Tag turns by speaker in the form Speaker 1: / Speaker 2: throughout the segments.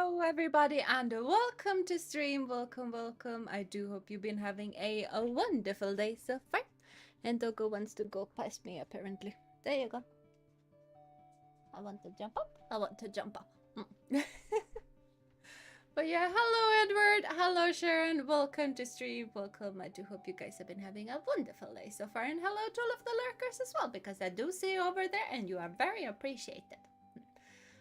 Speaker 1: Hello everybody and welcome to stream. Welcome. I do hope you've been having a wonderful day so far. And Dogo wants to go past me apparently. There you go. I want to jump up. But yeah, hello Edward, hello Sharon, welcome to stream, welcome. I do hope you guys have been having a wonderful day so far. And hello to all of the lurkers as well, because I do see you over there and you are very appreciated.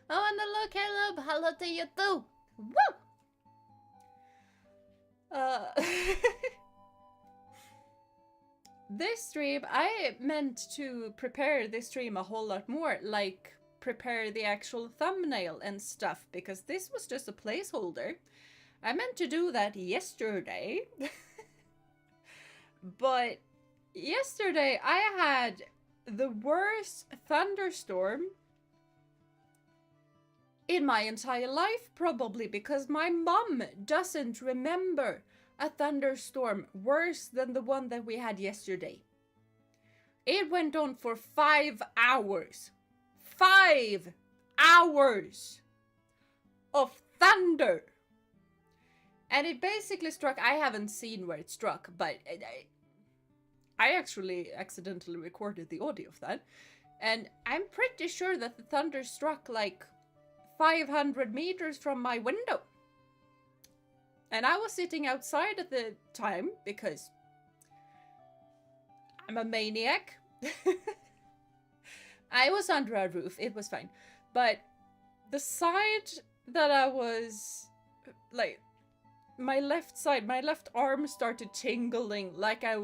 Speaker 1: Oh, and hello Caleb, hello to you too. Woo! This stream, I meant to prepare this stream a whole lot more, like prepare the actual thumbnail and stuff, because this was just a placeholder. I meant to do that yesterday. But yesterday I had the worst thunderstorm in my entire life, probably, because my mom doesn't remember a thunderstorm worse than the one that we had yesterday. It went on for 5 hours. 5 hours of thunder. And it basically struck, I haven't seen where it struck, but I actually accidentally recorded the audio of that. And I'm pretty sure that the thunder struck like 500 meters from my window. And I was sitting outside at the time because I'm a maniac. I was under a roof, it was fine. But the side that I was, like, my left side, my left arm started tingling like I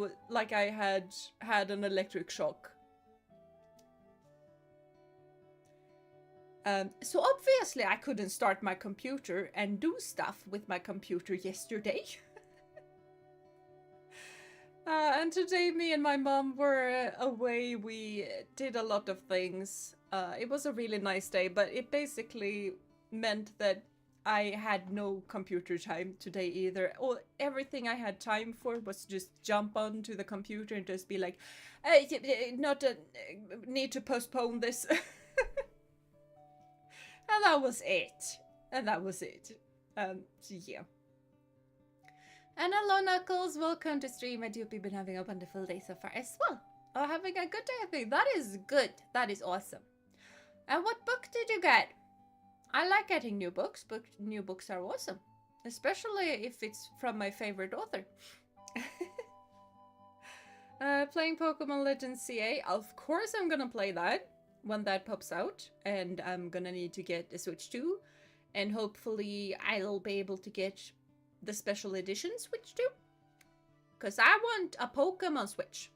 Speaker 1: had an electric shock. So obviously I couldn't start my computer and do stuff with my computer yesterday. And today me and my mom were away. We did a lot of things. It was a really nice day, but it basically meant that I had no computer time today either. Everything I had time for was just jump onto the computer and just be like, need to postpone this. And that was it. So yeah. And hello Knuckles, welcome to stream. I do hope you've been having a wonderful day so far as well. Or having a good day, I think. That is good. That is awesome. And what book did you get? I like getting new books, but new books are awesome. Especially if it's from my favorite author. Playing Pokemon Legends CA. Of course I'm gonna play that when that pops out, and I'm gonna need to get a Switch 2, and hopefully I'll be able to get the special edition Switch 2, because I want a Pokemon Switch.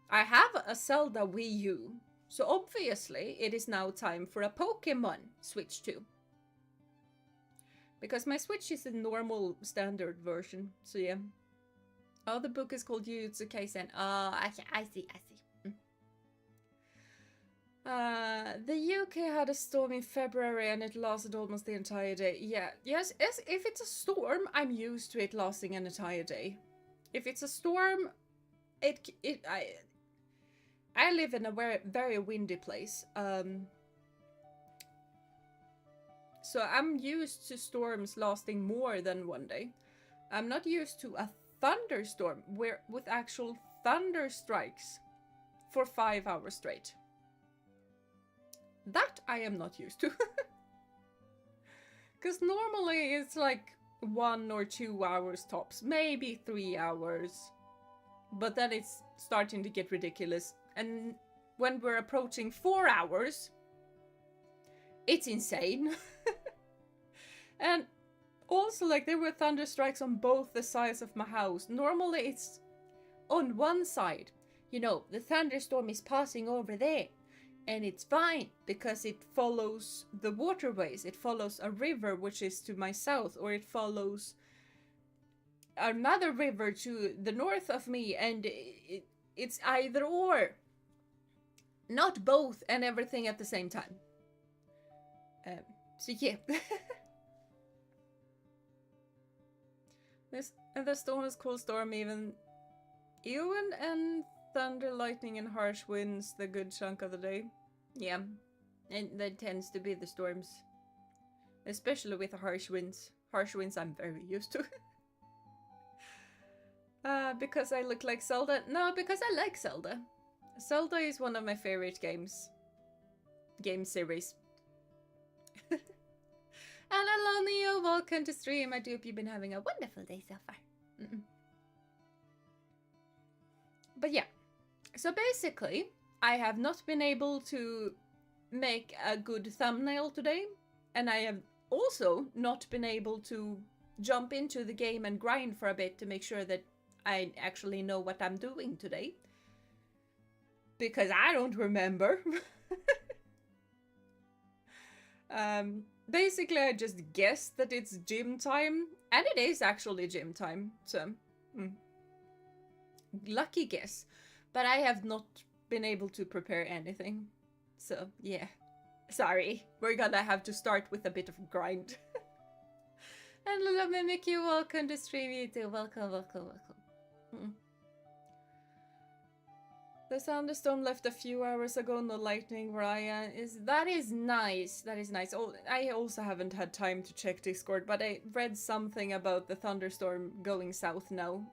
Speaker 1: I have a Zelda Wii U, so obviously it is now time for a Pokemon Switch 2. Because my Switch is a normal standard version, so yeah. Oh, the book is called Jujutsu Kaisen. I see. The UK had a storm in February and it lasted almost the entire day. Yes, if it's a storm, I'm used to it lasting an entire day. If it's a storm, I live in a very windy place. So I'm used to storms lasting more than one day. I'm not used to a thunderstorm with actual thunder strikes for 5 hours straight. That I am not used to. Because normally it's like 1 or 2 hours tops, maybe 3 hours. But then it's starting to get ridiculous. And when we're approaching 4 hours, it's insane. And also, like, there were thunder strikes on both the sides of my house. Normally it's on one side. You know, the thunderstorm is passing over there. And it's fine, because it follows the waterways. It follows a river which is to my south, or it follows another river to the north of me, and it's either or. Not both and everything at the same time. So yeah. The storm is called storm even and thunder, lightning, and harsh winds the good chunk of the day. Yeah, and that tends to be the storms. especially with the harsh winds. Harsh winds I'm very used to. Because I look like Zelda? No, because I like Zelda. Zelda is one of my favorite games. Game series. And hello Neo, welcome to stream. I do hope you've been having a wonderful day so far. But yeah, so basically, I have not been able to make a good thumbnail today, and I have also not been able to jump into the game and grind for a bit to make sure that I actually know what I'm doing today. Because I don't remember. Basically, I just guessed that it's gym time, and it is actually gym time, so lucky guess. But I have not been able to prepare anything, so yeah. Sorry, we're gonna have to start with a bit of grind. And hello Mimic, you welcome to stream, you too. Welcome, welcome, welcome. The thunderstorm left a few hours ago, no lightning where I am. That is nice. That is nice. Oh, I also haven't had time to check Discord, but I read something about the thunderstorm going south now.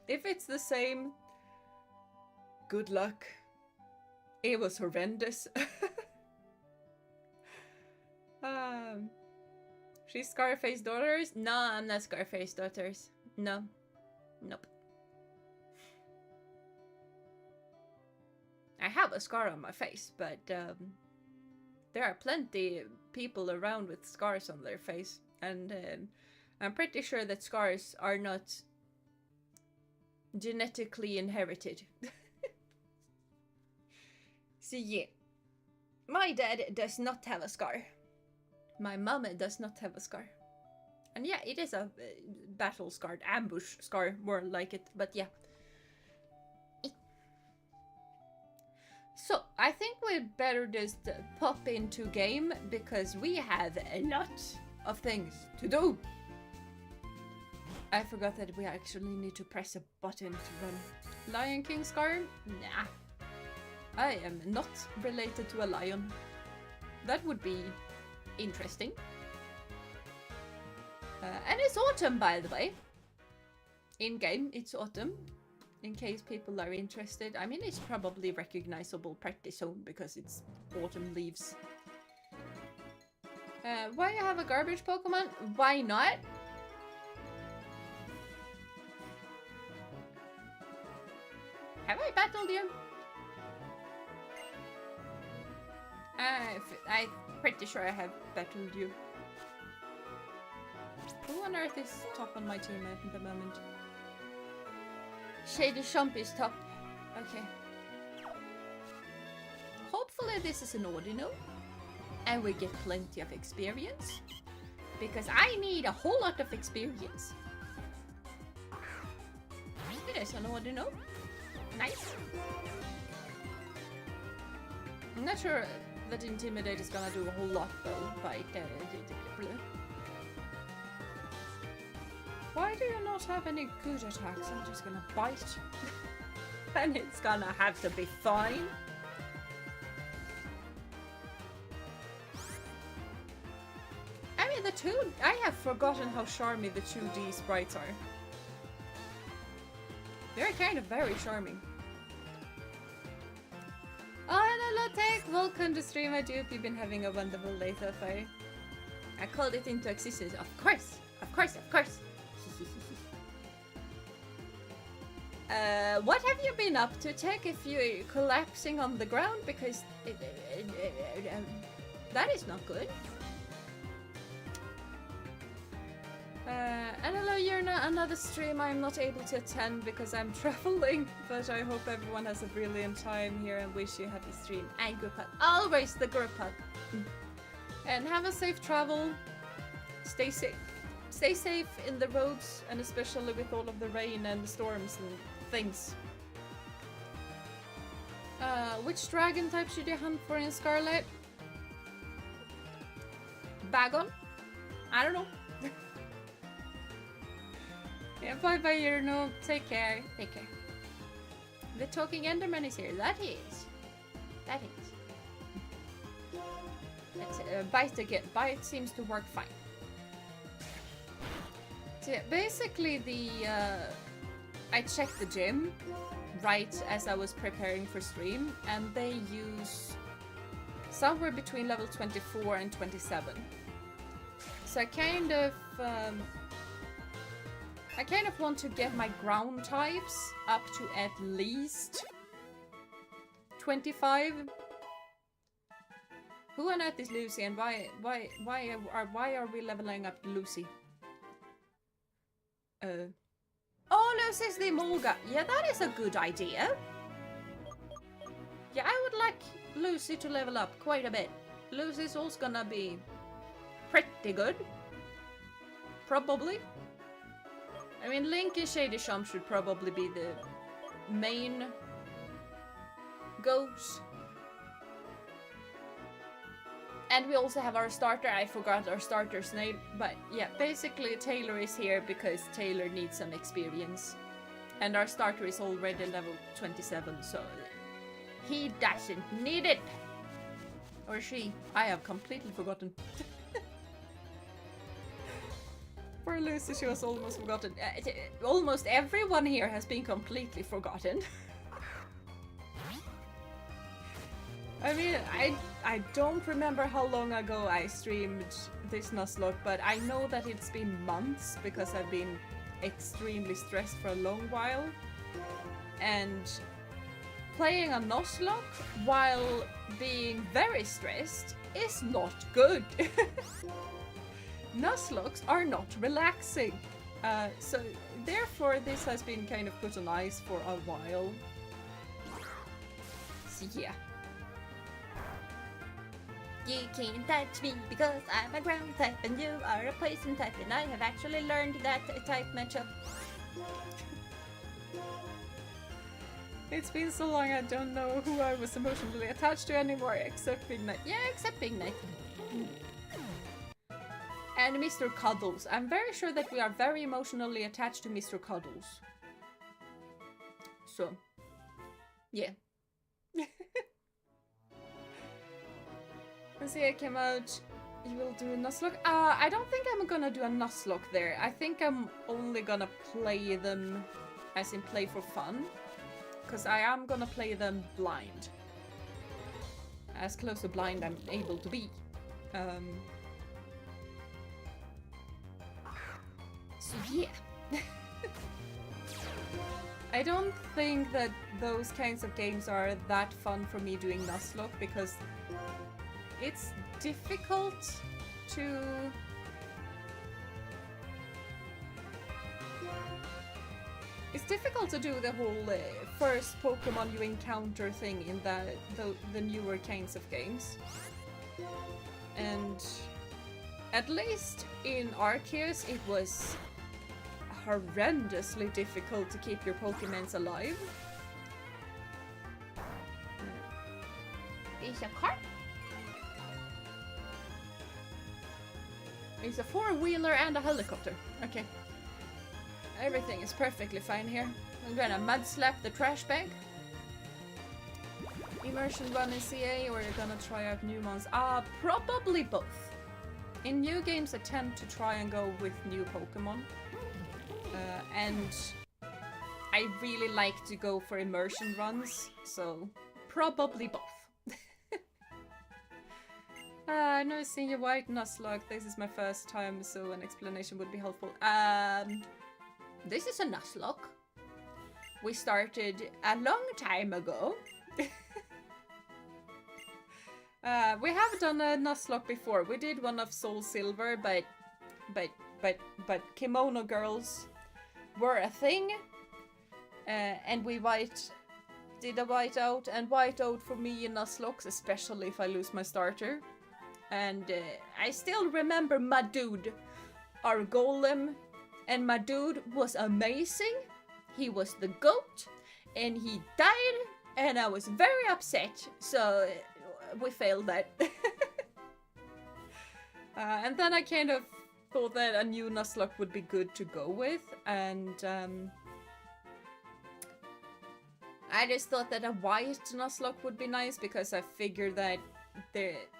Speaker 1: If it's the same, good luck. It was horrendous. She's Scarface daughters? No, I'm not Scarface daughters. No. Nope. I have a scar on my face, but there are plenty people around with scars on their face, and I'm pretty sure that scars are not genetically inherited. So yeah, my dad does not have a scar. My mom does not have a scar. And yeah, it is a battle scar, ambush scar, more like it, but yeah. So, I think we'd better just pop into game, because we have a lot of things to do. I forgot that we actually need to press a button to run. Lion King scar? Nah. I am not related to a lion. That would be interesting. And it's autumn, by the way. In-game, it's autumn. In case people are interested. I mean, it's probably recognizable pretty soon because it's autumn leaves. Why you have a garbage Pokemon? Why not? Have I battled you? I'm pretty sure I have battled you. Who on earth is top on my team at the moment? Shady Shump is top. Okay. Hopefully this is an ordinal. And we get plenty of experience. Because I need a whole lot of experience. It is an ordinal. Nice. I'm not sure that Intimidate is gonna do a whole lot though. But why do you not have any good attacks? I'm just gonna bite. And it's gonna have to be fine. I mean, I have forgotten how charming the 2D sprites are. They're kind of very charming. Oh, hello, Tech! Welcome to stream. I do hope you've been having a wonderful day so far. I called it into existence. Of course! Of course, of course! What have you been up to, Tech, if you're collapsing on the ground? Because that is not good. And hello, Jeena, another stream I'm not able to attend because I'm traveling, but I hope everyone has a brilliant time here and wish you a happy stream. And group hug. Always the group hug. And have a safe travel. Stay safe. Stay safe in the roads, and especially with all of the rain and the storms and things. Which dragon type should you hunt for in Scarlet? Bagon? I don't know. Yeah, bye bye, Jeena. Take care. Take care. The talking Enderman is here. That is. That is. Bite again. Bite seems to work fine. So yeah, basically I checked the gym right as I was preparing for stream, and they use somewhere between level 24 and 27. So I kind of want to get my ground types up to at least 25. Who on earth is Lucy, and why are we leveling up Lucy? Oh, Lucy's the Mulga. Yeah, that is a good idea. Yeah, I would like Lucy to level up quite a bit. Lucy's also gonna be pretty good. Probably. I mean, Link and Shady Sham should probably be the main goats. And we also have our starter. I forgot our starter's name. But yeah, basically Taylor is here because Taylor needs some experience. And our starter is already level 27, so he doesn't need it. Or she. I have completely forgotten. Poor Lucy, she was almost forgotten. Almost everyone here has been completely forgotten. I mean, I don't remember how long ago I streamed this Nuzlocke, but I know that it's been months because I've been extremely stressed for a long while. And playing a Nuzlocke while being very stressed is not good. Nuzlocks are not relaxing. So therefore this has been kind of put on ice for a while. So yeah. You can't touch me because I'm a ground type and you are a poison type, and I have actually learned that type matchup. It's been so long I don't know who I was emotionally attached to anymore except Big Knight. Yeah, except Big Knight. And Mr. Cuddles. I'm very sure that we are very emotionally attached to Mr. Cuddles. So, yeah. Let's see, I came out. You will do a Nuzlocke? I don't think I'm gonna do a Nuzlocke there. I think I'm only gonna play them as in play for fun. Because I am gonna play them blind. As close to blind I'm able to be. So yeah. I don't think that those kinds of games are that fun for me doing Nuzlocke because it's difficult to... It's difficult to do the whole first Pokemon you encounter thing in the newer kinds of games. And at least in Arceus it was horrendously difficult to keep your Pokemons alive. Is a car? It's a four-wheeler and a helicopter. Okay. Everything is perfectly fine here. I'm gonna mud slap the trash bag. Immersion run in CA, or you're gonna try out new ones? Probably both. In new games I tend to try and go with new Pokemon. And I really like to go for immersion runs, so probably both. I've never seen your white Nuzlocke. This is my first time, so an explanation would be helpful. This is a Nuzlocke. We started a long time ago. We have done a Nuzlocke before. We did one of Soul Silver, but kimono girls were a thing. And we did a whiteout, and whiteout for me in Nuzlocke, especially if I lose my starter. And I still remember my dude, our golem, and my dude was amazing. He was the goat, and he died, and I was very upset, so we failed that. And then I kind of thought that a new Nuzlocke would be good to go with, and I just thought that a white Nuzlocke would be nice, because I figured that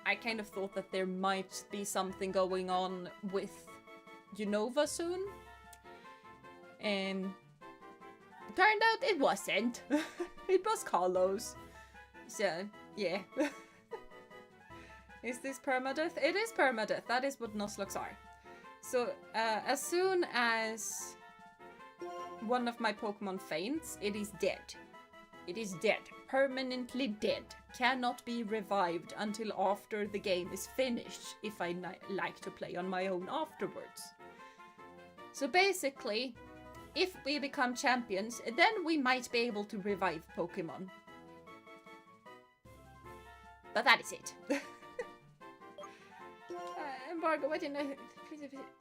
Speaker 1: I kind of thought that there might be something going on with Unova soon. And turned out it wasn't. It was Carlos. So, yeah. Is this permadeath? It is permadeath. That is what Nuzlocke are. So, as soon as one of my Pokemon faints, it is dead. It is dead. Permanently dead. Cannot be revived until after the game is finished, if I like to play on my own afterwards. So basically, if we become champions, then we might be able to revive Pokemon. But that is it. Embargo, what in the...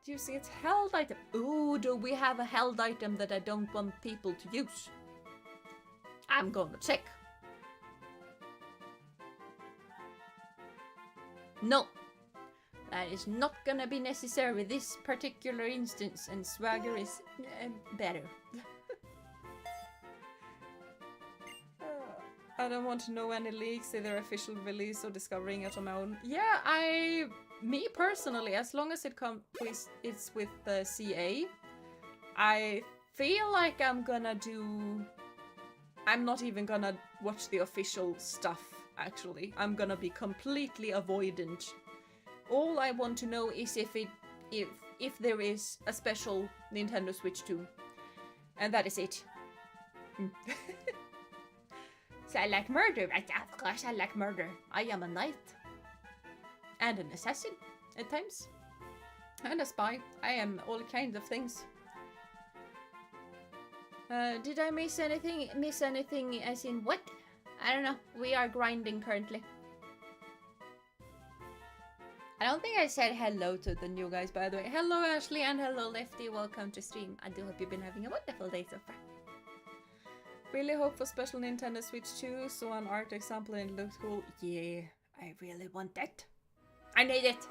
Speaker 1: Using its held item. Ooh, do we have a held item that I don't want people to use? I'm gonna check. No. That is not gonna be necessary this particular instance, and Swagger is better. I don't want to know any leaks, either official release or discovering it on my own. Yeah, me personally, as long as it's with the CA, I feel like I'm not even gonna watch the official stuff, actually. I'm gonna be completely avoidant. All I want to know is if there is a special Nintendo Switch 2. And that is it. So I like murder, right? Of course I like murder. I am a knight. And an assassin, at times. And a spy. I am all kinds of things. Did I miss anything? Miss anything as in what? I don't know. We are grinding currently. I don't think I said hello to the new guys, by the way. Hello, Ashley, and hello, Lefty. Welcome to stream. I do hope you've been having a wonderful day so far. Really hope for special Nintendo Switch 2. Saw an art example and it looks cool. Yeah, I really want that. I need it.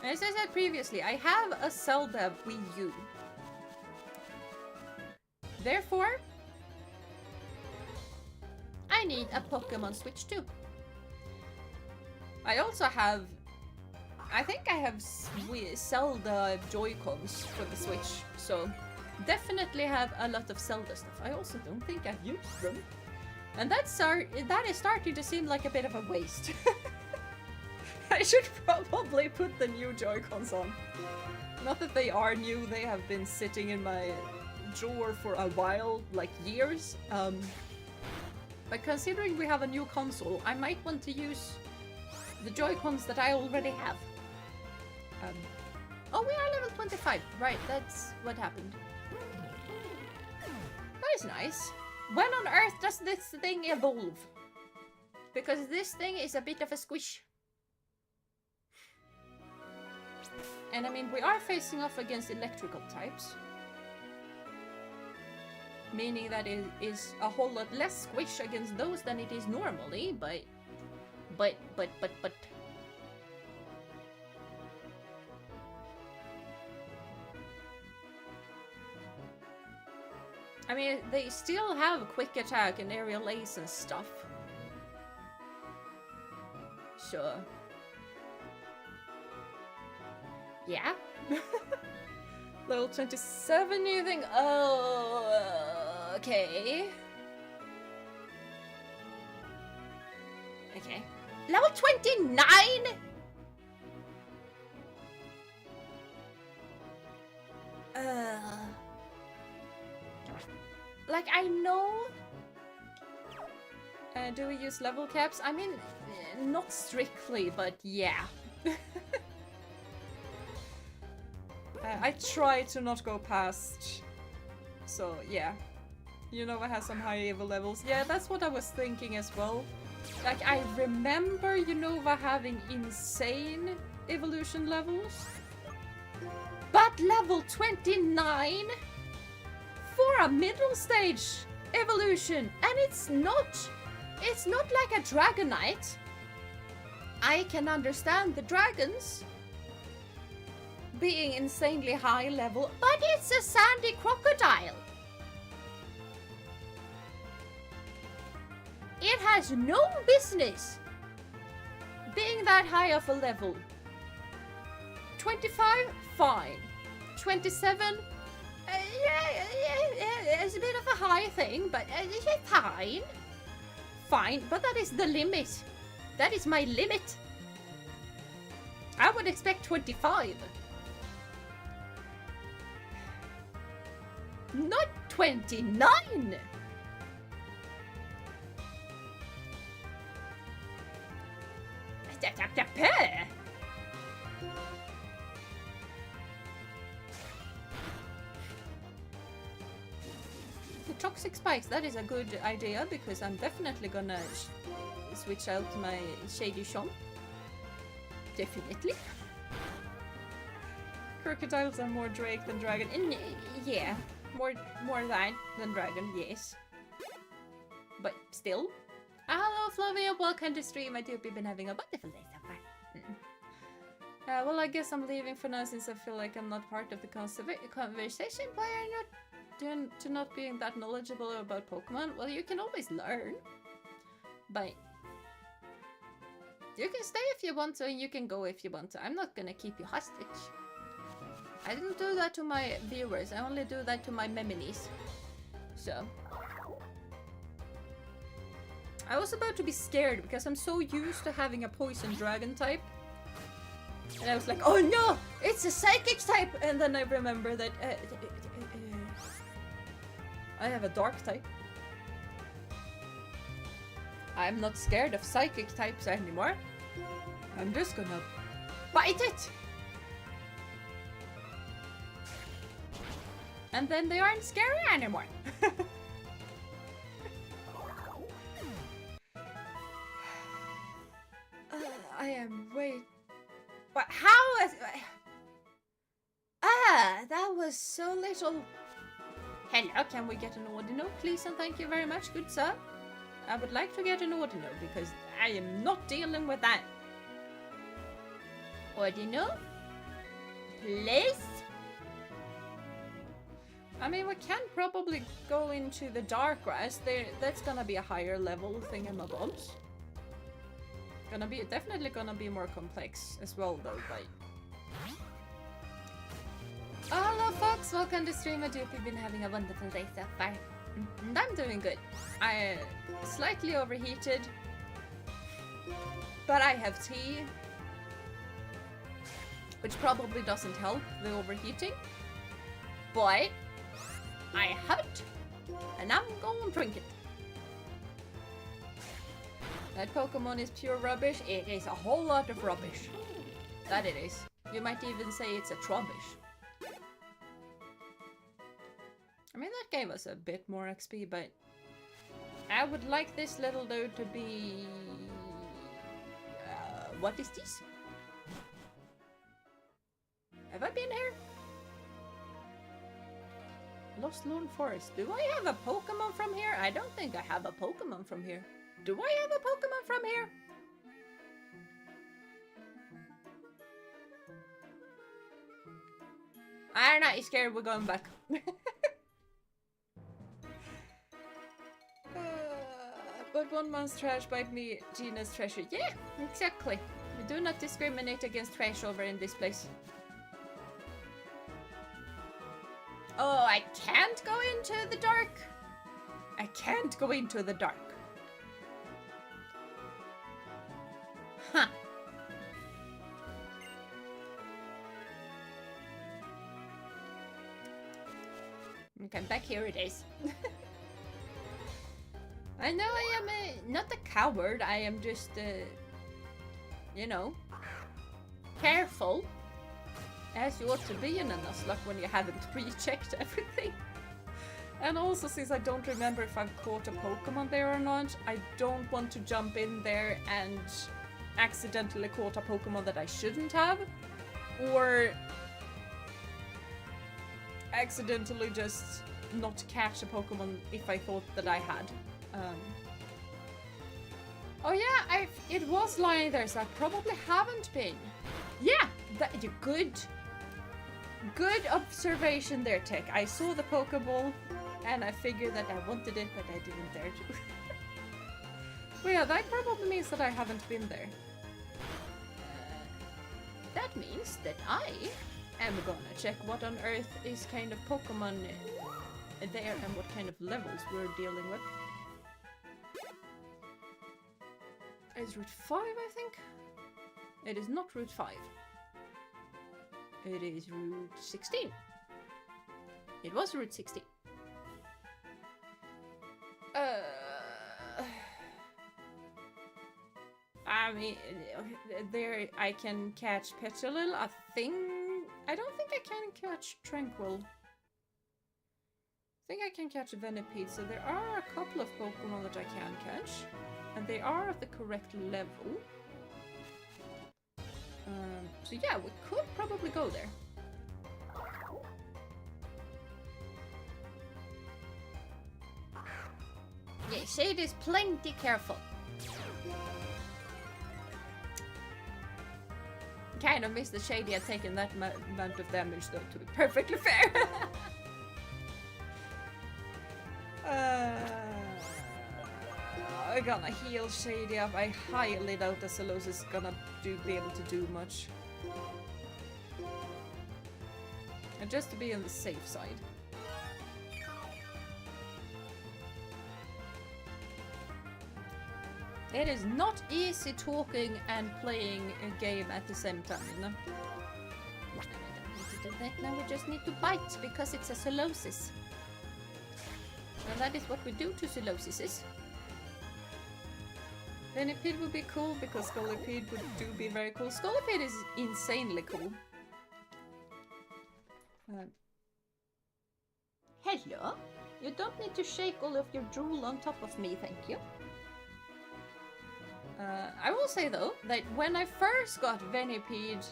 Speaker 1: As I said previously, I have a Zelda Wii U. Therefore, I need a Pokemon Switch 2. I also have... I think I have Zelda Joy-Cons for the Switch, so definitely have a lot of Zelda stuff. I also don't think I've used them. And that is starting to seem like a bit of a waste. I should probably put the new Joy-Cons on. Not that they are new, they have been sitting in my drawer for a while, like years. But considering we have a new console, I might want to use the Joy-Cons that I already have. Oh, we are level 25. Right, that's what happened. That is nice. When on earth does this thing evolve? Because this thing is a bit of a squish. And I mean, we are facing off against electrical types. Meaning that it is a whole lot less squish against those than it is normally, but... I mean, they still have quick attack and aerial ace and stuff. Sure. Yeah? Level 27, you think? Oh, okay. Okay. Level 29?! Like, I know... do we use level caps? I mean, not strictly, but yeah. I try to not go past... So, yeah. Unova has some high evil levels. Yeah, that's what I was thinking as well. Like, I remember Unova having insane evolution levels. But level 29? For a middle stage evolution, and it's not like a Dragonite. I can understand the dragons being insanely high level, but it's a sandy crocodile. It has no business being that high of a level. 25, fine. 27, yeah, it's a bit of a high thing, but fine. Fine, but that is the limit. That is my limit. I would expect 25. Not 29! The toxic spikes, that is a good idea because I'm definitely gonna switch out my shady Sean. Definitely. Crocodiles are more Drake than Dragon. Yeah, more than Dragon, yes. But still. Hello Flavia, welcome to stream. I hope you've been having a wonderful day so far. Well, I guess I'm leaving for now since I feel like I'm not part of the conversation. Why are you not being that knowledgeable about Pokemon? Well, you can always learn. But you can stay if you want to, and you can go if you want to. I'm not gonna keep you hostage. I didn't do that to my viewers. I only do that to my memories. So. I was about to be scared because I'm so used to having a poison dragon type. And I was like, oh no! It's a psychic type! And then I remember that I have a dark type. I'm not scared of psychic types anymore. I'm just gonna bite it! And then they aren't scary anymore. I am way... But how is... that was so little... Hello, can we get an ordino, please? And thank you very much, good sir. I would like to get an ordino because I am not dealing with that. Ordino? Please? I mean, we can probably go into the dark grass. That's gonna be a higher level thingamabobs. Definitely gonna be more complex as well, though. But hello, folks! Welcome to stream. I hope you've been having a wonderful day so far. And I'm doing good. I slightly overheated, but I have tea, which probably doesn't help the overheating. But I have it, and I'm gonna drink it. That Pokemon is pure rubbish. It is a whole lot of rubbish. That it is. You might even say it's a trubbish. I mean, that gave us a bit more XP, but I would like this little dude to be... what is this? Have I been here? Lost Lone Forest. Do I have a Pokemon from here? I don't think I have a Pokemon from here. Do I have a Pokemon from here? I'm not scared, we're going back. But one man's trash bite me, Jeena's treasure. Yeah, exactly. We do not discriminate against trash over in this place. Oh, I can't go into the dark. I can't go into the dark. Huh. Okay, back here it is. I know I am not a coward, I am just, you know, careful. As you ought to be in a Nuzlocke when you haven't pre-checked everything. And also, since I don't remember if I've caught a Pokemon there or not, I don't want to jump in there and accidentally caught a Pokemon that I shouldn't have. Or accidentally just not catch a Pokemon if I thought that I had. Oh yeah, it was lying there, so I probably haven't been. Yeah, good observation there, Tech. I saw the Pokeball, and I figured that I wanted it, but I didn't dare to. Well, yeah, that probably means that I haven't been there. that means that I am gonna check what on earth is kind of Pokemon there and what kind of levels we're dealing with. It's Route 5, I think? It is not Route 5. It is Route 16. It was Route 16. I mean, there I can catch Petilil, I think. I don't think I can catch Tranquil. I think I can catch a Venipede, so there are a couple of Pokemon that I can catch. And they are at the correct level. So yeah, we could probably go there. Yeah, Shade is plenty careful. Kind of missed the Shady had taken that amount of damage though, to be perfectly fair. I'm gonna heal Shady up. I highly doubt that Solos is gonna be able to do much. And just to be on the safe side. It is not easy talking and playing a game at the same time, you know? We don't need to do that now, we just need to bite because it's a Solosis. And that is what we do to Solosises. Venipede would be cool because Scolipede would be very cool. Scolipede is insanely cool. Hello? You don't need to shake all of your drool on top of me, thank you. I will say though, that when I first got Venipede,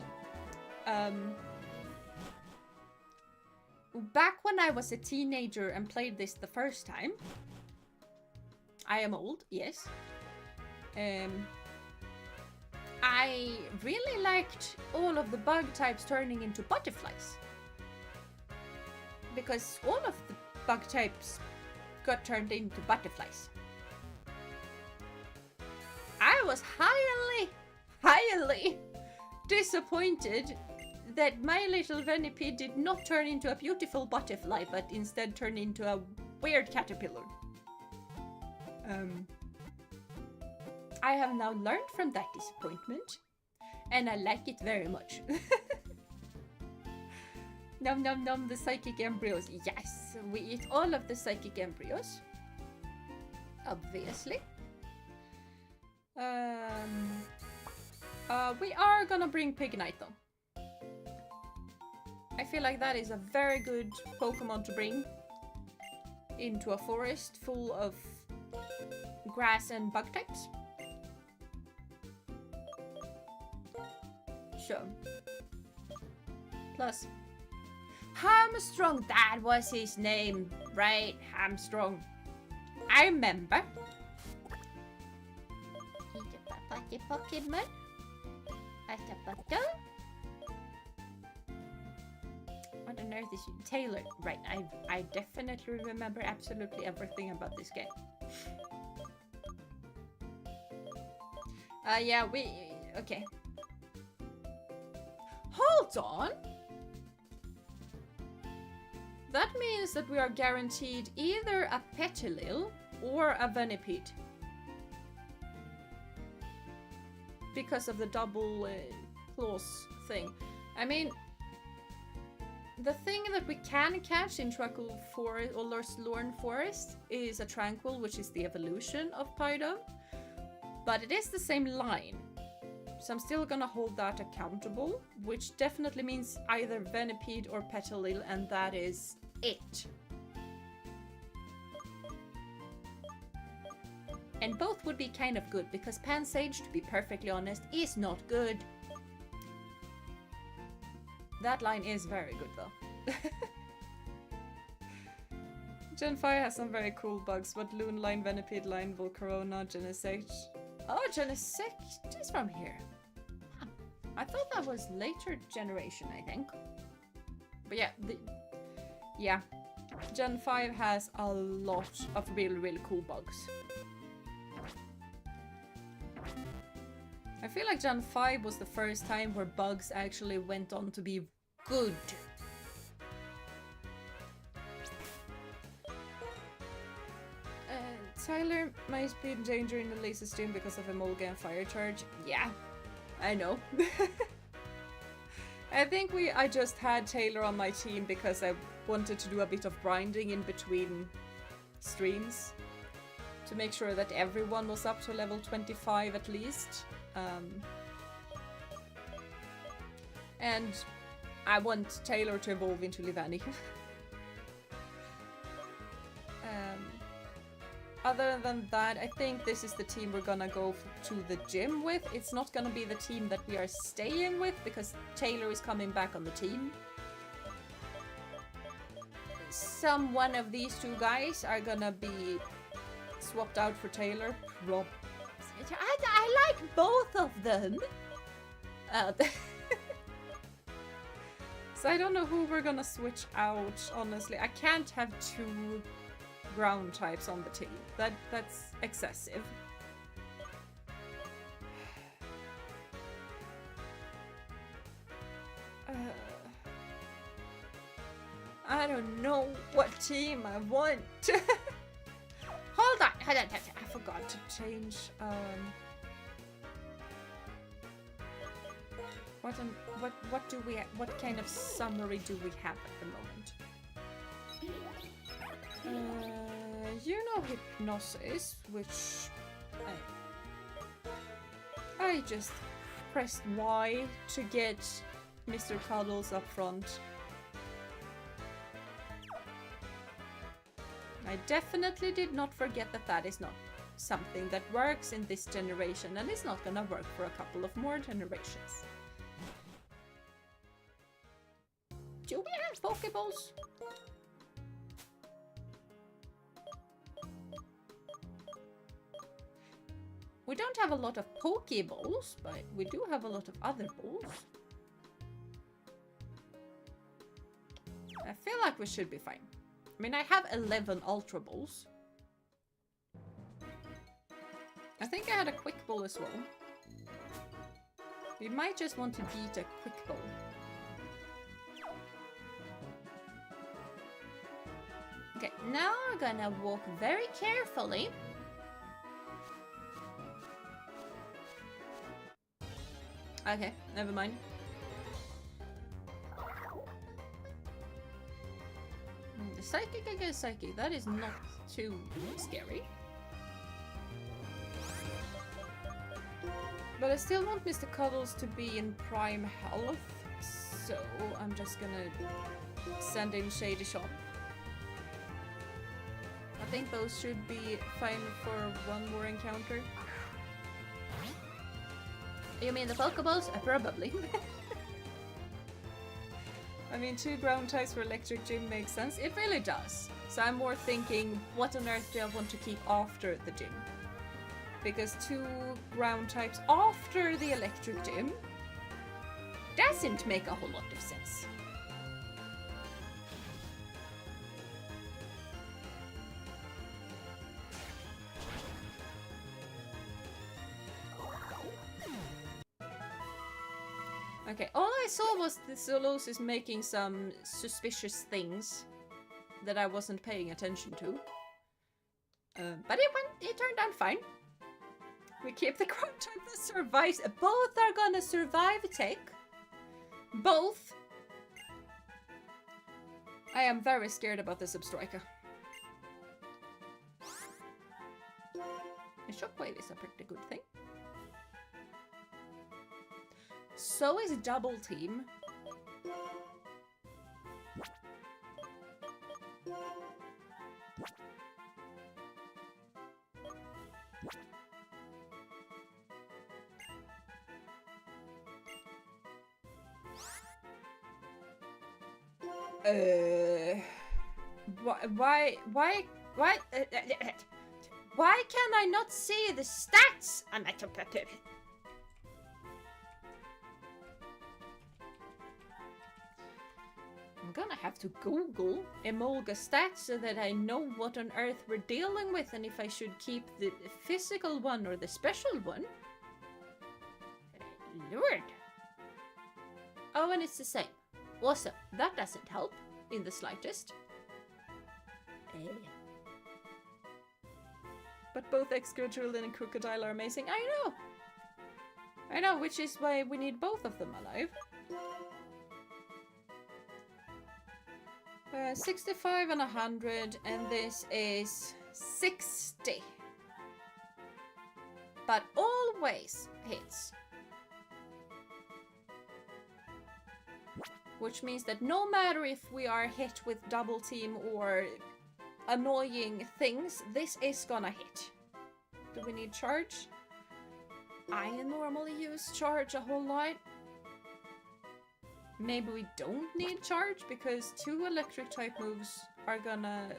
Speaker 1: back when I was a teenager and played this the first time, I am old, yes. I really liked all of the bug types turning into butterflies. Because all of the bug types got turned into butterflies. I was highly disappointed that my little Venipede did not turn into a beautiful butterfly, but instead turned into a weird caterpillar. I have now learned from that disappointment, and I like it very much. Nom nom nom, the psychic embryos. Yes, we eat all of the psychic embryos. Obviously. We are gonna bring Pignite though. I feel like that is a very good Pokemon to bring into a forest full of grass and bug types. So, plus Hamstrung, that was his name, right? Hamstrung. I remember. He's a Pokemon. At a bottle. What on earth is you? Taylor? Right, I definitely remember absolutely everything about this game. Yeah, okay. Hold on! That means that we are guaranteed either a Petilil or a Venipede. Because of the double claws thing. I mean, the thing that we can catch in Tranquil Forest or Lorn Forest is a Tranquil, which is the evolution of Pydo. But it is the same line. So I'm still gonna hold that accountable, which definitely means either Venipede or Petilil, and that is it. And both would be kind of good, because Pansage, to be perfectly honest, is not good. That line is very good though. Gen 5 has some very cool bugs, but Loon line, Venipede line, Volcarona, Genesect. Oh, Genesect is from here. Huh. I thought that was later generation, I think. But yeah, Gen 5 has a lot of really cool bugs. I feel like Gen 5 was the first time where bugs actually went on to be good. Tyler might be in danger in the laser stream because of Emolga and fire charge. Yeah, I know. I think I just had Taylor on my team because I wanted to do a bit of grinding in between streams to make sure that everyone was up to level 25 at least. And I want Taylor to evolve into Livani. Other than that, I think this is the team we're gonna go to the gym with. It's not gonna be the team that we are staying with because Taylor is coming back on the team. One of these two guys are gonna be swapped out for Taylor. I like both of them. So I don't know who we're gonna switch out, honestly. I can't have two ground types on the team. That's excessive. I don't know what team I want. Hold on. I forgot to change. What kind of summary do we have at the moment? You know hypnosis, which I just pressed Y to get Mr. Cuddles up front. I definitely did not forget that that is not something that works in this generation, and it's not gonna work for a couple of more generations. Do we have Pokeballs? We don't have a lot of Pokeballs, but we do have a lot of other balls. I feel like we should be fine. I mean, I have 11 Ultra Balls. I think I had a Quick Ball as well. We might just want to beat a Quick Ball. Okay, now we're gonna walk very carefully. Okay, never mind. The Psychic against Psychic, that is not too scary. But I still want Mr. Cuddles to be in prime health, so I'm just gonna send in Shady Shop. I think those should be fine for one more encounter. You mean the Pokeballs? Probably. I mean, 2 ground types for Electric Gym makes sense. It really does. So I'm more thinking, what on earth do I want to keep after the gym? Because 2 ground types after the Electric Gym doesn't make a whole lot of sense. Okay, all I saw was the Solos is making some suspicious things that I wasn't paying attention to. But it turned out fine. We keep the ground type that survives. Both are gonna survive tech. Both. I am very scared about the Substriker. A Shockwave is a pretty good thing. So is Double Team. Why can I not see the stats? I'm gonna have to Google Emolga stats so that I know what on earth we're dealing with and if I should keep the physical one or the special one. lord. Oh, and it's the same. Also, that doesn't help in the slightest. But both Excadrill and Crocodile are amazing. I know, which is why we need both of them alive. 65 and 100, and this is 60. But always hits. Which means that no matter if we are hit with double team or annoying things, this is gonna hit. Do we need charge? I normally use charge a whole lot. Maybe we don't need charge because 2 electric type moves are gonna...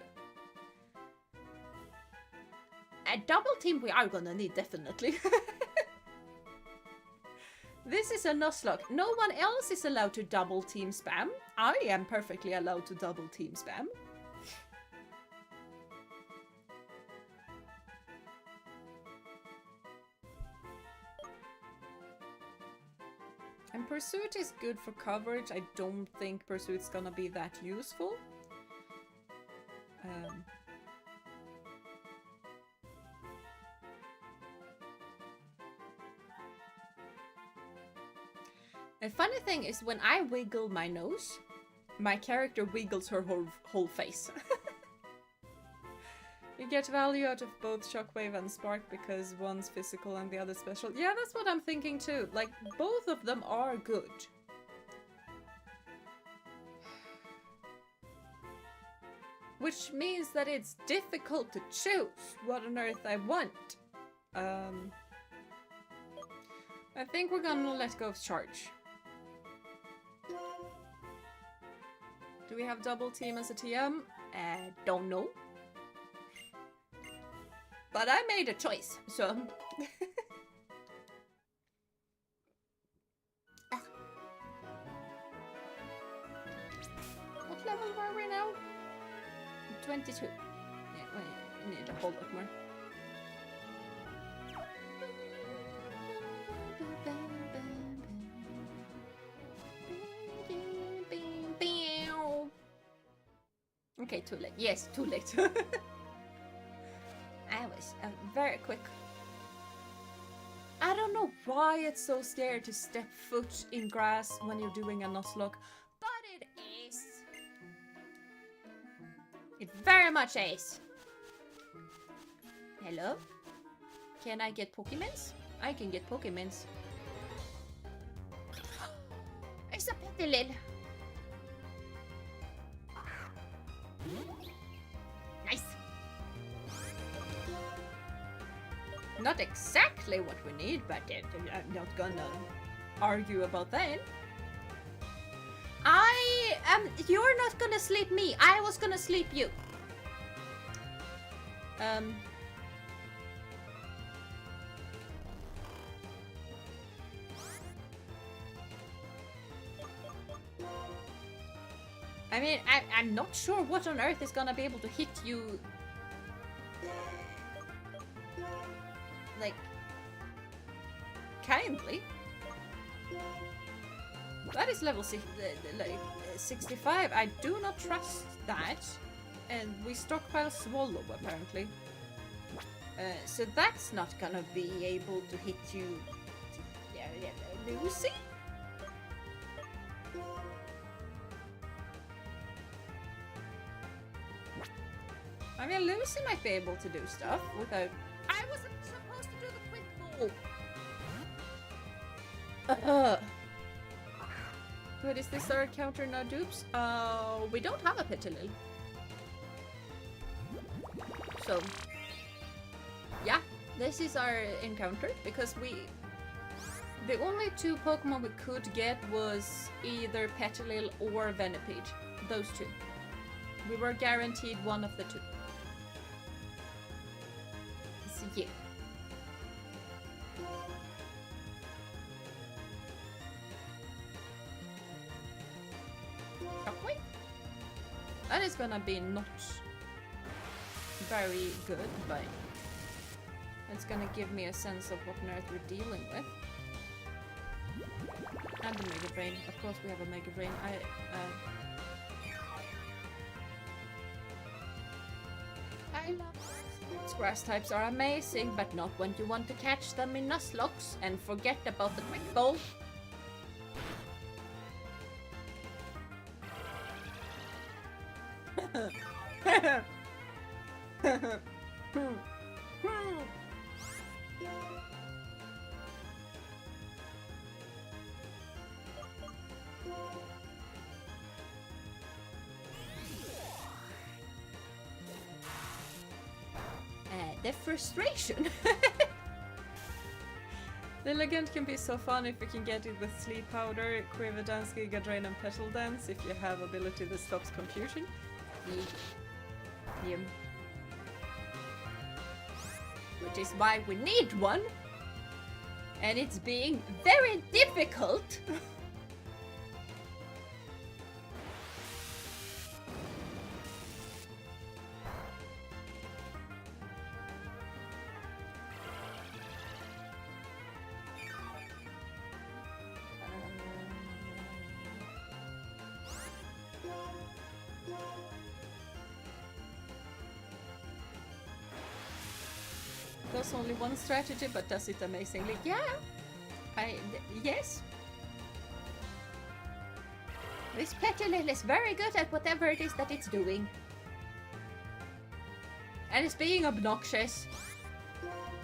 Speaker 1: A double team we are gonna need, definitely. This is a Nuzlocke. No one else is allowed to double team spam. I am perfectly allowed to double team spam. And Pursuit is good for coverage. I don't think Pursuit's gonna be that useful. A funny thing is when I wiggle my nose, my character wiggles her whole face. You get value out of both Shockwave and Spark because one's physical and the other special. Yeah, that's what I'm thinking too. Like, both of them are good. Which means that it's difficult to choose what on earth I want. I think we're gonna let go of charge. Do we have double team as a TM? Don't know. But I made a choice, so... What level are we now? 22. Yeah, wait, I need a whole lot more. Okay, too late. Yes, too late. I was very quick. I don't know why it's so scared to step foot in grass when you're doing a Nuzlocke, but it is. It very much is. Hello? Can I get Pokemons? I can get Pokemons. It's a Petilil. Nice. Not exactly what we need, but I'm not gonna argue about that. You're not gonna sleep me. I was gonna sleep you. I mean, I'm not sure what on earth is gonna be able to hit you. Like, kindly. That is level 65. I do not trust that. And we stockpile Swallow, apparently. So that's not gonna be able to hit you. Lucy? I mean, Lucy might be able to do stuff without... I wasn't supposed to do the quick ball! Wait, is this our counter now, Dupes? We don't have a Petilil. So, yeah, this is our encounter, because the only 2 Pokemon we could get was either Petilil or Venipede. Those 2. We were guaranteed one of the 2. So, yeah. Shockwave? That is gonna be not very good, but it's gonna give me a sense of what on earth we're dealing with. And the Mega Brain. Of course we have a Mega Brain. I love grass types are amazing, but not when you want to catch them in Nuzlocke and forget about the quick ball. The frustration. The legend can be so fun if you can get it with Sleep Powder, Quiver Dance, Giga Drain and Petal Dance if you have ability that stops confusion. Yeah. Which is why we need one. And it's being very difficult. Does only one strategy, but does it amazingly. Yeah, yes. This Petilil is very good at whatever it is that it's doing. And it's being obnoxious.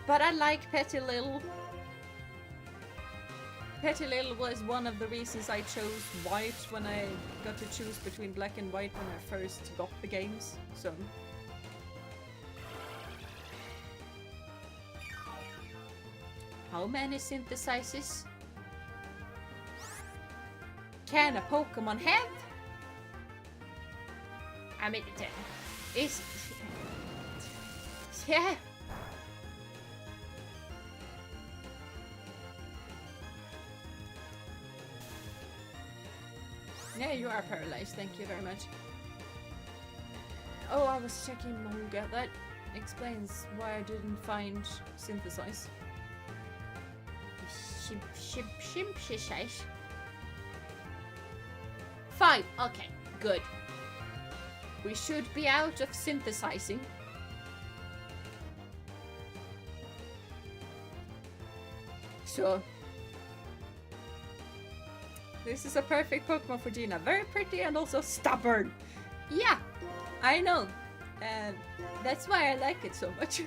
Speaker 1: But I like Petilil. Petilil was one of the reasons I chose white when I got to choose between black and white when I first got the games, so... How many synthesizers can a Pokémon have? I mean, it's... Yeah. Yeah, you are paralyzed, thank you very much. Oh, I was checking manga. That explains why I didn't find synthesize. Fine, okay, good. We should be out of synthesizing. So, this is a perfect Pokemon for Jeena. Very pretty and also stubborn. Yeah, I know. And that's why I like it so much.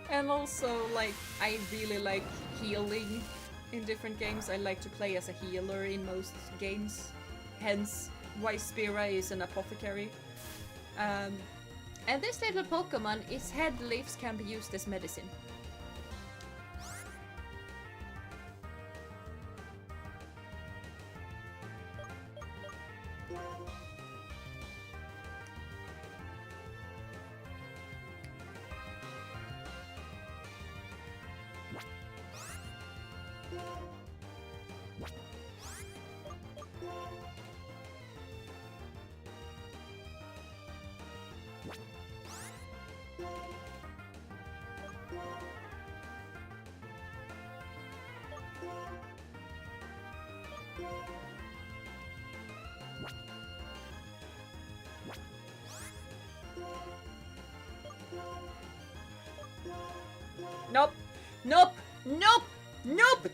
Speaker 1: And also, like, I really like healing in different games. I like to play as a healer in most games. Hence, why Spira is an apothecary. And this little Pokemon, its head leaves can be used as medicine. Nope. Nope. Nope. Nope.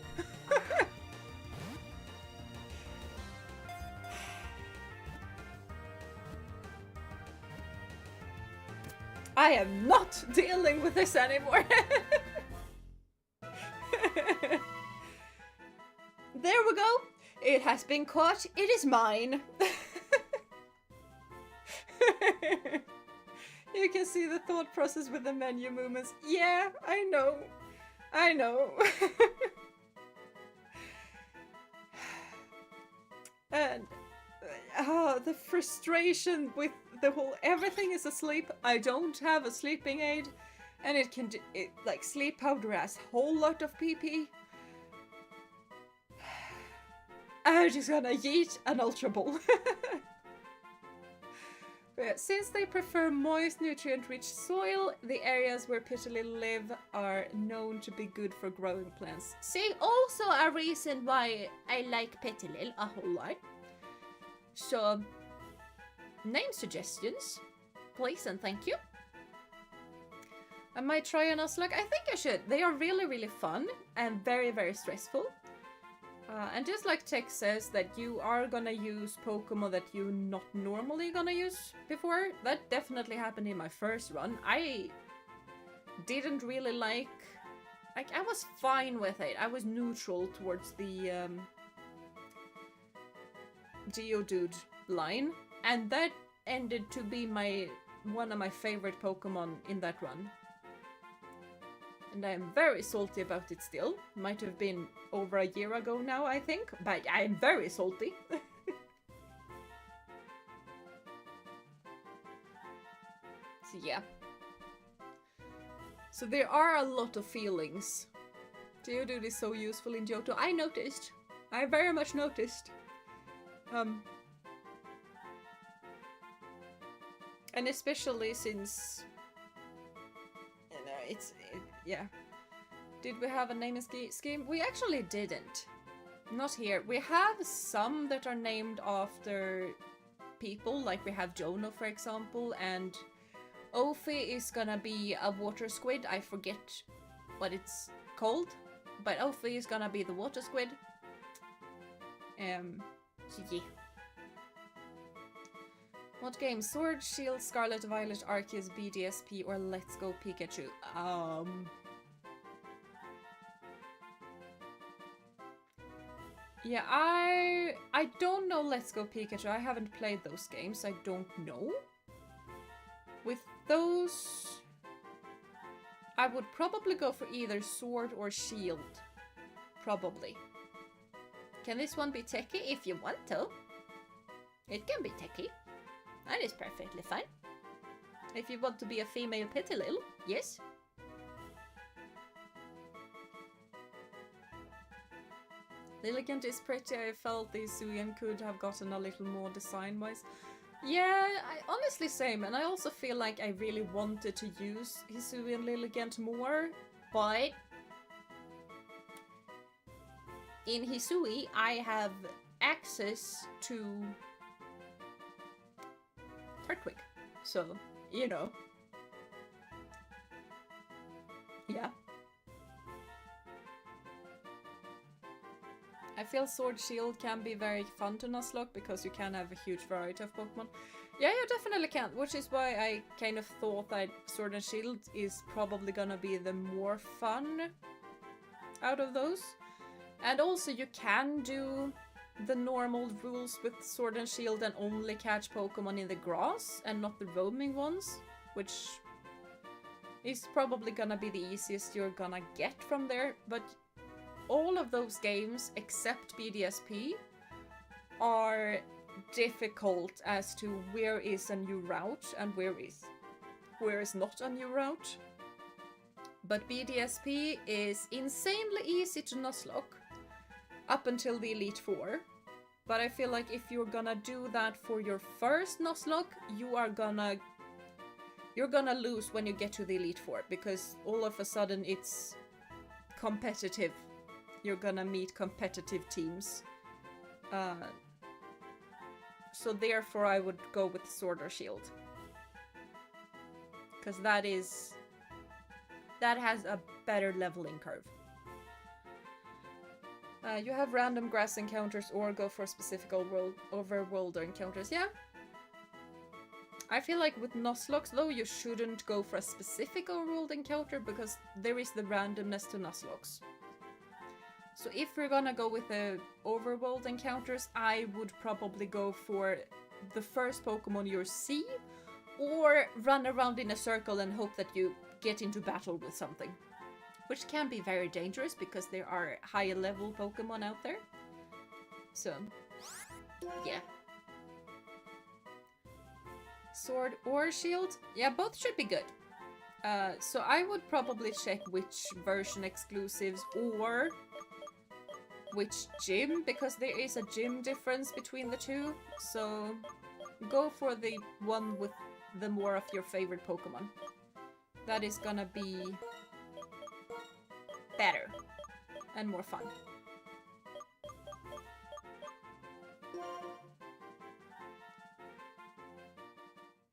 Speaker 1: I am not dealing with this anymore. There we go. It has been caught. It is mine. You can see the thought process with the menu movements. Yeah, I know. I know. And the frustration with the whole everything is asleep. I don't have a sleeping aid, and it can like sleep powder has a whole lot of PP. I'm just gonna yeet an Ultra Ball. Since they prefer moist, nutrient-rich soil, the areas where Petilil live are known to be good for growing plants. See, also a reason why I like Petilil a whole lot. So, name suggestions, please and thank you. I might try a Nuzlocke. I think I should. They are really, really fun and very, very stressful. And just like Tech says that you are gonna use Pokemon that you're not normally gonna use before, that definitely happened in my first run. I didn't really like I was fine with it. I was neutral towards the Geodude line, and that ended to be one of my favorite Pokemon in that run. And I am very salty about it still. Might have been over a year ago now, I think. But I am very salty. So yeah. So there are a lot of feelings. Geodude is so useful in Johto. I noticed. I very much noticed. And especially since... yeah. Did we have a naming scheme? We actually didn't. Not here. We have some that are named after people, like we have Jono, for example, and Ophi is gonna be a water squid. I forget what it's called, but Ophi is gonna be the water squid. So yeah. What game? Sword, Shield, Scarlet, Violet, Arceus, BDSP, or Let's Go Pikachu? Yeah, I don't know Let's Go Pikachu. I haven't played those games. I don't know. With those, I would probably go for either Sword or Shield. Probably. Can this one be techie? If you want to. It can be techie. That is perfectly fine. If you want to be a female Petilil, yes. Lilligant is pretty. I felt the Hisuian could have gotten a little more design-wise. Yeah, I honestly same, and I also feel like I really wanted to use Hisuian Lilligant more, but in Hisui I have access to Turtwig, so, you know. Yeah. I feel Sword Shield can be very fun to Nuzlocke because you can have a huge variety of Pokemon. Yeah, you definitely can, which is why I kind of thought that Sword and Shield is probably gonna be the more fun out of those. And also you can do the normal rules with Sword and Shield and only catch Pokemon in the grass and not the roaming ones, which is probably gonna be the easiest you're gonna get from there, but all of those games, except BDSP, are difficult as to where is a new route and where is not a new route. But BDSP is insanely easy to Nuzlocke up until the Elite Four. But I feel like if you're gonna do that for your first Nuzlocke, you're gonna lose when you get to the Elite Four, because all of a sudden it's competitive. You're gonna meet competitive teams. So therefore I would go with Sword or Shield. Because that has a better leveling curve. You have random grass encounters or go for specific overworld encounters. Yeah. I feel like with Nuzlocke though, you shouldn't go for a specific overworld encounter because there is the randomness to Nuzlocke. So if we're gonna go with the overworld encounters, I would probably go for the first Pokemon you see, or run around in a circle and hope that you get into battle with something. Which can be very dangerous because there are higher level Pokemon out there. So, yeah. Sword or Shield? Yeah, both should be good. So I would probably check which version exclusives or which gym, because there is a gym difference between the two. So go for the one with the more of your favorite Pokemon. That is gonna be better and more fun.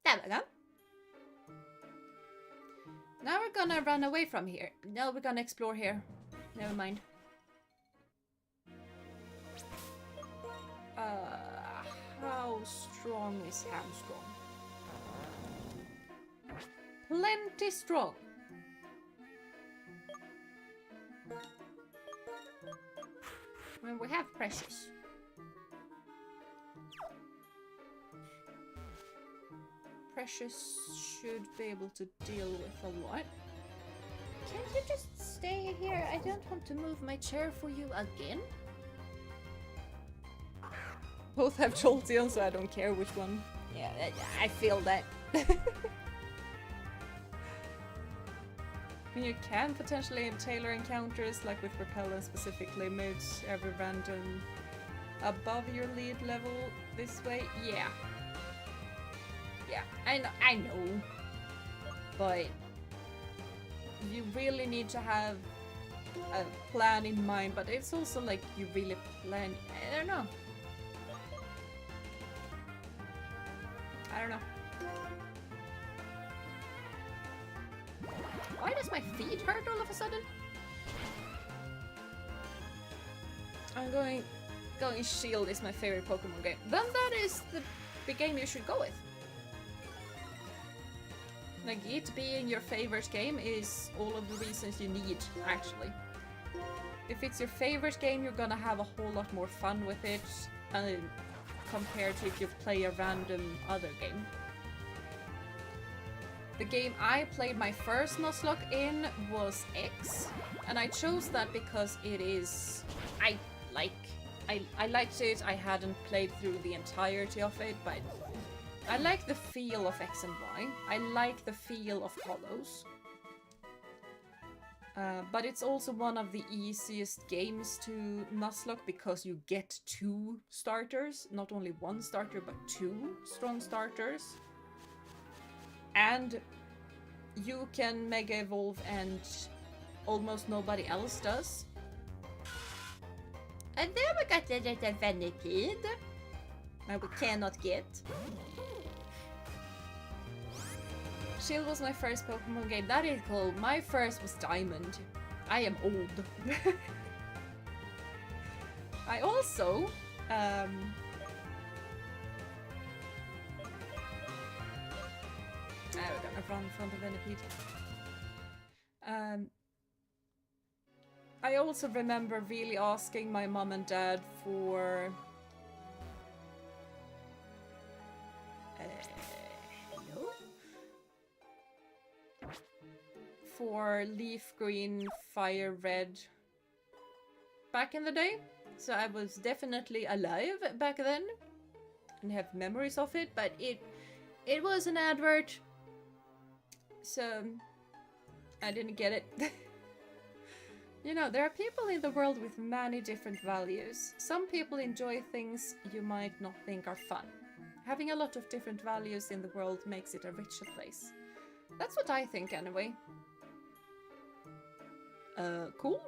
Speaker 1: There we go. Now we're gonna run away from here. No, we're gonna explore here. Never mind. How strong is Hamstrong? Plenty strong. When we have Precious. Precious should be able to deal with a lot. Can't you just stay here? I don't want to move my chair for you again. Both have Jolteon, so I don't care which one. Yeah, I feel that. You can potentially tailor encounters, like with Repel and specific limits, every random above your lead level this way. Yeah. Yeah, I know. But you really need to have a plan in mind, but it's also like you really plan. I don't know. I don't know. Why does my feet hurt all of a sudden? I'm going Shield is my favorite Pokemon game. Then that is the game you should go with. Like, it being your favorite game is all of the reasons you need, actually. If it's your favorite game, you're gonna have a whole lot more fun with it compared to if you play a random other game. The game I played my first Nuzlocke in was X, and I chose that because it is... I liked it. I hadn't played through the entirety of it, but I like the feel of X and Y. I like the feel of Hollows. But it's also one of the easiest games to Nuzlocke because you get 2 starters. Not only 1 starter, but 2 strong starters. And you can Mega Evolve and almost nobody else does. And then we got the little Venipede. That we cannot get. Shield was my first Pokemon game. That is cool. My first was Diamond. I am old. I also... we're gonna run in front of Venipede. I also remember really asking my mom and dad for... for Leaf Green, Fire Red back in the day. So I was definitely alive back then and have memories of it, but it was an advert, so I didn't get it. You know, there are people in the world with many different values. Some people enjoy things you might not think are fun. Having a lot of different values in the world makes it a richer place. That's what I think anyway. Cool.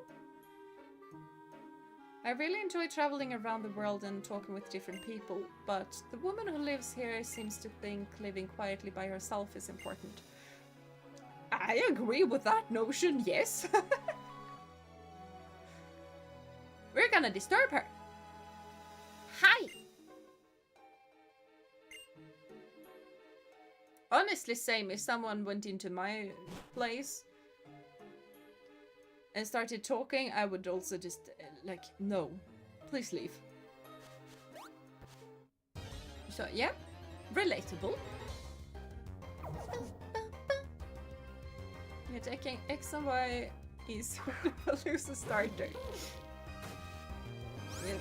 Speaker 1: I really enjoy traveling around the world and talking with different people, but the woman who lives here seems to think living quietly by herself is important. I agree with that notion, yes. We're gonna disturb her. Hi! Honestly, same. If someone went into my place and started talking, I would also just, like, no. Please leave. So, yeah. Relatable. You're taking X and Y is lose a starter. Yeah.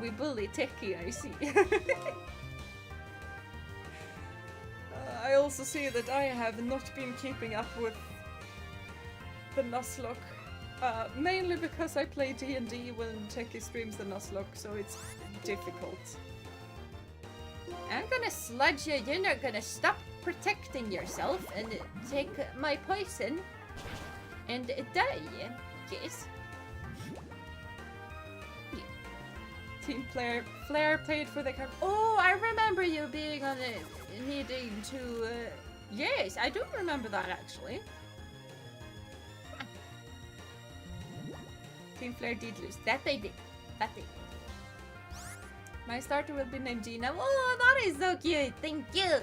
Speaker 1: We bully Techie, I see. I also see that I have not been keeping up with the Nuzlocke Mainly because I play D&D when Techie streams the Nuzlocke, so it's difficult. I'm gonna sludge you. You're not gonna stop protecting yourself and take my poison and die. Yes. Team Flare paid for the card. Oh, I remember you being on it, needing to. Yes, I do remember that actually. Team Flare did lose. That they did. That they did. My starter will be named Jeena. Oh, that is so cute. Thank you.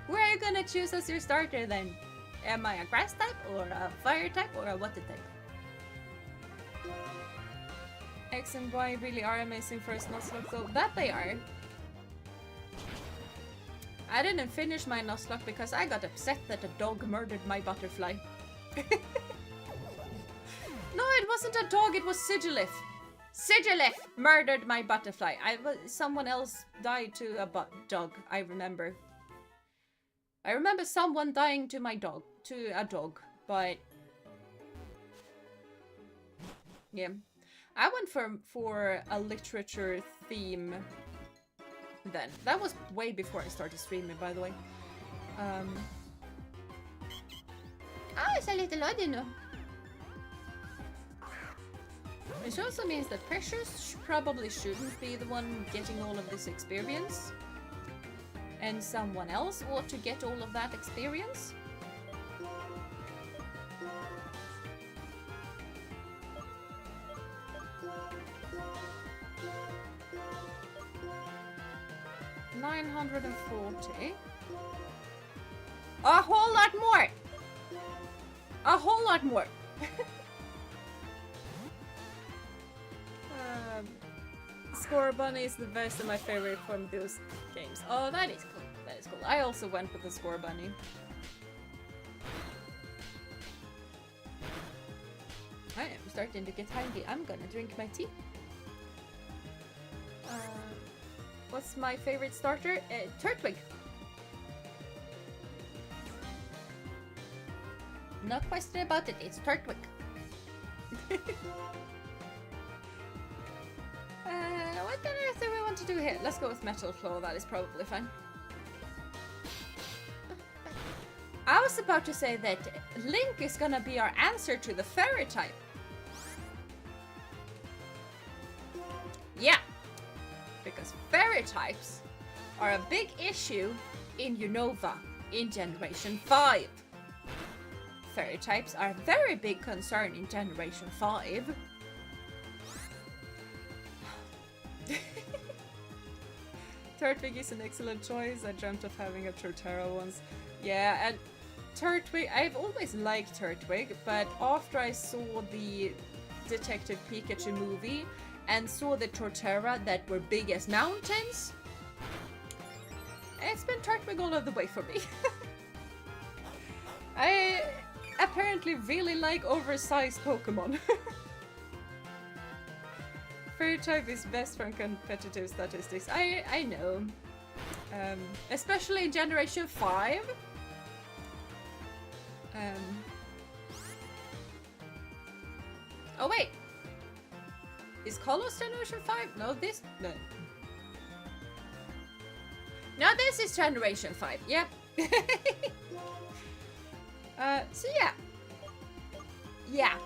Speaker 1: Where are you gonna choose as your starter then? Am I a grass type or a fire type or a water type? X and Y really are amazing first Nuzlocke though. That they are. I didn't finish my Nuzlocke because I got upset that a dog murdered my butterfly. No, it wasn't a dog, it was Sigilif. Sigilif murdered my butterfly. Someone else died to a dog, I remember. I remember someone dying to my dog, to a dog, but... yeah. I went for a literature theme then. That was way before I started streaming, by the way. It's a little odd, you know. Which also means that Precious probably shouldn't be the one getting all of this experience. And someone else ought to get all of that experience. $940. A whole lot more! A whole lot more! Score Bunny is the best and my favorite from those games. Oh, that is cool. That is cool. I also went with the Score Bunny. I am starting to get hungry. I'm gonna drink my tea. What's my favorite starter? Turtwig. No question about it. It's Turtwig. What on earth do we want to do here? Let's go with Metal Claw. That is probably fine. I was about to say that Link is gonna be our answer to the fairy type. Yeah. Because fairy types are a big issue in Unova in Generation 5. Fairy types are a very big concern in Generation 5. Turtwig is an excellent choice. I dreamt of having a Torterra once. Yeah, and Turtwig, I've always liked Turtwig, but after I saw the Detective Pikachu movie and saw the Torterra that were big as mountains, it's been Turtwig all of the way for me. I apparently really like oversized Pokémon. Fairy type is best from competitive statistics. I know. Especially in Generation 5. Oh wait! Is Kolos Generation 5? No, this... No. No, this is Generation 5. Yep. So yeah. Yeah.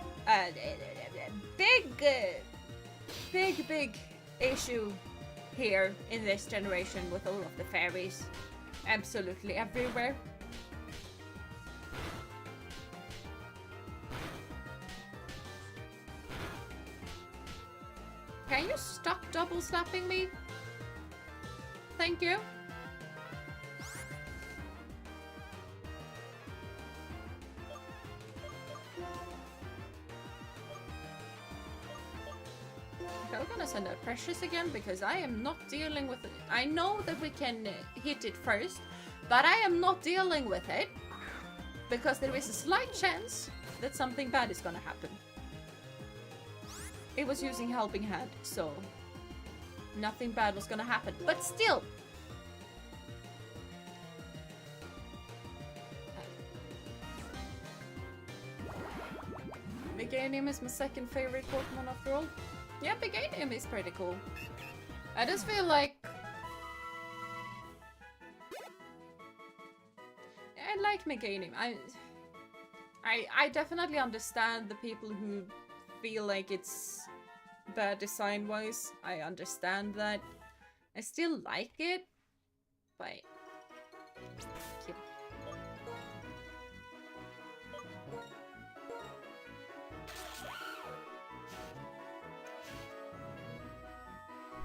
Speaker 1: Big issue here in this generation with all of the fairies. Absolutely everywhere. Can you stop double slapping me? Thank you. Okay, we're gonna send out Precious again because I am not dealing with it. I know that we can hit it first, but I am not dealing with it because there is a slight chance that something bad is gonna happen. It was using Helping Hand, so nothing bad was gonna happen, but still. Meganium is my second favorite Pokemon after all. Yeah, Meganium is pretty cool. I just feel like... I like Meganium. I definitely understand the people who feel like it's bad design-wise. I understand that. I still like it, but...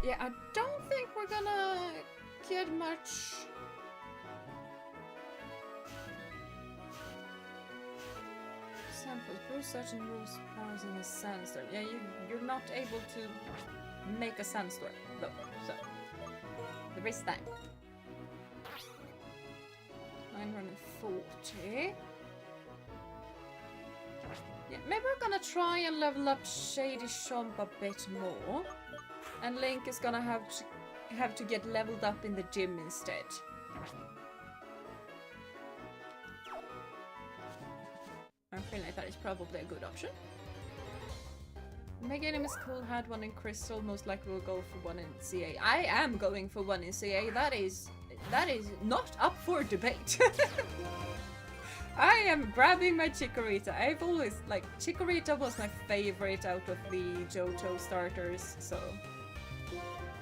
Speaker 1: Yeah, I don't think we're gonna get much... Samples, brew such and rose powers in a sandstorm. Yeah, you're not able to make a sandstorm though, so there is that. 940. Yeah, maybe we're gonna try and level up Shady Chomp a bit more. And Link is gonna have to get leveled up in the gym instead. I feel like that is probably a good option. Meganium is cool, had one in Crystal, most likely will go for one in CA. I am going for one in CA, that is not up for debate. I am grabbing my Chikorita. I've always, like, Chikorita was my favorite out of the Johto starters, so...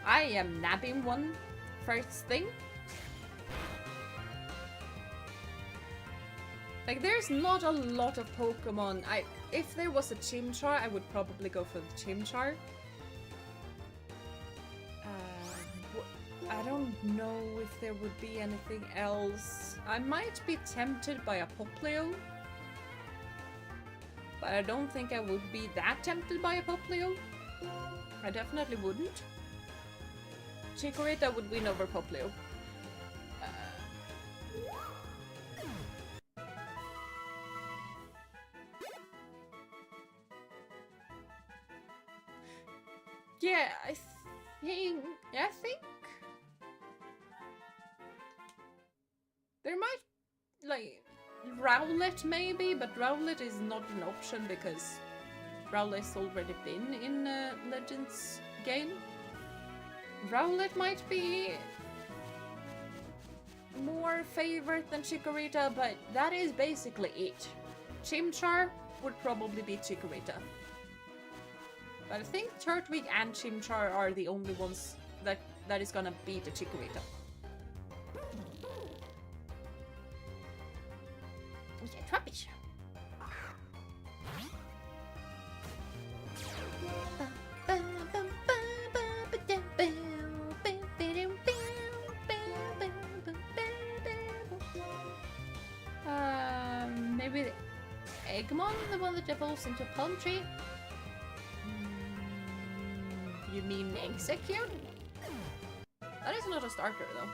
Speaker 1: I am nabbing one first thing. Like, there's not a lot of Pokemon. If there was a Chimchar, I would probably go for the Chimchar. I don't know if there would be anything else. I might be tempted by a Poplio. But I don't think I would be that tempted by a Poplio. I definitely wouldn't. Chikorita would win over Poplio. Yeah, I think there might, like, Rowlet maybe, but Rowlet is not an option because Rowlet's already been in a Legends game. Rowlet might be more favorite than Chikorita, but that is basically it. Chimchar would probably be Chikorita. But I think Turtwig and Chimchar are the only ones that is gonna beat the Chikorita. Yeah, Trappish. Maybe the Eggmon, the one that evolves into a palm tree? You mean Execute? That is not a starter though.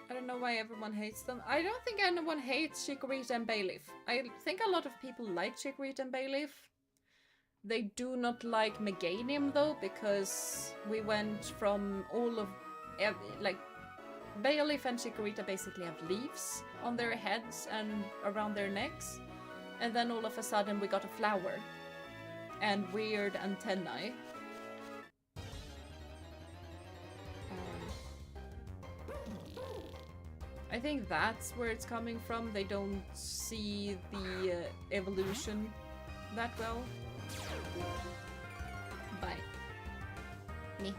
Speaker 1: I don't know why everyone hates them. I don't think anyone hates Chikorita and Bayleaf. I think a lot of people like Chikorita and Bayleaf. They do not like Meganium though, because we went from all of... like, Bayleaf and Chikorita basically have leaves on their heads and around their necks. And then all of a sudden we got a flower. And weird antennae. I think that's where it's coming from. They don't see the evolution that well. Bye. Me.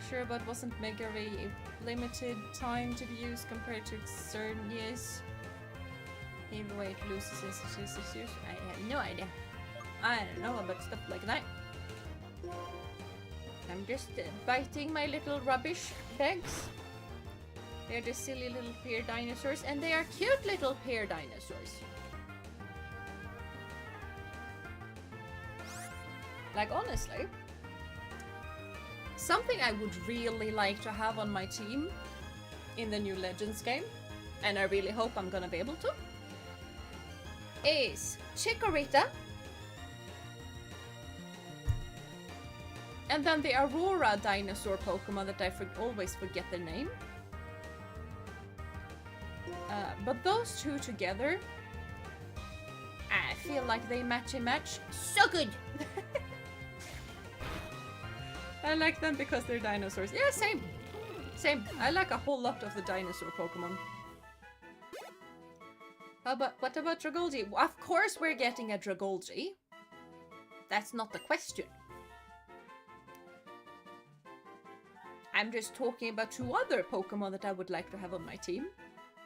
Speaker 1: Sure, but wasn't Mega Ray a limited time to be used compared to certain years? Maybe way it loses its use. I have no idea. I don't know about stuff like that. I'm just biting my little rubbish bags. They're the silly little pear dinosaurs, and they are cute little pear dinosaurs. Like, honestly, something I would really like to have on my team in the new Legends game, and I really hope I'm gonna be able to, is Chikorita, and then the Aurora dinosaur Pokemon that I always forget their name. But those two together, I feel like they match so good. I like them because they're dinosaurs. Yeah, same. Same. I like a whole lot of the dinosaur Pokemon. What about Dragolgi? Well, of course we're getting a Dragolgi. That's not the question. I'm just talking about two other Pokemon that I would like to have on my team.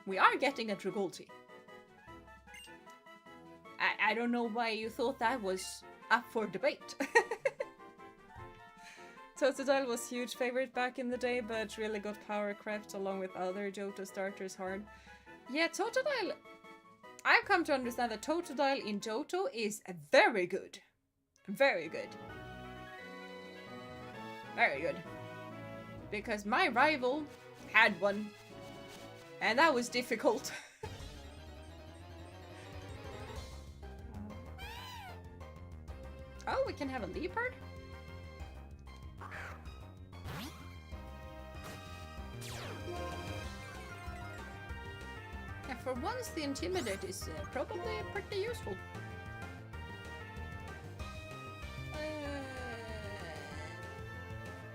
Speaker 1: We are getting a Dragolgi. I don't know why you thought that was up for debate. Totodile was huge favorite back in the day, but really got power crept along with other Johto starters hard. Yeah, Totodile... I've come to understand that Totodile in Johto is very good. Very good. Very good. Because my rival had one. And that was difficult. Oh, we can have a leopard? Yeah, for once the Intimidate is probably pretty useful.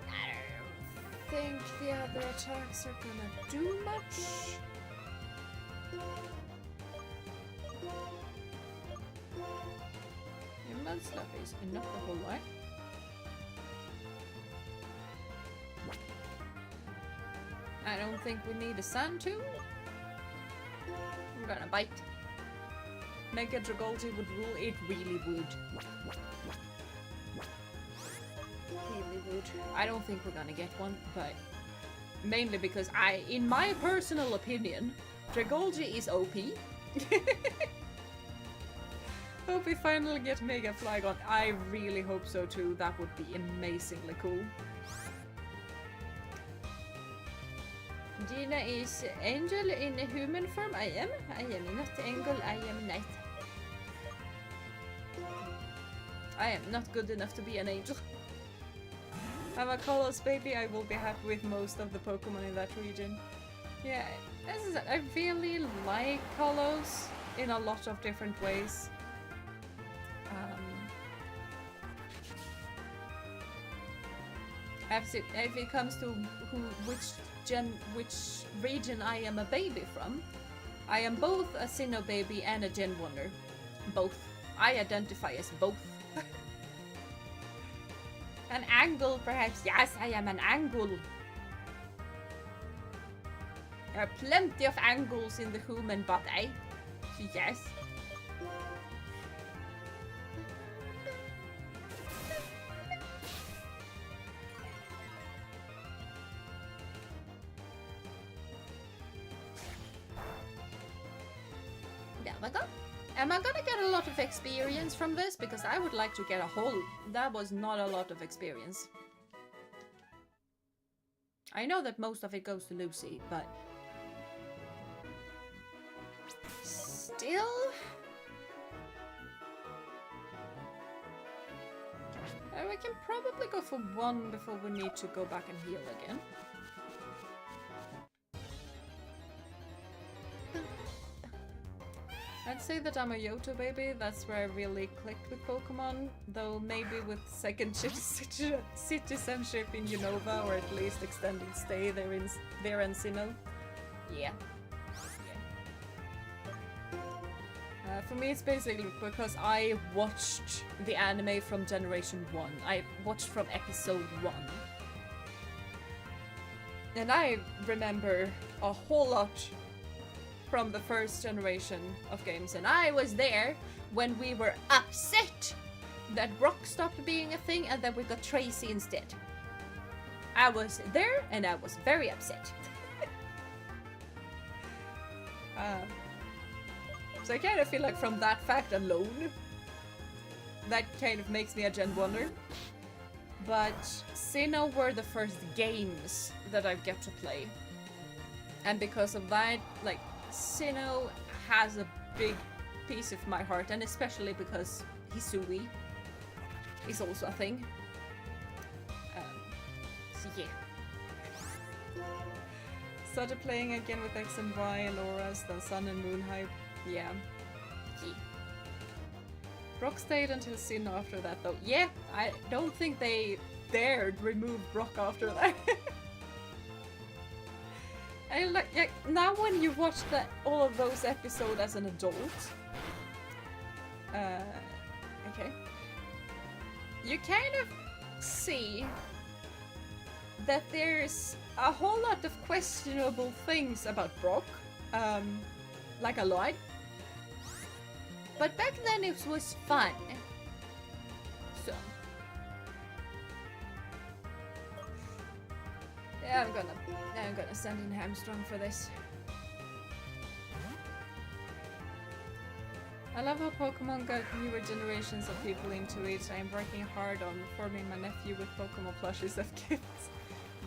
Speaker 1: I don't think the other attacks are gonna do much. Your Nuzlocke is enough a whole lot. I don't think we need a Sand Tomb. I'm gonna bite. Mega Dragolgi would rule, it really would. Really would. I don't think we're gonna get one, but mainly because in my personal opinion, Dragolgi is OP. Hope we finally get Mega Flygon. I really hope so too. That would be amazingly cool. Jeena is angel in a human form. I am not angel, I am knight. I am not good enough to be an angel. I'm a Kalos baby, I will be happy with most of the Pokemon in that region. Yeah, as I said, I really like Kalos in a lot of different ways. If it comes to which region I am a baby from, I am both a Sinnoh baby and a Gen 1er. Both. I identify as both. An angle, perhaps. Yes, I am an angle. There are plenty of angles in the human body. Yes. Am I gonna get a lot of experience from this? Because I would like to get a whole... That was not a lot of experience. I know that most of it goes to Lucy, but... Still... we can probably go for one before we need to go back and heal again. I'd say that I'm a Johto baby, that's where I really clicked with Pokemon, though maybe with second citizenship in Unova, or at least extended stay there in Sinnoh. Yeah. For me it's basically because I watched the anime from Generation 1. I watched from episode 1. And I remember a whole lot from the first generation of games, and I was there when we were upset that Brock stopped being a thing and that we got Tracy instead. I was there and I was very upset. So I kind of feel like from that fact alone, that kind of makes me a Gen 1er. But Sinnoh were the first games that I get to play. And because of that, like, Sinnoh has a big piece of my heart, and especially because Hisui is also a thing. So yeah. Started playing again with X and Y and auras, then Sun and Moon hype. Yeah. Brock stayed until Sin after that though. Yeah, I don't think they dared remove Brock after that. I like, yeah, now when you watch all of those episodes as an adult, okay, you kind of see that there's a whole lot of questionable things about Brock, like a lot. But back then it was fun. So yeah, I'm gonna send in Hamstrung for this. I love how Pokemon got newer generations of people into it. I'm working hard on forming my nephew with Pokemon plushies of kids.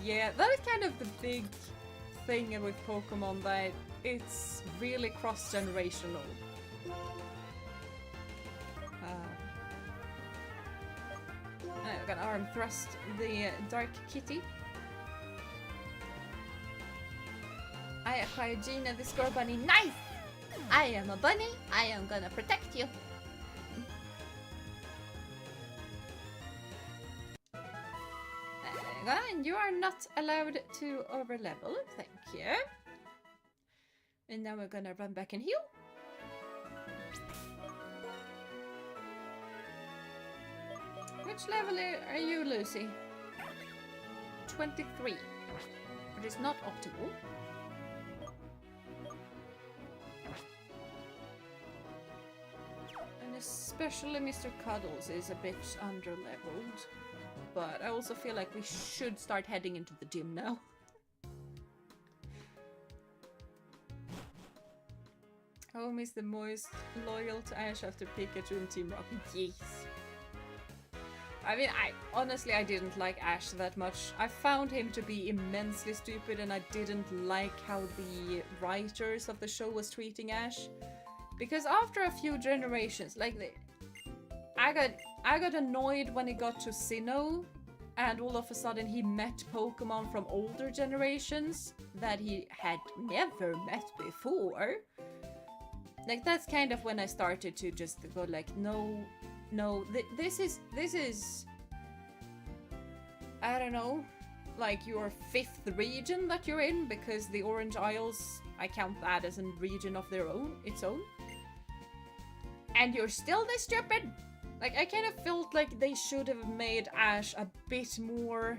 Speaker 1: Yeah, that is kind of the big thing with Pokemon, that it's really cross-generational. I'm gonna arm thrust the Dark Kitty. I acquired Jeena the Score Bunny. Nice! I am a bunny. I am gonna protect you. And you are not allowed to overlevel. Thank you. And now we're gonna run back and heal. Which level are you, Lucy? 23. But it's not optimal. And especially Mr. Cuddles is a bit under-leveled. But I also feel like we should start heading into the gym now. Home is the most loyal to Ash after Pikachu and Team Rocket. Yes. I mean, honestly, I didn't like Ash that much. I found him to be immensely stupid, and I didn't like how the writers of the show was treating Ash. Because after a few generations, like, I got annoyed when it got to Sinnoh, and all of a sudden he met Pokemon from older generations that he had never met before. Like, that's kind of when I started to just go like, no, this is, I don't know, like your 5th region that you're in, because the Orange Isles, I count that as a region of their own, its own. And you're still this stupid! Like, I kind of felt like they should have made Ash a bit more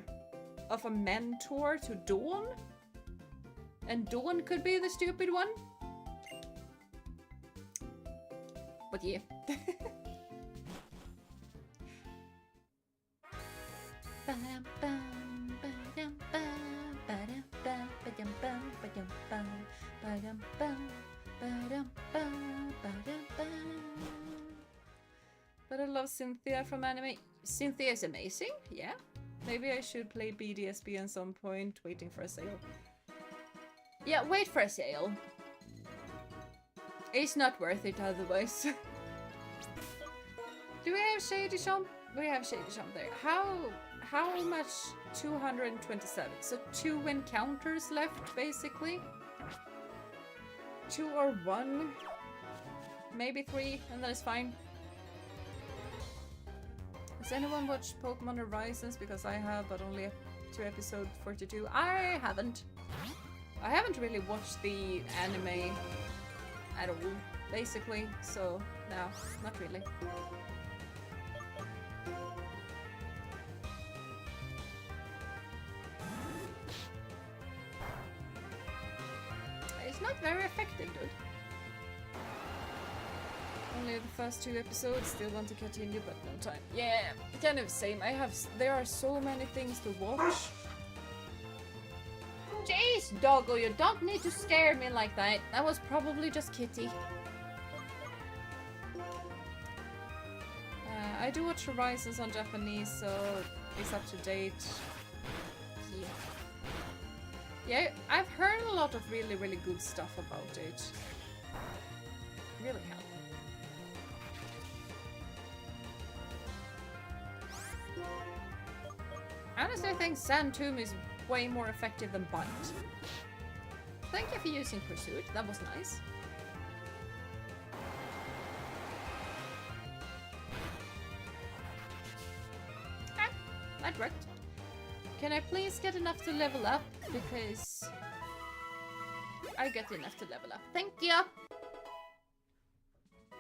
Speaker 1: of a mentor to Dawn. And Dawn could be the stupid one. But yeah. But I love Cynthia from anime. Cynthia is amazing, yeah. Maybe I should play BDSP at some point, waiting for a sale. Yeah, wait for a sale. It's not worth it otherwise. Do we have Shady Shop? We have Shady Shop there. How much? 227. So 2 encounters left, basically. 2 or 1. Maybe 3, and that is fine. Has anyone watched Pokemon Horizons? Because I have, but only to episode 42. I haven't. I haven't really watched the anime at all, basically, so no, not really. It's not very effective, dude. Only the first 2 episodes, still want to continue, but no time. Yeah, kind of same. There are so many things to watch. Jeez, doggo, you don't need to scare me like that. That was probably just Kitty. I do watch Horizons on Japanese, so it's up to date. Yeah, I've heard a lot of really, really good stuff about it. Really have. Honestly, I think Sand Tomb is way more effective than Bite. Thank you for using Pursuit, that was nice. Ah, that worked. Can I please get enough to level up? Because I get enough to level up. Thank you!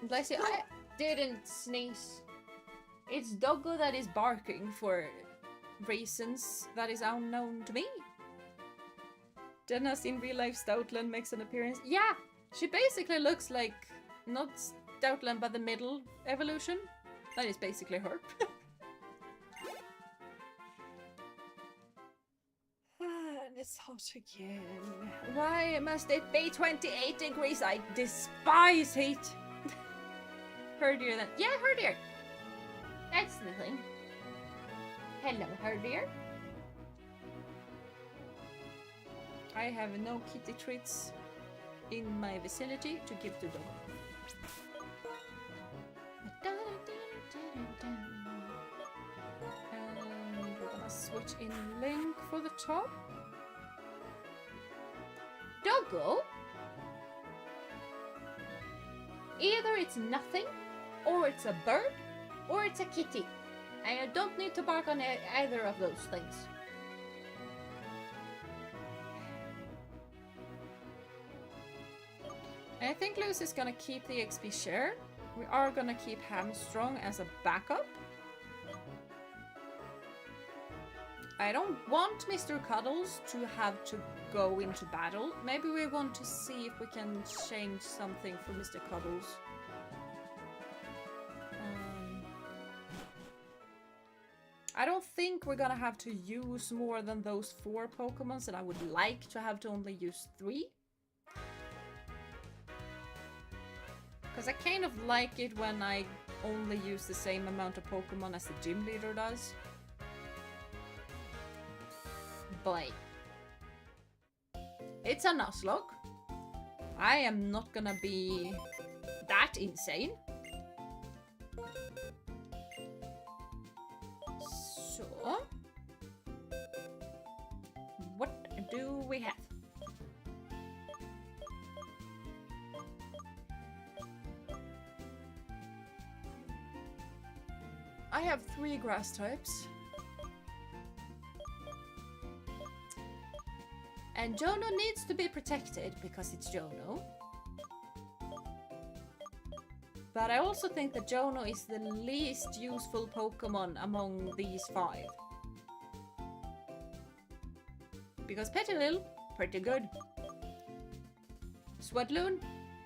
Speaker 1: Bless you, I didn't sneeze. It's Doggo that is barking for reasons that is unknown to me. Jenna's in real life Stoutland makes an appearance. Yeah! She basically looks like, not Stoutland, but the middle evolution. That is basically her. And it's hot again. Why must it be 28 degrees? I despise heat! Herdier then. Yeah, Herdier! That's nothing. Hello, Herdier. I have no kitty treats in my vicinity to give to them. And we're gonna switch in Link for the top. Doggo? Either it's nothing, or it's a bird, or it's a kitty. And I don't need to bark on either of those things. I think Luce is gonna keep the XP share. We are gonna keep Hamstrong as a backup. I don't want Mr. Cuddles to have to go into battle. Maybe we want to see if we can change something for Mr. Cuddles. I don't think we're gonna have to use more than those 4 Pokemons, and I would like to have to only use 3. Because I kind of like it when I only use the same amount of Pokemon as the gym leader does. But it's a Nuzlocke. I am not gonna be that insane. So, what do we have? I have 3 grass types. And Jono needs to be protected because it's Jono. But I also think that Jono is the least useful Pokemon among these 5. Because Petilil, pretty good. Swadloon,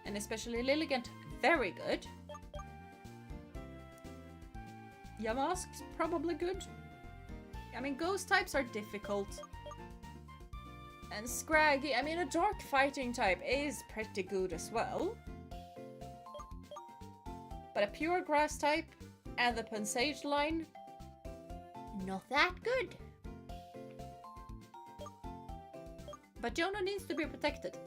Speaker 1: and especially Lilligant, very good. Yamask's probably good. I mean, ghost types are difficult. And Scraggy, I mean, a dark fighting type is pretty good as well. But a pure grass type and the Pansage line, not that good. But Jono needs to be protected.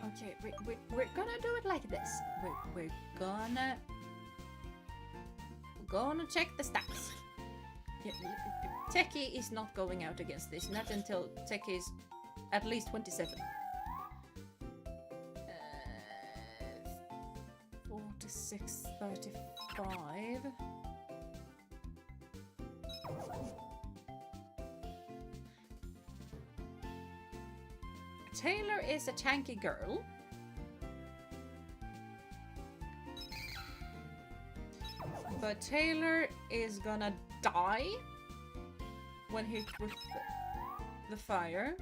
Speaker 1: Okay, we're gonna do it like this. We're gonna check the stats. Techie is not going out against this, not until Techie is at least 27. 46, 35. Taylor is a chunky girl. But Taylor is gonna die when hit with the fire.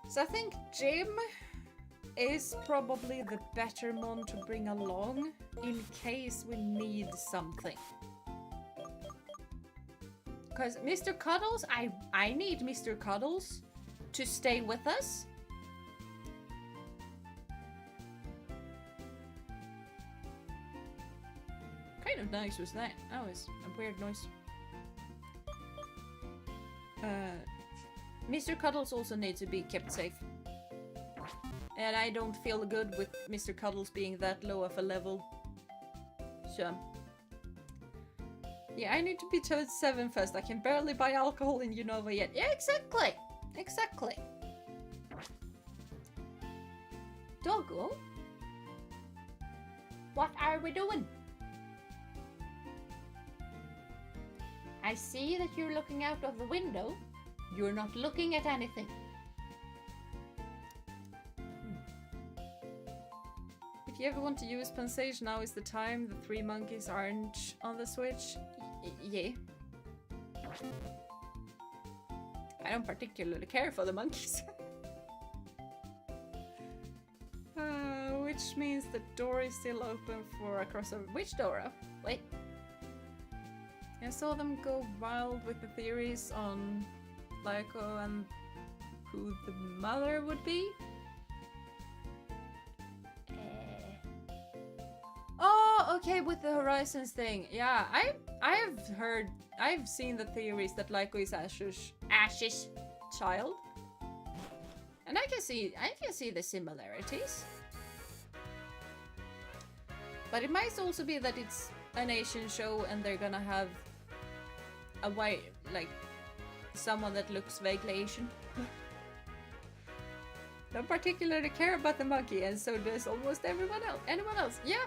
Speaker 1: So I think Jim is probably the better mon to bring along in case we need something. Because Mr. Cuddles, I need Mr. Cuddles to stay with us. Kind of nice was that? That was a weird noise. Mr. Cuddles also needs to be kept safe. And I don't feel good with Mr. Cuddles being that low of a level. So Yeah, I need to be Toad 7 first. I can barely buy alcohol in Unova yet. Yeah, exactly. Exactly. Doggo? What are we doing? I see that you're looking out of the window. You're not looking at anything. If you ever want to use Pensage, now is the time. The 3 monkeys aren't on the Switch. Yeah. I don't particularly care for the monkeys. Which means the door is still open for a crossover. Which door? Wait. I saw them go wild with the theories on Lyko and who the mother would be. Oh, okay, with the Horizons thing. Yeah, I've seen the theories that Lyko is Ash's child. And I can see the similarities. But it might also be that it's an Asian show and they're gonna have a white, like, someone that looks vaguely Asian. Don't particularly care about the monkey, and so does almost anyone else. Yeah,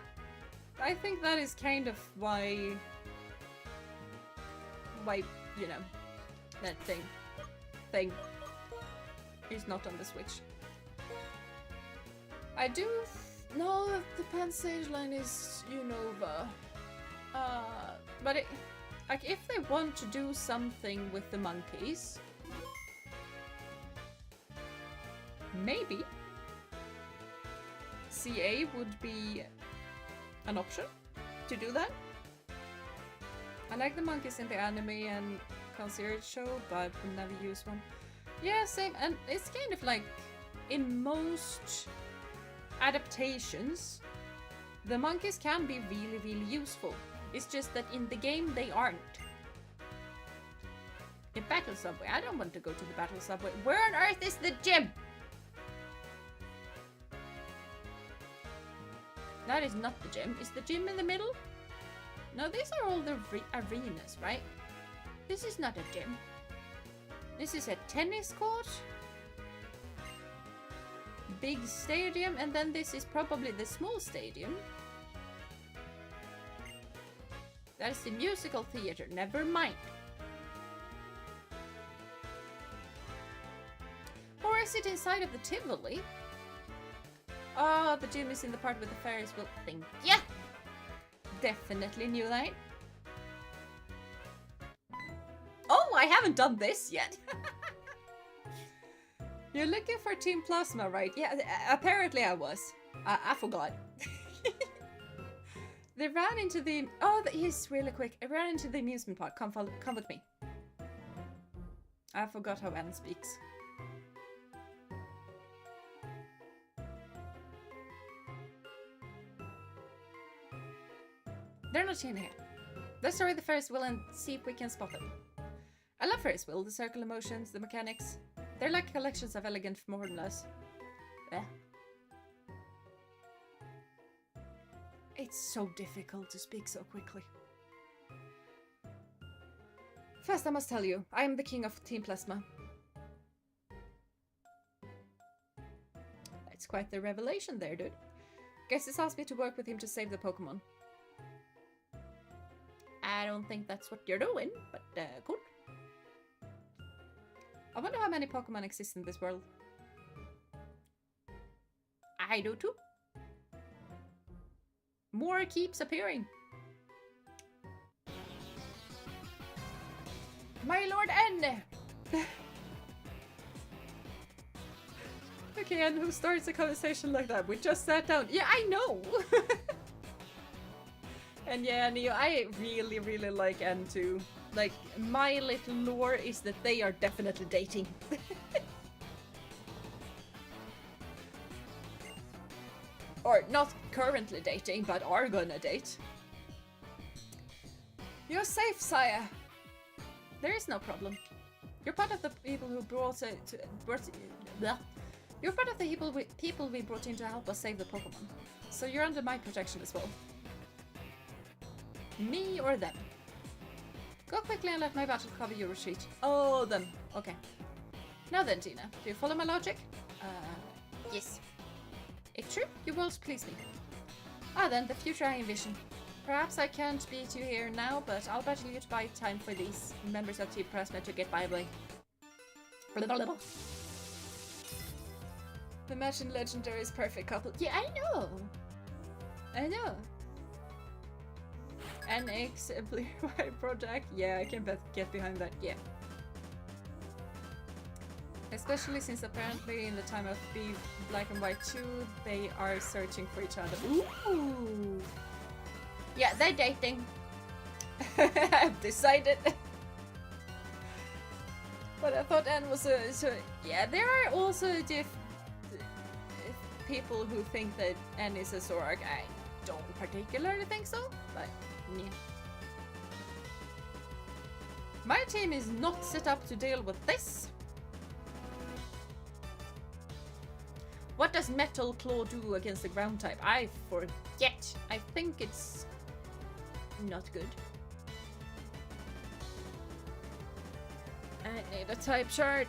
Speaker 1: I think that is kind of why, you know, that thing is not on the Switch. I do know that the Pensage line is Unova. But it, like, if they want to do something with the monkeys, maybe CA would be an option to do that. I like the monkeys in the anime and concierge show, but will never use one. Yeah, same, and it's kind of like in most adaptations, the monkeys can be really, really useful. It's just that in the game they aren't. In Battle Subway, I don't want to go to the Battle Subway. Where on earth is the gym? That is not the gym. Is the gym in the middle? No, these are all the arenas, right? This is not a gym. This is a tennis court, big stadium, and then this is probably the small stadium. That is the musical theater, never mind. Or is it inside of the Tivoli? Oh, the gym is in the part with the Ferris wheel. Thank ya! Definitely knew that. Oh, I haven't done this yet. You're looking for Team Plasma, right? Yeah, apparently I was. I forgot. They ran into the... Oh, he's really quick. I ran into the amusement park. Come with me. I forgot how Anne speaks. They're not in here. Let's try the Ferris wheel and see if we can spot them. I love Ferris wheel, the circular motions, the mechanics. They're like collections of elegant formulas. Eh. It's so difficult to speak so quickly. First, I must tell you, I am the king of Team Plasma. That's quite the revelation there, dude. Guess this asked me to work with him to save the Pokémon. I don't think that's what you're doing, but cool. I wonder how many Pokemon exist in this world. I do too. More keeps appearing. My Lord N! Okay, and who starts a conversation like that? We just sat down. Yeah, I know! And yeah, Neo, I really, really like N too. Like, my little lore is that they are definitely dating. Or not currently dating, but are gonna date. You're safe, Saya. There is no problem. You're part of the people who You're part of the people we brought in to help us save the Pokémon. So you're under my protection as well. Me or them. Go quickly and let my battle cover your retreat. Oh, then. Okay. Now then, Jeena, do you follow my logic? Yes. If true, your worlds please me. Ah, then, the future I envision. Perhaps I can't beat you here now, but I'll battle you to buy time for these members of Team Pressnet to get by away. Imagine Legendary's perfect couple. Yeah, I know. I know. NX Amplify project. Yeah, I can get behind that. Yeah. Especially since apparently in the time of Black and White 2, they are searching for each other. Ooh. Yeah, they're dating. I've decided. But I thought Anne was so yeah, there are also people who think that Anne is a Zorak. I don't particularly think so, but yeah. My team is not set up to deal with this. What does Metal Claw do against the ground type? I forget. I think it's not good. I need a type chart.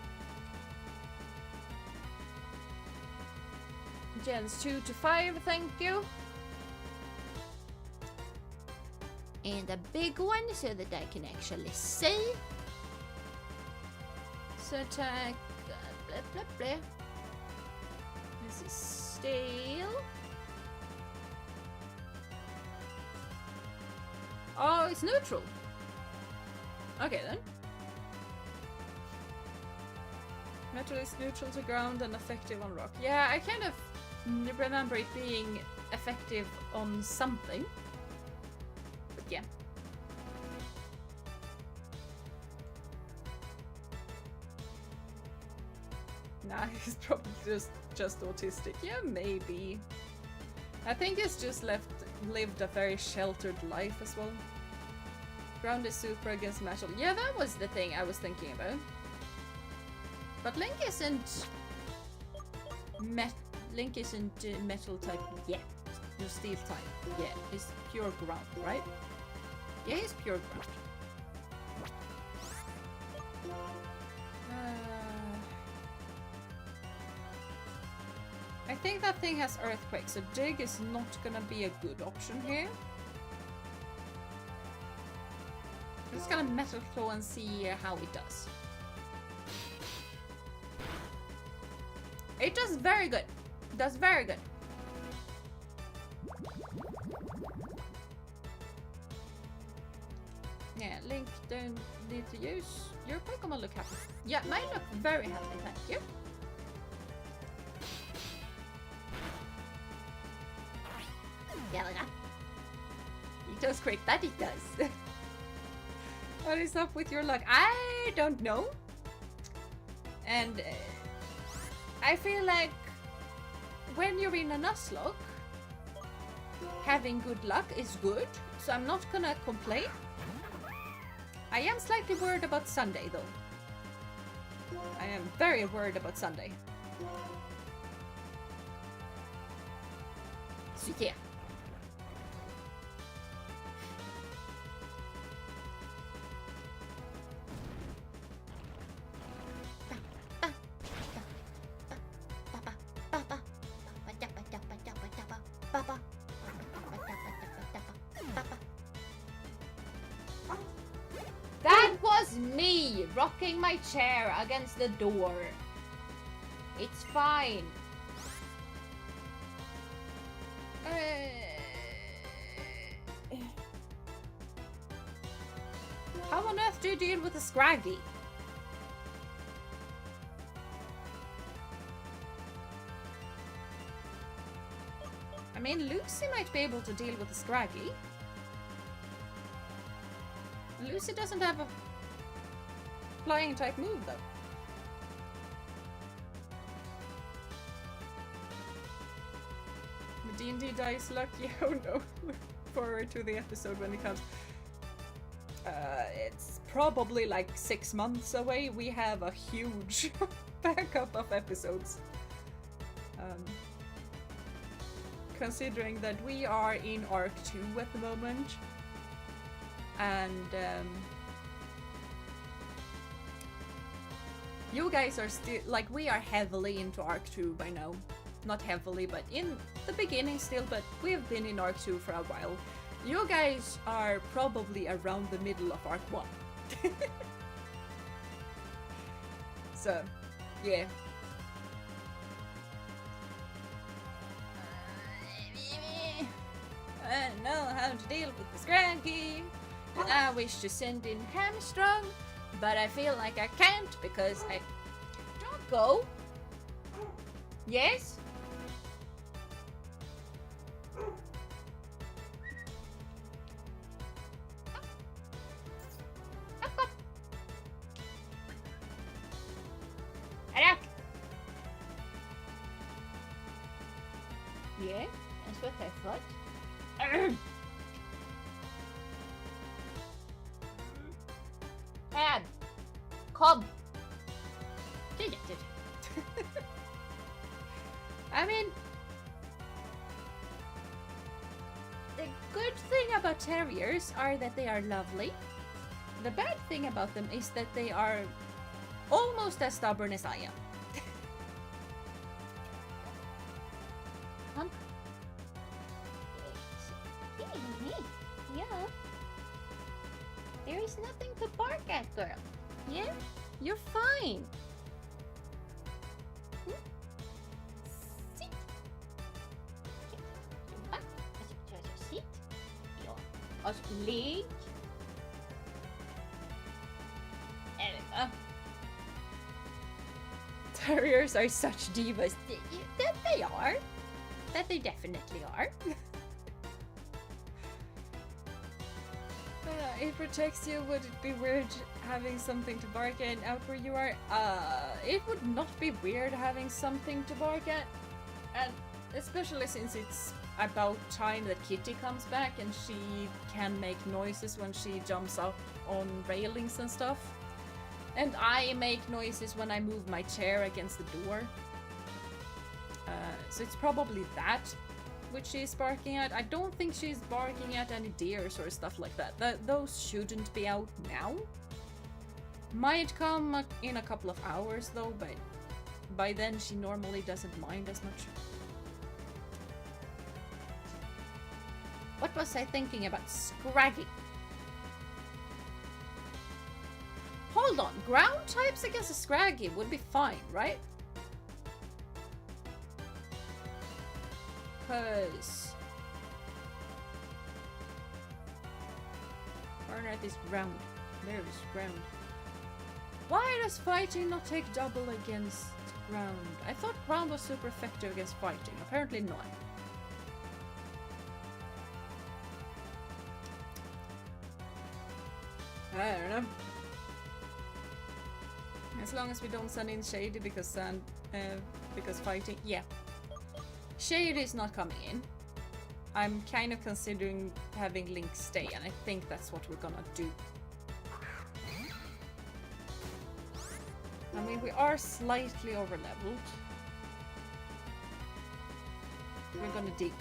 Speaker 1: Gens 2 to 5, thank you. And a big one so that I can actually see. So attack, blah blah blah. This is steel. Oh, it's neutral. Okay then. Metal is neutral to ground and effective on rock. Yeah, I kind of remember it being effective on something. But yeah. Nah, he's probably just autistic. Yeah, maybe. I think he's just lived a very sheltered life as well. Ground is super against metal. Yeah, that was the thing I was thinking about. But Link isn't metal type yet. No steel type. Yeah, he's pure ground, right? Yeah, he's pure ground. I think that thing has earthquake, so dig is not gonna be a good option here. I'm just gonna metal claw and see how it does. It does very good. It does very good. Yeah, Link don't need to use your Pokemon look happy. Yeah, mine look very happy, thank you. It does great, that it does. What is up with your luck? I don't know. And I feel like when you're in a Nuzlocke, having good luck is good, so I'm not gonna complain. I am slightly worried about Sunday though. I am very worried about Sunday. So yeah. That was me rocking my chair against the door. It's fine. How on earth do you deal with a Scraggy? I mean, Lucy might be able to deal with a Scraggy. Lucy doesn't have a flying type move though. D&D dice lucky. Oh no. Look forward to the episode when it comes. It's probably like 6 months away. We have a huge backup of episodes. Considering that we are in Arc 2 at the moment. And You guys are still, like, we are heavily into Arc 2 by now. Not heavily, but in the beginning still, but we have been in Arc 2 for a while. You guys are probably around the middle of Arc 1. So, yeah. I don't know how to deal with the Scraggy. I wish to send in Hamstrung, but I feel like I can't because I don't go. Yes? Yeah, that's what I thought. Dad, come. I mean, the good thing about terriers are that they are lovely. The bad thing about them is that they are almost as stubborn as I am. Yeah. There is nothing to bark at, girl. Yeah? You're fine. Sit. Sit. Sit. Ligg. There we go. Terriers are such divas. That they are. That they definitely are. It protects you. Would it be weird having something to bark at out where you are? It would not be weird having something to bark at. And especially since it's about time that Kitty comes back and she can make noises when she jumps up on railings and stuff. And I make noises when I move my chair against the door. So it's probably that which she's barking at. I don't think she's barking at any deers or stuff like that. Those shouldn't be out now. Might come in a couple of hours though, but by then she normally doesn't mind as much. What was I thinking about? Scraggy. Hold on, ground types against a Scraggy would be fine, right? Cause Barnard is ground. There is ground. Why does fighting not take double against ground? I thought ground was super effective against fighting. Apparently not. I don't know. As long as we don't send in Shady because fighting, yeah. Shade is not coming in. I'm kind of considering having Link stay, and I think that's what we're gonna do. I mean, we are slightly over-leveled. We're gonna dig.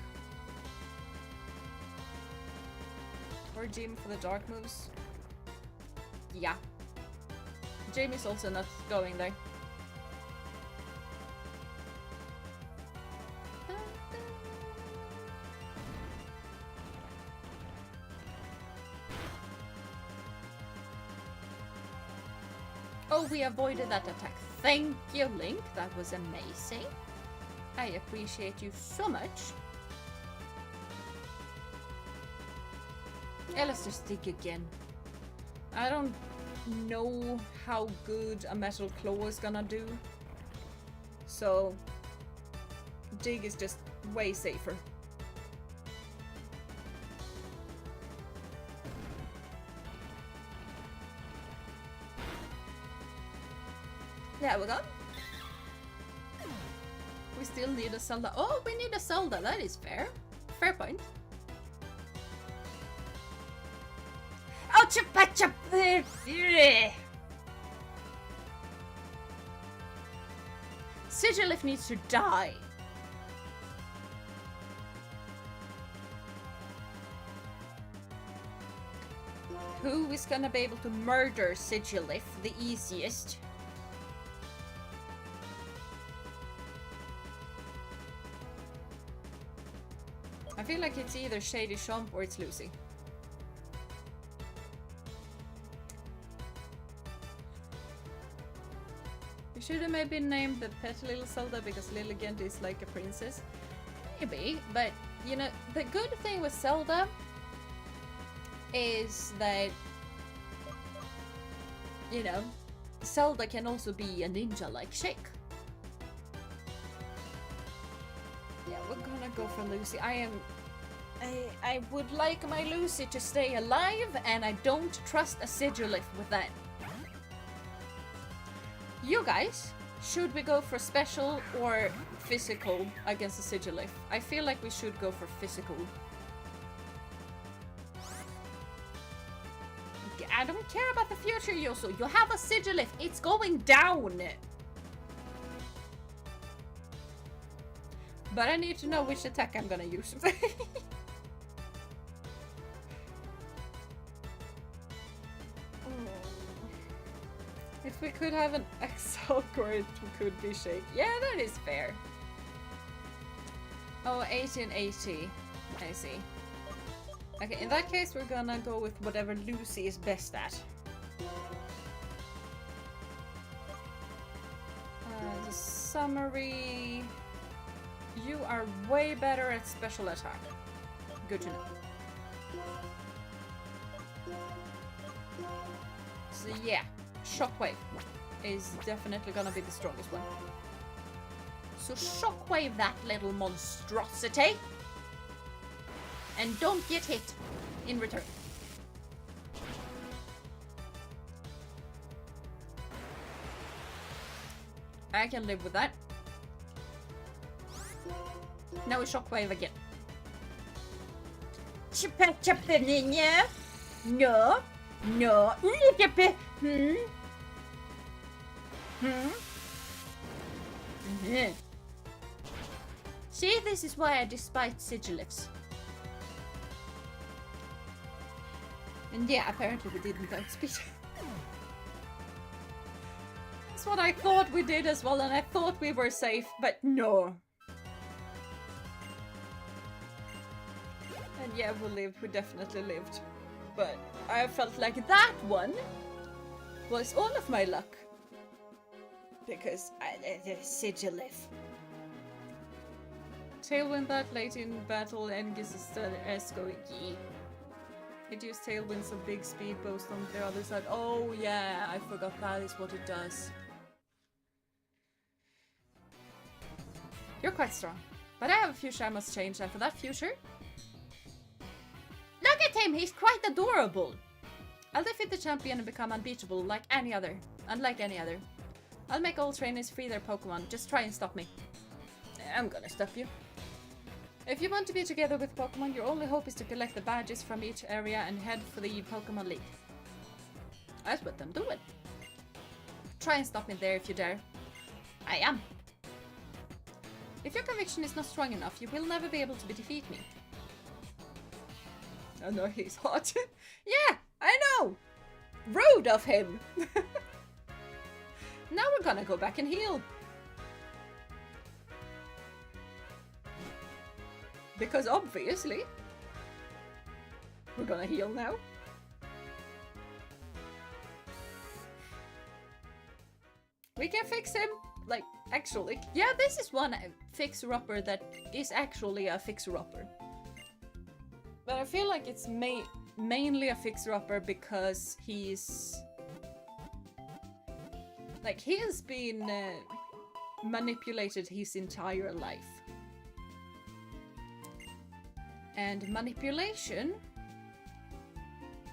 Speaker 1: Or Jim for the dark moves. Yeah. Jamie's also not going there. Oh, we avoided that attack. Thank you, Link. That was amazing. I appreciate you so much. Yeah, let's just dig again. I don't know how good a metal claw is gonna do. So, dig is just way safer. There we go. We still need a Zelda. Oh, we need a Zelda. That is fair. Fair point. Oh, chapa. Sigilif needs to die. Who is gonna be able to murder Sigilif the easiest? feel like it's either Shady Chomp or it's Lucy. We should have maybe named the pet Little Zelda because Lilligant is like a princess. Maybe, but you know, the good thing with Zelda is that, you know, Zelda can also be a ninja like Sheik. Yeah, we're gonna go for Lucy. I would like my Lucy to stay alive, and I don't trust a Sigilif with that. You guys, should we go for special or physical against the Sigilif? I feel like we should go for physical. I don't care about the future, Yosu. You have a Sigilif. It's going down. But I need to know which attack I'm gonna use. If we could have an Excelgor, it could be Shake. Yeah, that is fair. Oh, 1880. I see. Okay, in that case, we're gonna go with whatever Lucy is best at. The summary... You are way better at special attack. Good to know. So yeah, Shockwave is definitely gonna be the strongest one. So Shockwave that little monstrosity! And don't get hit in return. I can live with that. Now we Shockwave again. No. No. See, this is why I despise Sigilifs. And yeah, apparently we didn't outspeed. That's what I thought we did as well, and I thought we were safe, but no. And yeah, we lived, we definitely lived. But I felt like that one was all of my luck. Because I did Sigilif. Tailwind that late in battle and gives us the Esco Yi. It used Tailwind's a big speed boost on the other side. Oh yeah, I forgot that is what it does. You're quite strong. But I have a future I must change, and for that future... Look at him! He's quite adorable! I'll defeat the champion and become unbeatable like any other. Unlike any other. I'll make all trainers free their Pokemon. Just try and stop me. I'm gonna stop you. If you want to be together with Pokemon, your only hope is to collect the badges from each area and head for the Pokemon League. That's what I'm doing. Try and stop me there if you dare. I am. If your conviction is not strong enough, you will never be able to defeat me. Oh no, he's hot. Yeah, I know! Rude of him! Now we're gonna go back and heal. Because obviously, we're gonna heal now. We can fix him, like, actually. Yeah, this is one fixer-upper that is actually a fixer-upper. But I feel like it's mainly a fixer-upper because he's... Like, he has been manipulated his entire life. And manipulation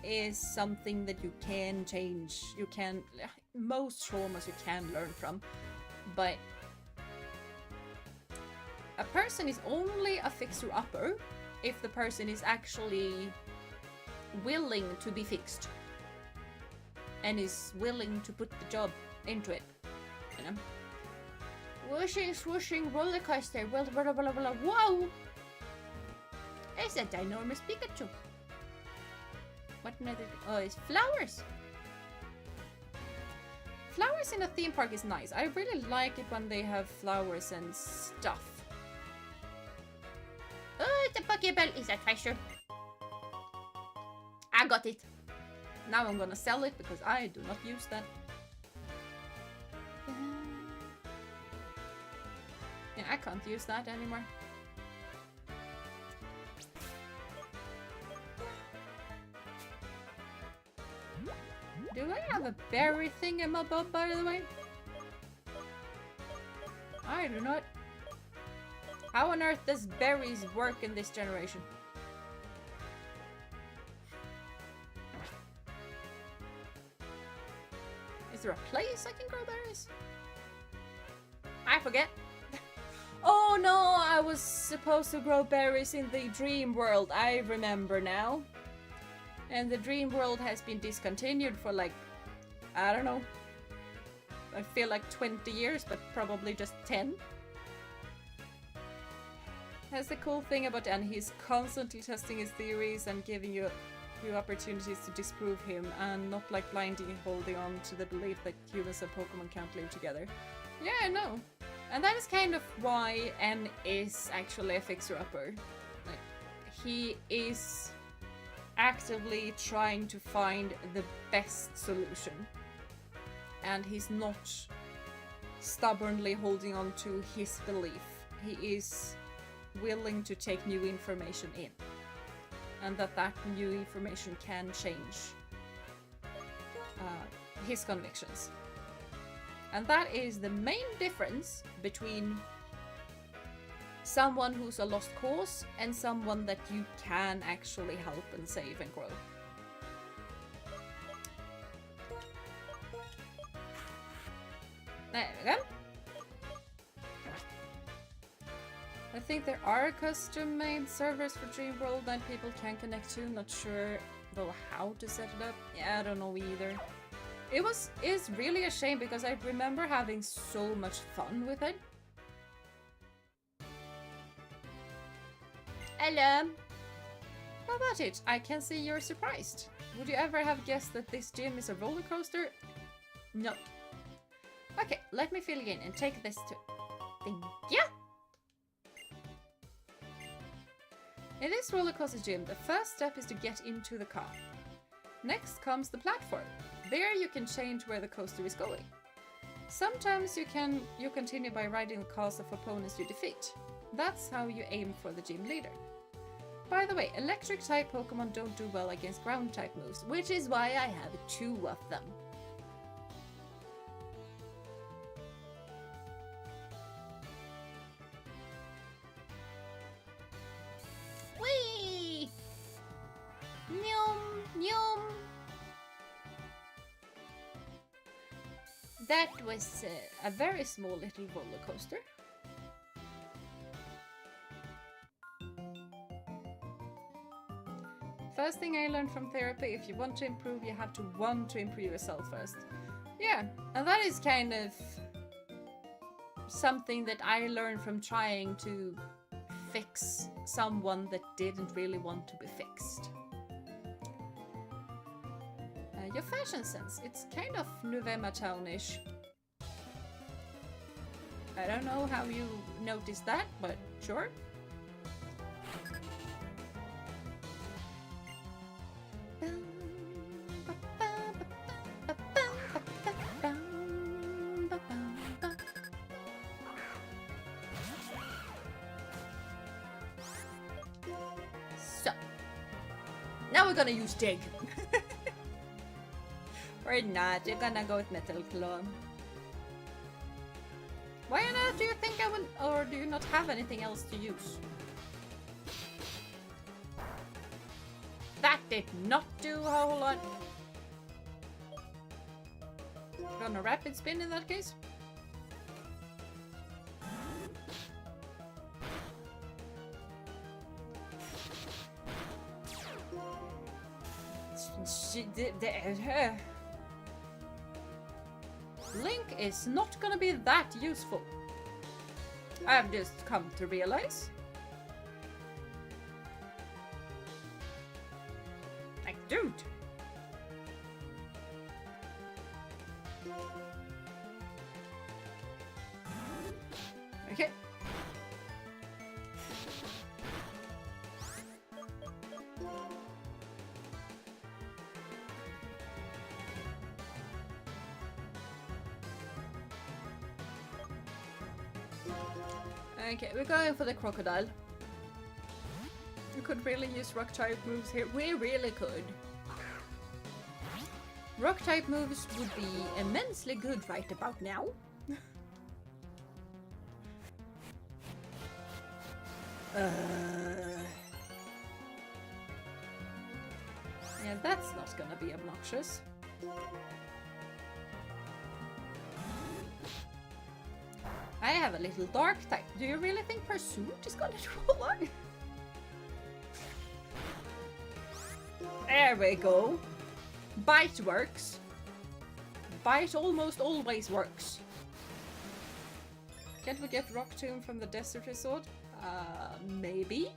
Speaker 1: is something that you can change. You can... Most traumas you can learn from. But a person is only a fixer-upper if the person is actually willing to be fixed. And is willing to put the job into it. You know? Whooshing, swooshing, roller coaster. Whoa! It's a ginormous Pikachu. What another? Oh, it's flowers. Flowers in a theme park is nice. I really like it when they have flowers and stuff. Oh, it's a Pokeball is a treasure. I got it. Now I'm gonna sell it because I do not use that. Yeah, I can't use that anymore. Do I have a berry thingamabob, by the way? I do not. How on earth does berries work in this generation? Is there a place I can grow berries? I forget. Oh no, I was supposed to grow berries in the dream world. I remember now. And the dream world has been discontinued for like, I don't know. I feel like 20 years, but probably just 10. That's the cool thing about, and he's constantly testing his theories and giving you opportunities to disprove him, and not like blindly holding on to the belief that humans and Pokemon can't live together. Yeah, I know. And that is kind of why N is actually a fixer-upper. Like, he is actively trying to find the best solution. And he's not stubbornly holding on to his belief. He is willing to take new information in. And that new information can change his convictions. And that is the main difference between someone who's a lost cause and someone that you can actually help and save and grow. There we go. I think there are custom-made servers for Dreamworld that people can connect to. Not sure though how to set it up. Yeah, I don't know either. It's really a shame because I remember having so much fun with it. Hello. How about it? I can see you're surprised. Would you ever have guessed that this gym is a roller coaster? No. Okay, let me fill you in and take this too. Thank you. In this roller coaster gym, the first step is to get into the car. Next comes the platform. There you can change where the coaster is going. Sometimes you continue by riding the cars of opponents you defeat. That's how you aim for the gym leader. By the way, electric type Pokemon don't do well against ground type moves, which is why I have 2 of them. Whee! Nyum, nyum. That was a very small little roller coaster. First thing I learned from therapy, if you want to improve, you have to want to improve yourself first. Yeah, and that is kind of something that I learned from trying to fix someone that didn't really want to be fixed. Your fashion sense, it's kind of Nuvema Town-ish. I don't know how you noticed that, but sure. So, now we're gonna use Dig. Or not, you're gonna go with Metal Claw. Why on earth do you think I would, or do you not have anything else to use? That did not do a whole lot. Gonna rapid spin in that case. Link is not gonna be that useful. I've just come to realize. Like, dude. Okay. Okay, we're going for the crocodile. We could really use rock type moves here. We really could. Rock type moves would be immensely good right about now. Yeah, that's not gonna be obnoxious. I have a little dark type. Do you really think Pursuit is gonna do a lot? There we go. Bite works. Bite almost always works. Can't we get Rock Tomb from the Desert Resort? Maybe.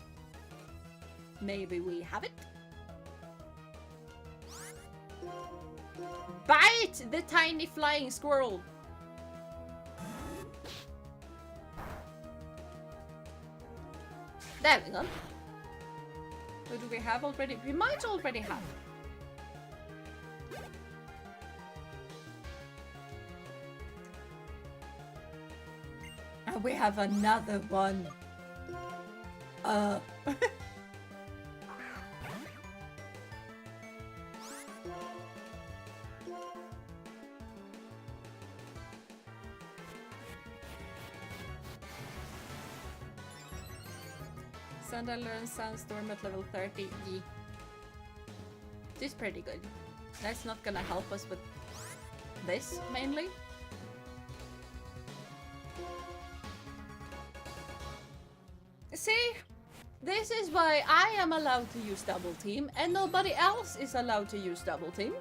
Speaker 1: Maybe we have it. Bite the tiny flying squirrel. There we go. What do we have already? We might already have. And we have another one. Sandal learns Sandstorm at level 30. This is pretty good. That's not gonna help us with this, mainly. See? This is why I am allowed to use double team and nobody else is allowed to use double team.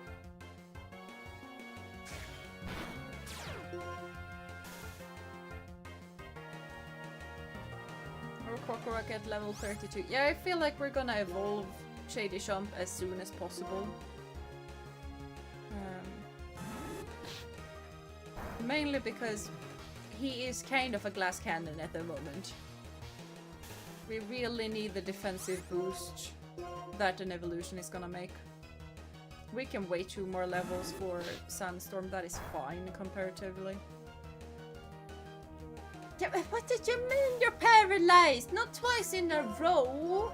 Speaker 1: Crocorock at level 32. Yeah, I feel like we're gonna evolve Shady Chomp as soon as possible. Mainly because he is kind of a glass cannon at the moment. We really need the defensive boost that an evolution is gonna make. We can wait 2 more levels for Sandstorm, that is fine comparatively. Yeah, what did you mean you're paralyzed? Not twice in a row!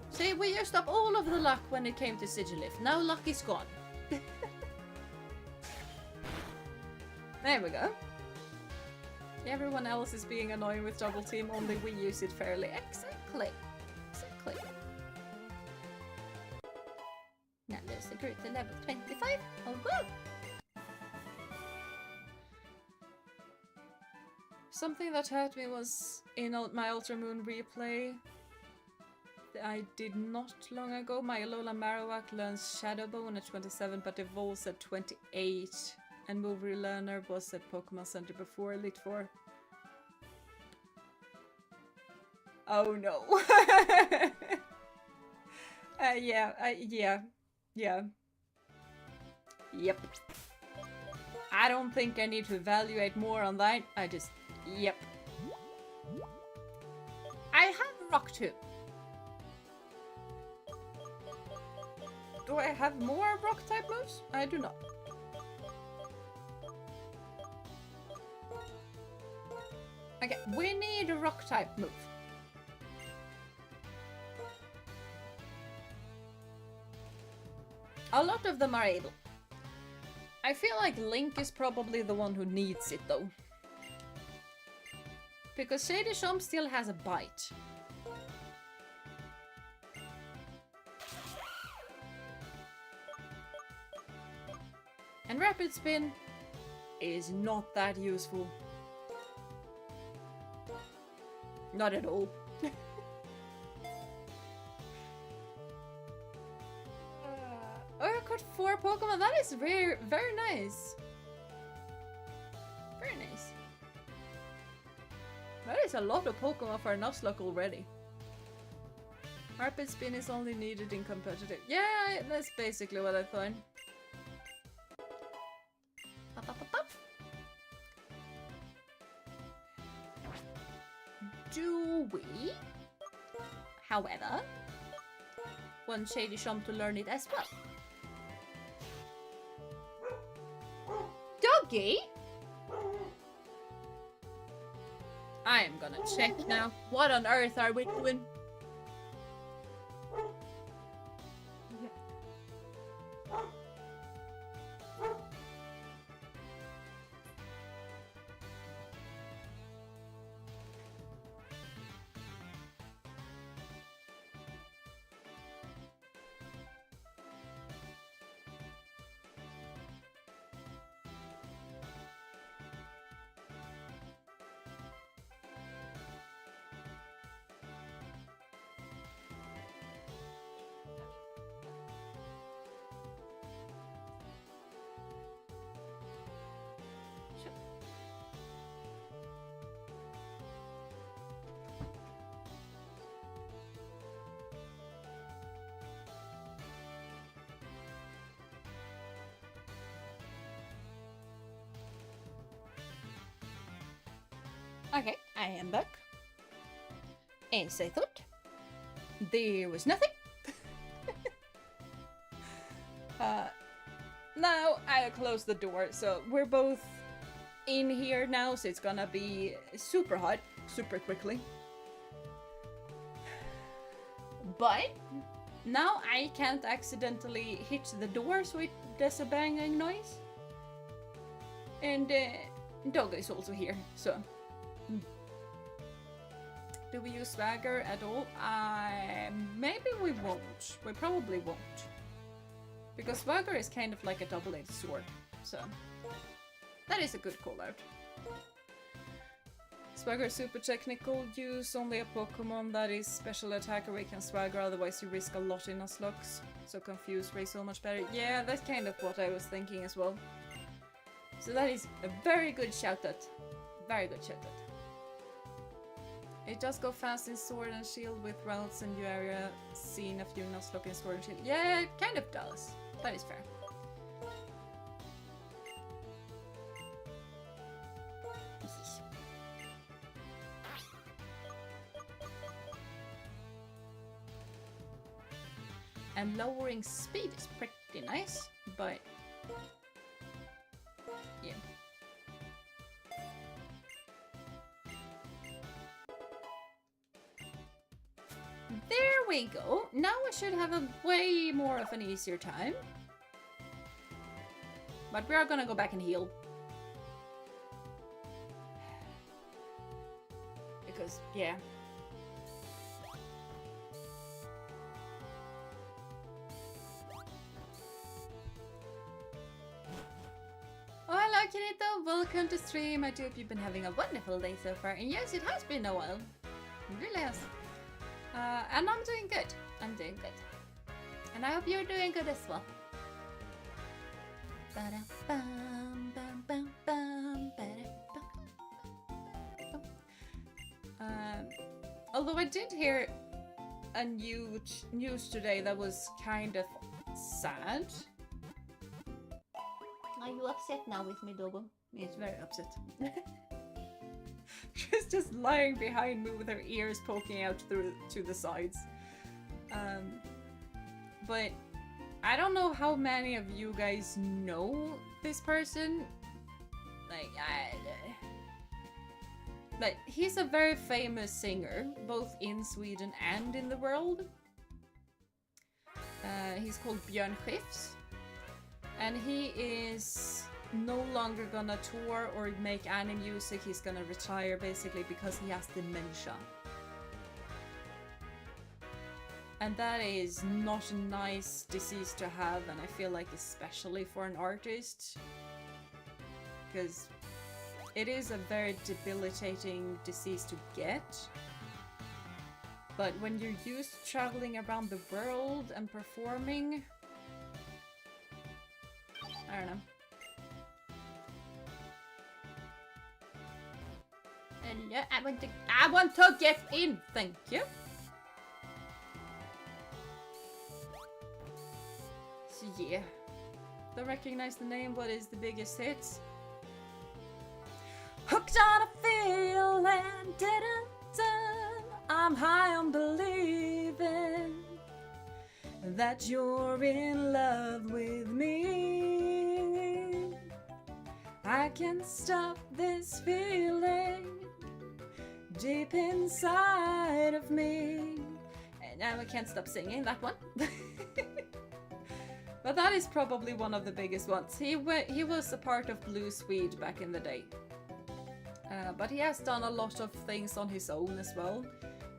Speaker 1: See, we used up all of the luck when it came to Sigilif. Now luck is gone. There we go. Everyone else is being annoying with double team, only we use it fairly. Exactly. Exactly. Now there's the group to level 25. Oh, whoa! Something that hurt me was in my Ultramoon replay I did not long ago. My Alola Marowak learns Shadow Bone at 27 but evolves at 28. And Move Relearner was at Pokemon Center before Elite 4. Oh no. Yeah. Yep. I don't think I need to evaluate more on that. I just... Yep. I have Rock Tomb. Do I have more Rock type moves? I do not. Okay, we need a Rock type move. A lot of them are able. I feel like Link is probably the one who needs it though. Because Shady Chomp still has a bite. And Rapid Spin is not that useful. Not at all. Oh, I caught 4 Pokemon. That is rare. Very nice. Very nice. That is a lot of Pokemon for a Nuzlocke already. Rapid Spin is only needed in competitive. Yeah, that's basically what I thought. Do we, however, want Shady Chomp to learn it as well? Doggy? I am gonna check now. What on earth are we doing? Okay, I am back. As I thought, there was nothing. Now I close the door, so we're both in here now, so it's gonna be super hot, super quickly. But now I can't accidentally hit the door, so it does a banging noise. And Dog is also here, so. Do we use swagger at all? Maybe we won't. We probably won't. Because swagger is kind of like a double-edged sword, so that is a good call out. Swagger is super technical. Use only a Pokémon that is special attack or we can swagger, otherwise you risk a lot in Nuzlocke. So confuse race so much better. Yeah, that's kind of what I was thinking as well. So that is a very good shout-out. Very good shout-out. It does go fast in Sword and Shield with routes and new area. Seen a few Nuzlocke in Sword and Shield. Yeah, it kind of does. That is fair. And lowering speed is pretty nice, but yeah. There we go. Now we should have a way more of an easier time. But we are gonna go back and heal. Because, yeah. Oh, hello Kirito! Welcome to stream. I hope you've been having a wonderful day so far. And yes, it has been a while. It really has. And I'm doing good. I'm doing good. And I hope you're doing good as well. Although I did hear a news today that was kind of sad. Are you upset now with me, Dogo? He's very upset. She's just lying behind me with her ears poking out through to the sides. But I don't know how many of you guys know this person. Like he's a very famous singer, both in Sweden and in the world. He's called Björn Skifs. And he is no longer gonna tour or make any music. He's gonna retire basically because he has dementia. And that is not a nice disease to have, and I feel like especially for an artist, because it is a very debilitating disease to get. But when you're used to traveling around the world and performing, I don't know. Hello, I want to get in, thank you. So yeah, don't recognize the name. What is the biggest hits? Hooked on a feeling, I'm high on believing that you're in love with me. I can't stop this feeling. deep inside of me. And now I can't stop singing that one. But that is probably one of the biggest ones. He was a part of Blue Swede back in the day. But he has done a lot of things on his own as well.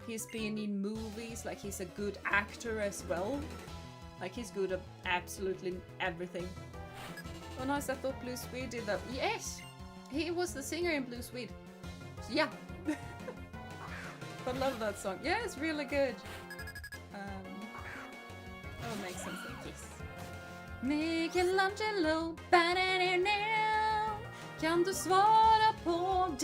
Speaker 1: He's been in movies, like he's a good actor as well. Like he's good at absolutely everything. Oh nice, I thought Blue Swede did that. Yes! He was the singer in Blue Swede. So, yeah. But love that song. Yeah, it's really good. Oh, it makes sense. Yes. Michelangelo, kan du svara på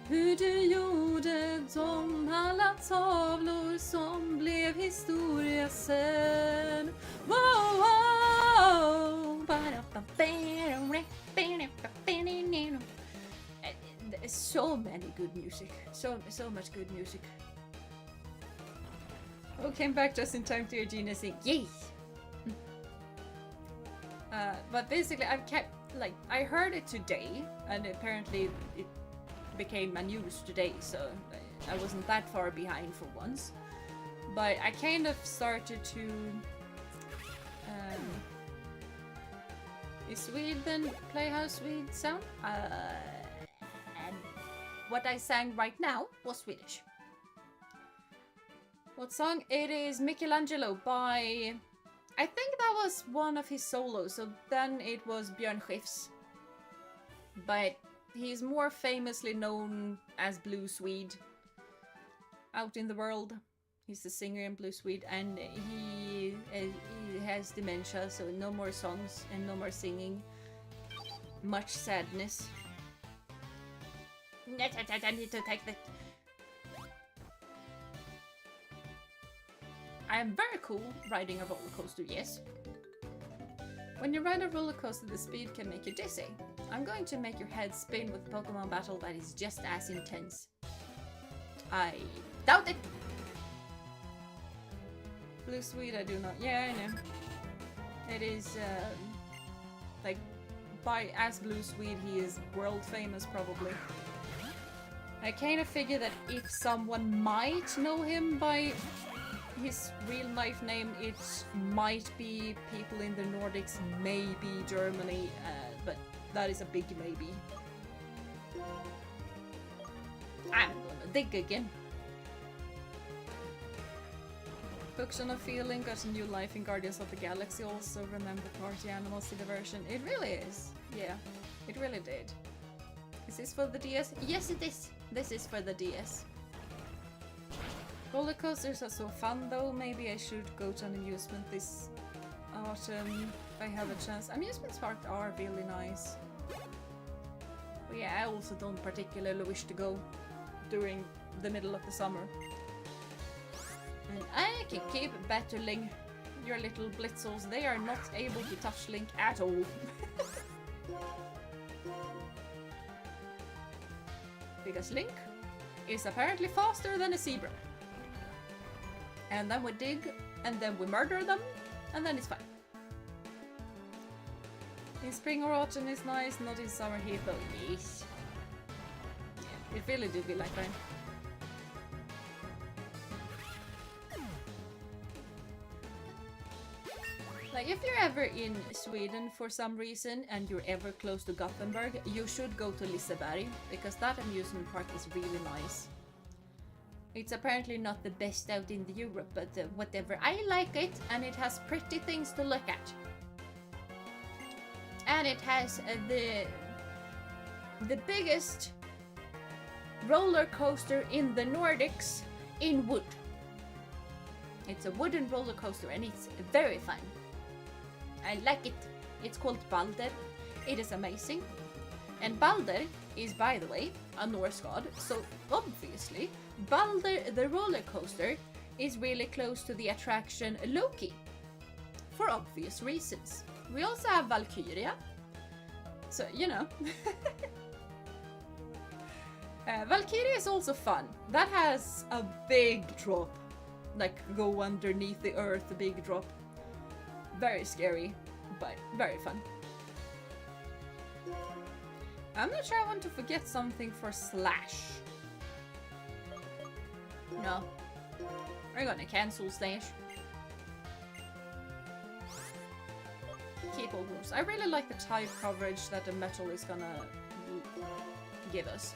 Speaker 1: hur du gjorde de alla tavlor som blev historia sen? Wow, wow. There's so many good music. So much good music. Oh, came back just in time to hear Jeena sing. Yay! But basically, I've kept, like, I heard it today, and apparently it became my news today, so I wasn't that far behind for once. But I kind of started to... is Sweden play how Swedes sound? And what I sang right now was Swedish. What song? It is Michelangelo by... I think that was one of his solos, so then it was Björn Skifs. But he's more famously known as Blue Swede out in the world. He's the singer in Blue Swede, and he has dementia, so no more songs and no more singing. Much sadness. I need to take that. I am very cool riding a roller coaster, yes. When you ride a roller coaster, the speed can make you dizzy. I'm going to make your head spin with Pokémon battle that is just as intense. I doubt it! Blue Swede, I do not. Yeah, I know. It is, like, as Blue Swede, he is world famous, probably. I kind of figure that if someone might know him by his real life name, it might be people in the Nordics, maybe Germany, but that is a big maybe. I'm gonna dig again. Books on a Feeling got a new life in Guardians of the Galaxy also. Remember Party Animals in the version? It really is. Yeah, it really did. Is this for the DS? Yes, it is. This is for the DS. Roller coasters are so fun though. Maybe I should go to an amusement this autumn if I have a chance. Amusement parks are really nice. But yeah, I also don't particularly wish to go during the middle of the summer. And I can keep battling your little blitzels. They are not able to touch Link at all. Because Link is apparently faster than a zebra. And then we dig, and then we murder them, and then it's fine. In spring or autumn is nice, not in summer heat though. Yes. Yeah, it really did be like that. Like, if you're ever in Sweden for some reason and you're ever close to Gothenburg, you should go to Liseberg, because that amusement park is really nice. It's apparently not the best out in the Europe, but whatever. I like it, and it has pretty things to look at. And it has the biggest roller coaster in the Nordics in wood. It's a wooden roller coaster, and it's very fun. I like it. It's called Balder. It is amazing. And Balder is, by the way, a Norse god, so obviously Balder the roller coaster is really close to the attraction Loki, for obvious reasons. We also have Valkyria, so you know. Valkyria is also fun. That has a big drop, like go underneath the earth, a big drop. Very scary, but very fun. I'm not sure I want to forget something for Slash. No. We're gonna cancel Slash. Keep all moves. I really like the type coverage that the metal is gonna give us.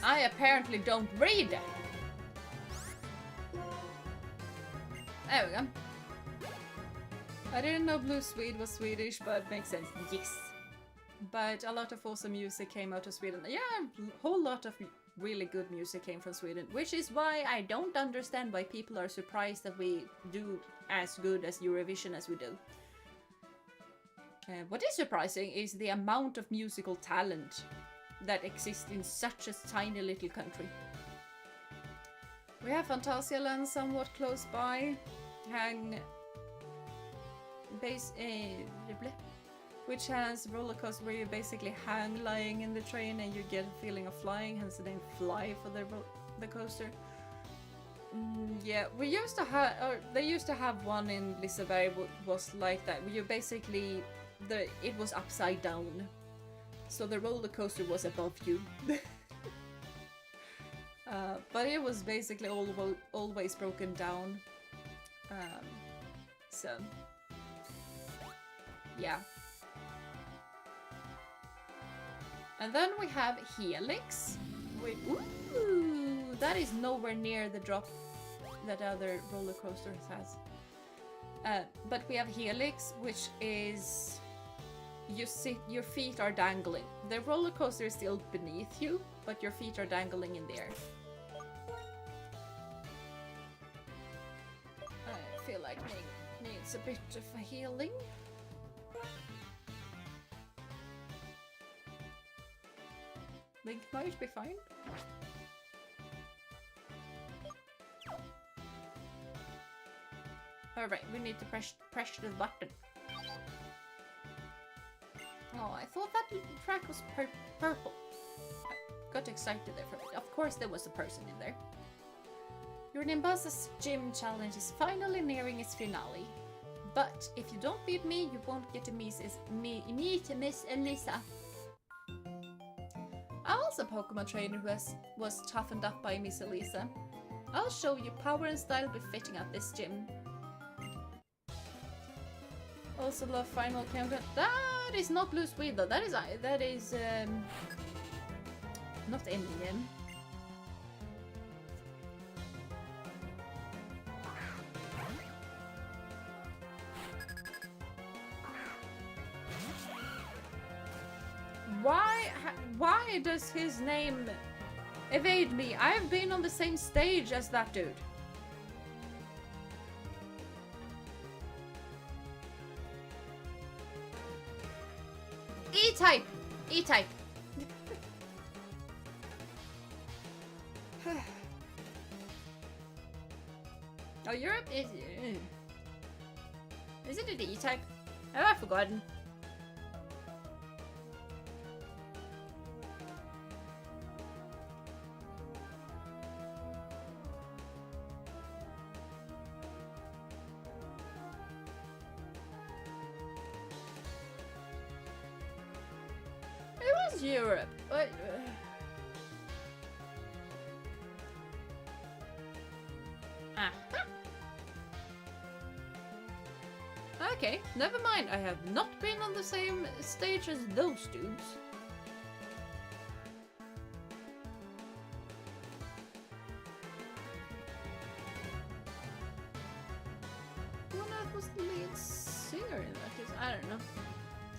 Speaker 1: I apparently don't read it. There we go. I didn't know Blue Swede was Swedish, but makes sense. Yes. But a lot of awesome music came out of Sweden. Yeah, a whole lot of really good music came from Sweden, which is why I don't understand why people are surprised that we do as good as Eurovision as we do. What is surprising is the amount of musical talent that exists in such a tiny little country. We have Phantasialand somewhat close by. Which has roller coaster where you basically hang lying in the train and you get a feeling of flying, hence the name Fly for the coaster. Yeah, we used to have, or they used to have one in Liseberg was like that, where you basically, it was upside down. So the roller coaster was above you. But it was basically always broken down. So, yeah. And then we have Helix. Ooh, that is nowhere near the drop that other roller coasters has. But we have Helix, which is your feet are dangling. The roller coaster is still beneath you, but your feet are dangling in the air. I feel like needs a bit of a healing. Link might be fine. Alright, we need to press the button. Oh, I thought that track was purple. I got excited there for a bit. Of course there was a person in there. Your Nimbasa Gym challenge is finally nearing its finale. But if you don't beat me, you won't get to meet Miss Elisa. I'm also a Pokemon trainer who was toughened up by Miss Elisa. I'll show you power and style befitting at this gym. Also love Final Countdown. That is not Blue Swede though. That is not Indian. Why does his name evade me? I've been on the same stage as that dude. E-type! E-type! Oh, Europe is... Is it an E-type? Have I forgotten? Europe. What? Okay, never mind. I have not been on the same stage as those dudes. Who on earth was the lead singer in that case? I don't know.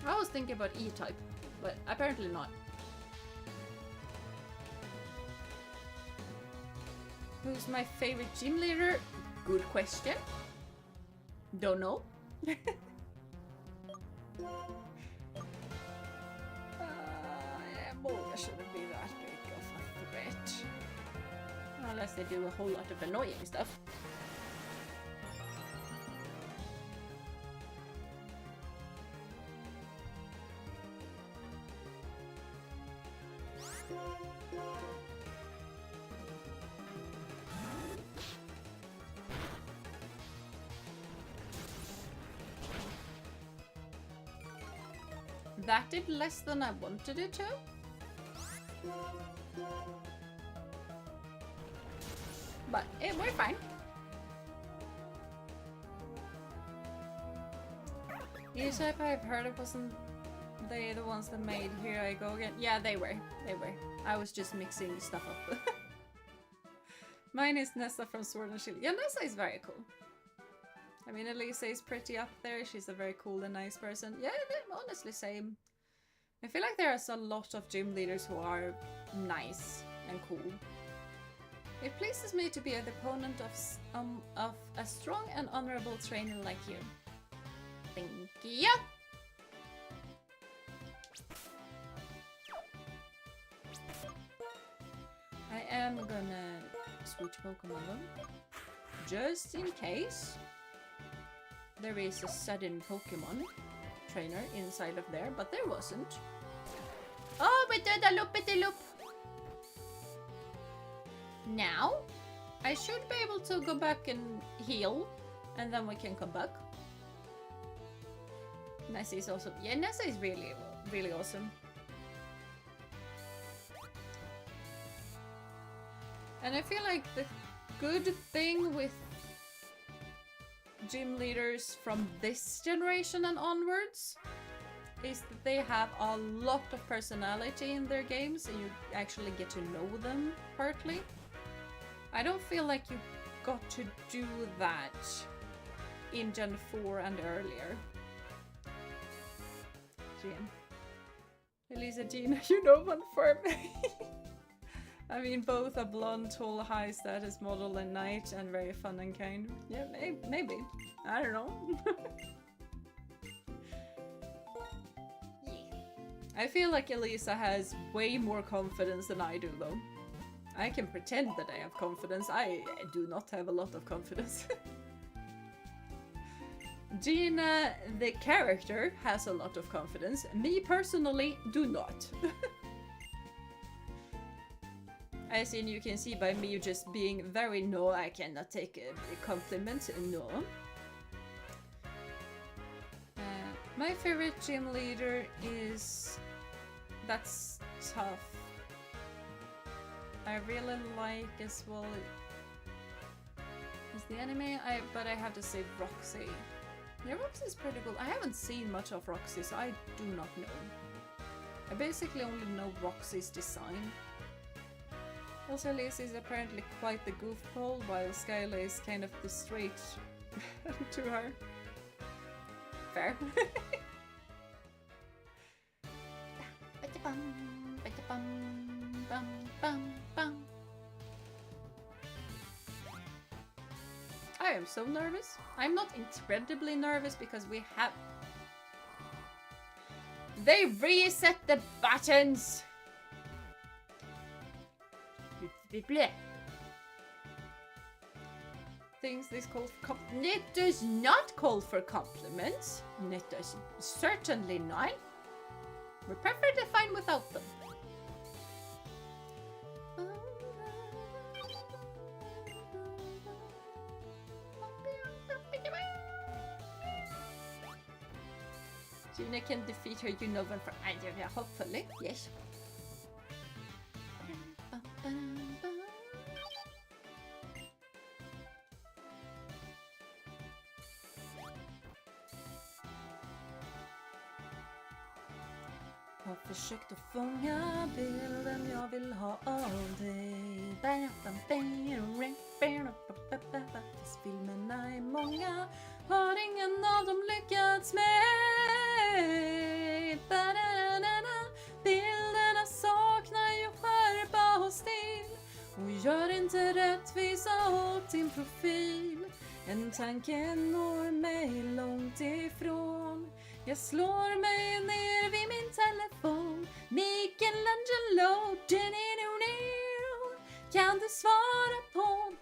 Speaker 1: I was thinking about E-type. But apparently not. Who's my favorite gym leader? Good question. Don't know. Yeah, Boulder shouldn't be that big of a threat. Unless they do a whole lot of annoying stuff. That did less than I wanted it to. But we're fine. E-Shape I've heard it wasn't they the ones that made Here I Go Again? Yeah, they were. They were. I was just mixing stuff up. Mine is Nessa from Sword and Shield. Yeah, Nessa is very cool. I mean, Elisa is pretty up there. She's a very cool and nice person. Yeah, honestly, same. I feel like there's a lot of gym leaders who are nice and cool. It pleases me to be the opponent of a strong and honorable trainer like you. Thank you! I am gonna switch Pokemon though, just in case there is a sudden Pokemon trainer inside of there, but there wasn't. Oh, we did a loop-ity-loop! Now, I should be able to go back and heal, and then we can come back. Nessa is awesome. Yeah, Nessa is really, really awesome. And I feel like the good thing with gym leaders from this generation and onwards is that they have a lot of personality in their games and you actually get to know them partly. I don't feel like you got to do that in Gen 4 and earlier. Jean. Elisa, Jeena, you know one for me. I mean, both a blonde, tall, high status model and knight, and very fun and kind. Yeah, maybe. I don't know. Yeah. I feel like Elisa has way more confidence than I do, though. I can pretend that I have confidence. I do not have a lot of confidence. Jeena, the character, has a lot of confidence. Me, personally, do not. As in, you can see by me just being very no, I cannot take a compliment, no. My favorite gym leader is... That's tough. I really like as well... Is the anime? But I have to say Roxy. Yeah, Roxy's pretty cool. I haven't seen much of Roxy, so I do not know. I basically only know Roxy's design. Also, Lisa is apparently quite the goofball, while Skyla is kind of the straight to her. Fair. I am so nervous. I'm not incredibly nervous because we have... They reset the buttons! Things this calls for it does not call for compliments. It does certainly not. We're perfectly fine without them. Jeena can defeat her, you know, one for yeah, hopefully, yes. Har försökt att fånga bilden jag vill ha av dig. Fast filmerna är många, har ingen av dem lyckats med. Bilderna saknar ju skärpa och stil och gör inte rättvisa åt din profil. En tanke når mig långt ifrån. Jag slår mig ner vid min telefon. Michelangelo, kan du svara på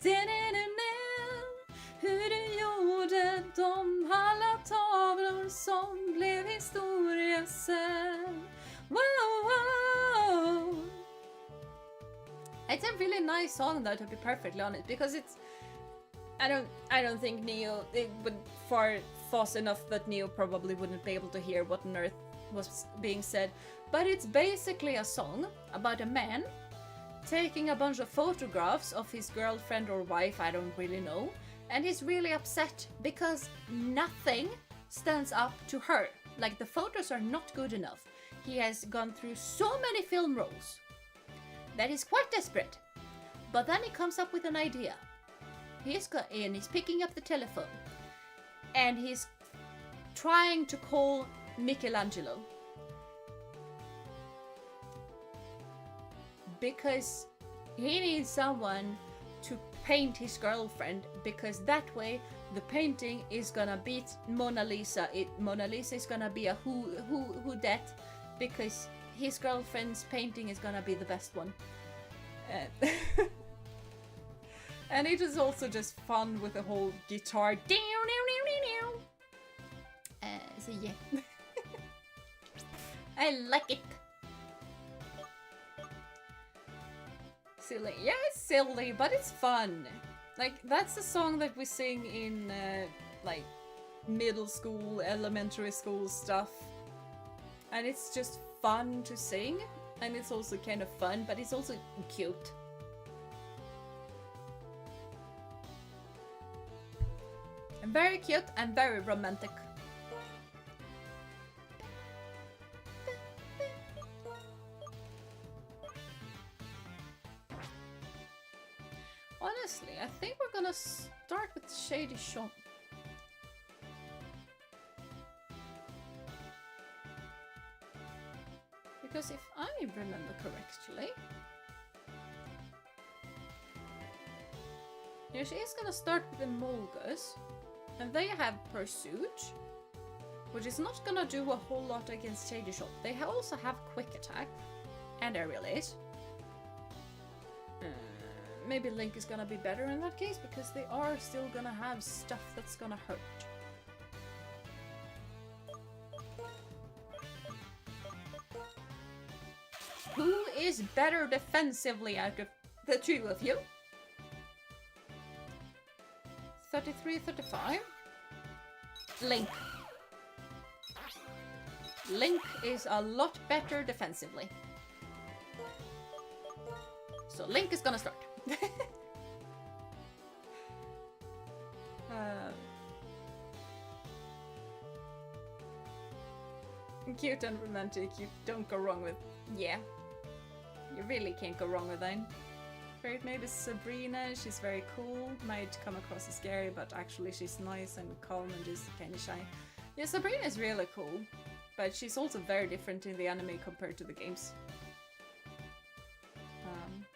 Speaker 1: hur du gjorde de alla tavlor som blev historia sen? Wow, wow. It's a really nice song though, to be perfectly honest, because it's I don't think Neo it would far fast enough that Neo probably wouldn't be able to hear what on earth was being said, but it's basically a song about a man taking a bunch of photographs of his girlfriend or wife, I don't really know, and he's really upset because nothing stands up to her. Like, the photos are not good enough. He has gone through so many film roles that he's quite desperate. But then he comes up with an idea. He's picking up the telephone and he's trying to call Michelangelo. Because he needs someone to paint his girlfriend, because that way the painting is gonna beat Mona Lisa. Mona Lisa is gonna be a who dat, because his girlfriend's painting is gonna be the best one. And it is also just fun with the whole guitar. So yeah. I like it. Silly. Yeah, it's silly, but it's fun. Like, that's the song that we sing in, like, middle school, elementary school stuff. And it's just fun to sing, and it's also kind of fun, but it's also cute. And very cute and very romantic. Honestly, I think we're gonna start with Shady Shop. Because if I remember correctly, yeah, she is gonna start with the Molgus, and they have Pursuit, which is not gonna do a whole lot against Shady Shop. They also have Quick Attack and Aerial Ace. Maybe Link is gonna be better in that case, because they are still gonna have stuff that's gonna hurt. Who is better defensively out of the two of you? 33, 35. Link. Link is a lot better defensively. So Link is gonna start. Cute and romantic, you don't go wrong with. Yeah, you really can't go wrong with that. Great, maybe Sabrina, she's very cool, might come across as scary, but actually she's nice and calm and just kind of shy. Yeah, Sabrina is really cool, but she's also very different in the anime compared to the games.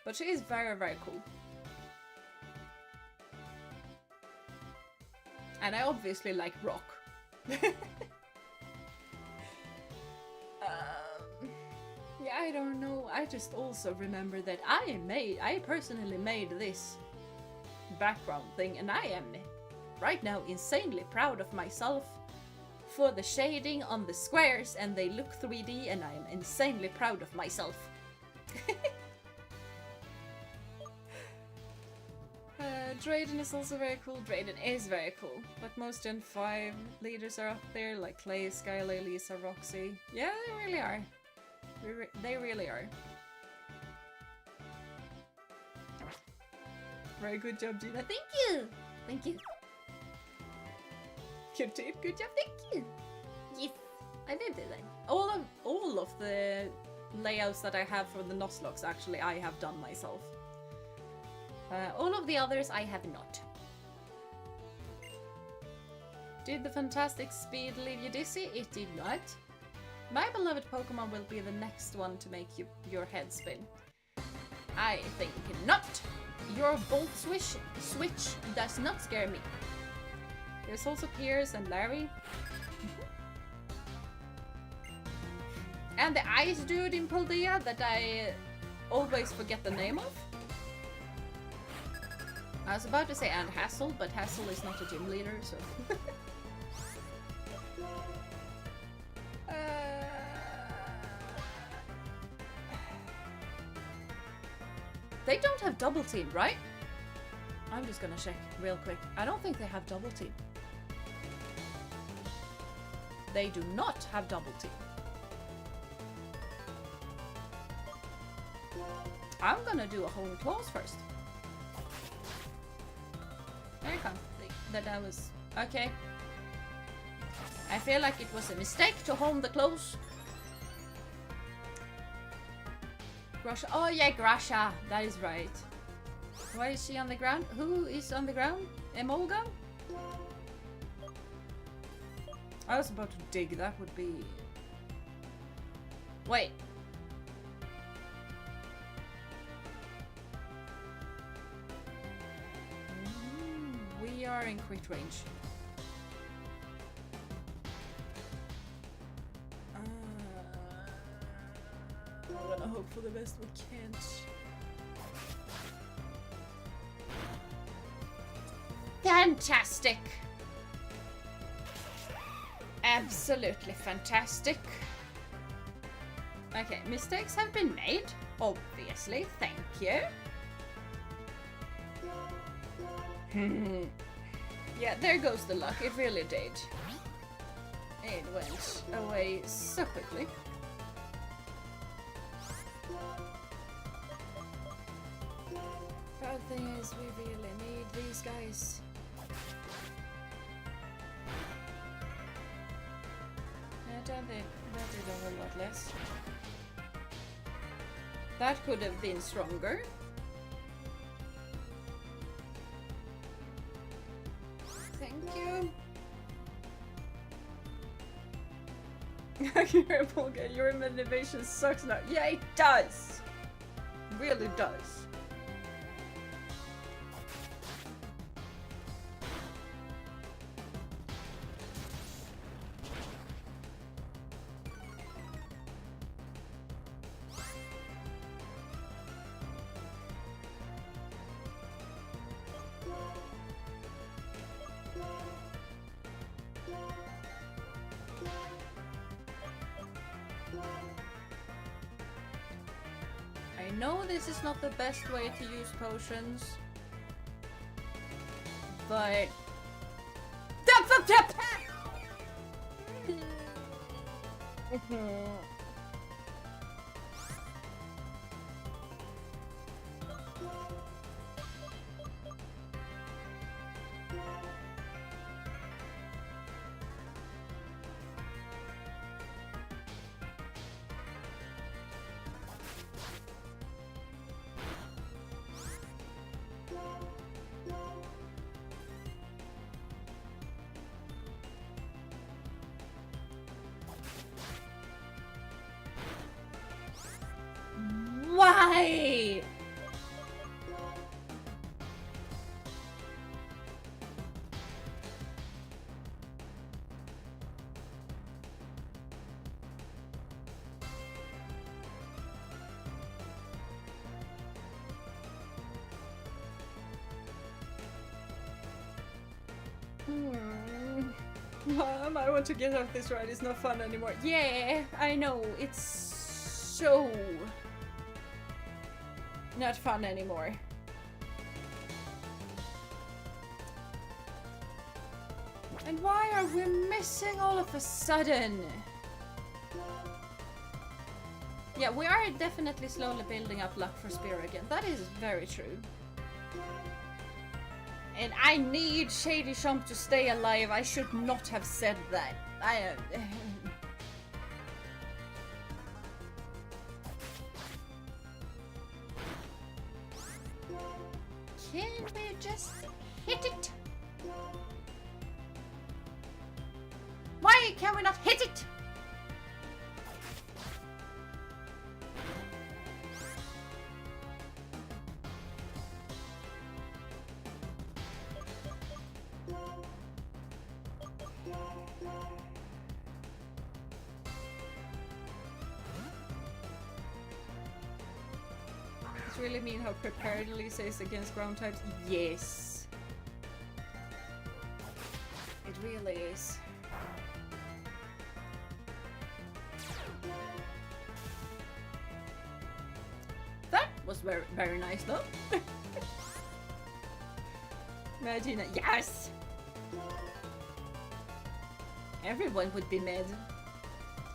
Speaker 1: But she is very, very cool. And I obviously like rock. Yeah, I don't know. I just also remember that I personally made this background thing, and I am right now insanely proud of myself for the shading on the squares, and they look 3D, and I am insanely proud of myself. Drayden is also very cool. Drayden is very cool, but most Gen 5 leaders are up there, like Clay, Skylay, Lisa, Roxy. Yeah, they really are. They really are. Very good job, Jeena. Thank you! Thank you. Good tip, good job, thank you! Yes, I did that. All of the layouts that I have for the Nuzlocke, actually, I have done myself. All of the others I have not. Did the fantastic speed leave you dizzy? It did not. My beloved Pokémon will be the next one to make your head spin. I think not. Your Bolt switch does not scare me. There's also Piers and Larry. And the ice dude in Paldea that I always forget the name of. I was about to say and Hassel, but Hassel is not a gym leader, so... They don't have double team, right? I'm just gonna check real quick. I don't think they have double team. They do not have double team. I'm gonna do a home claws first. There you come. That was... Okay. I feel like it was a mistake to home the claws. Grasha. Oh yeah, Grasha. That is right. Why is she on the ground? Who is on the ground? Emolga? I was about to dig. That would be... Wait. We are in crit range. I'm gonna hope for the best. We can't. Fantastic! Absolutely fantastic. Okay, mistakes have been made. Obviously, thank you. Yeah, there goes the luck. It really did. It went away so quickly. Bad thing is, we really need these guys. That did a whole lot less. That could have been stronger. Thank you. Your motivation sucks now. Yeah, it does. It really does. I know this is not the best way to use potions, but... Why? I want to get off this ride. It's not fun anymore. Yeah, I know. It's so not fun anymore. And why are we missing all of a sudden? Yeah, we are definitely slowly building up luck for Spear again. That is very true. And I need Shady Shump to stay alive. I should not have said that. Can we just hit it? Why can we not hit it? Really mean how preparedly says against ground types? Yes. It really is. That was very, very nice though. Jeena, yes! Everyone would be mad.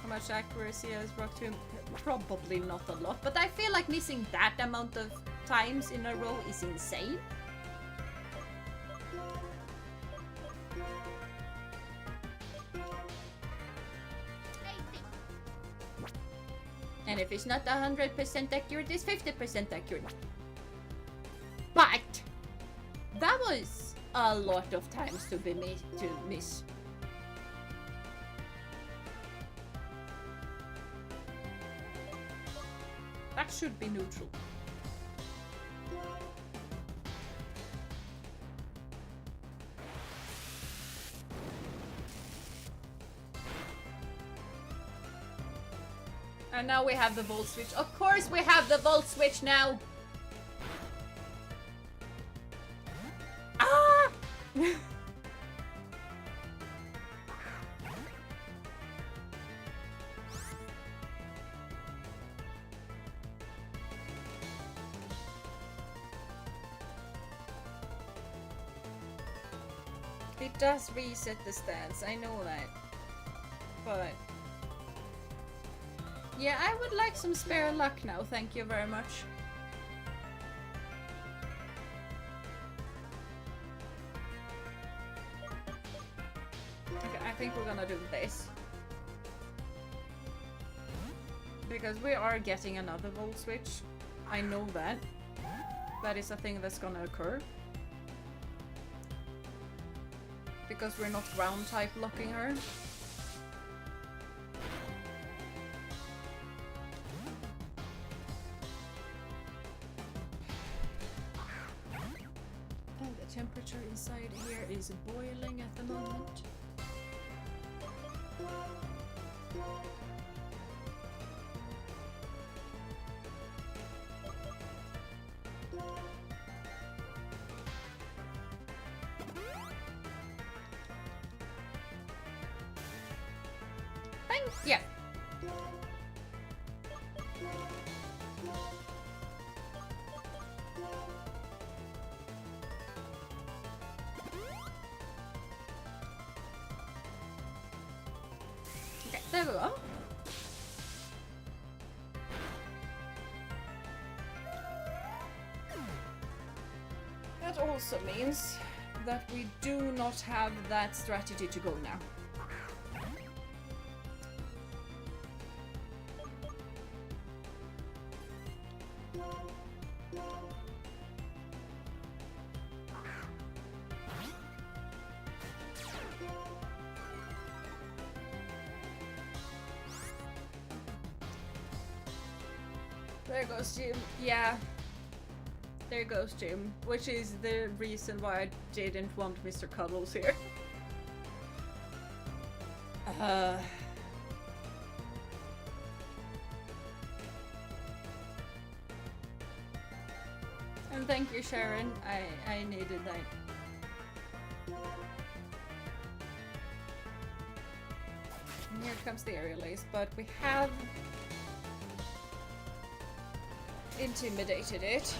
Speaker 1: How much accuracy has Rock Tomb? Probably not a lot, but I feel like missing that amount of times in a row is insane. And if it's not 100% accurate, it's 50% accurate. But that was a lot of times to miss. That should be neutral. And now we have the volt switch. Of course we have the volt switch now! Ah! It does reset the stats, I know that. But... yeah, I would like some spare luck now, thank you very much. Okay, I think we're gonna do this. Because we are getting another volt switch. I know that. That is a thing that's gonna occur. Because we're not ground type locking her. And the temperature inside here is boiling at the moment. Yeah. Okay, there we go. That also means that we do not have that strategy to go now. There goes Jim. Yeah. There goes Jim. Which is the reason why I didn't want Mr. Cuddles here. And thank you, Sharon. I needed that. And here comes the aerial ace, but we have intimidated it.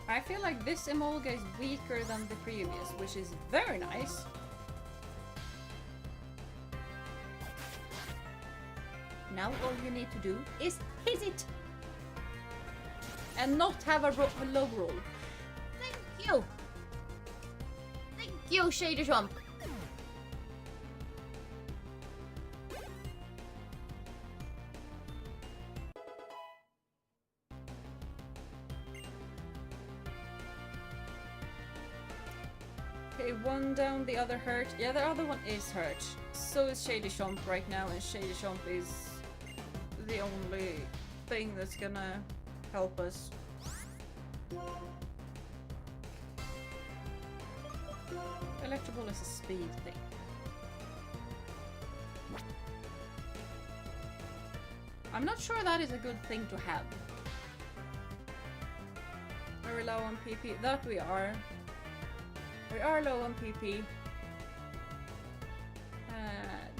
Speaker 1: I feel like this Emolga is weaker than the previous, which is very nice. Now all you need to do is hit it! And not have a low roll. Thank you! Thank you, Shady Swamp! Okay, one down, the other hurt. Yeah, the other one is hurt. So is Shady Chomp right now, and Shady Chomp is the only thing that's gonna help us. Electro Ball is a speed thing. I'm not sure that is a good thing to have. Are we low on PP? That we are. We are low on PP.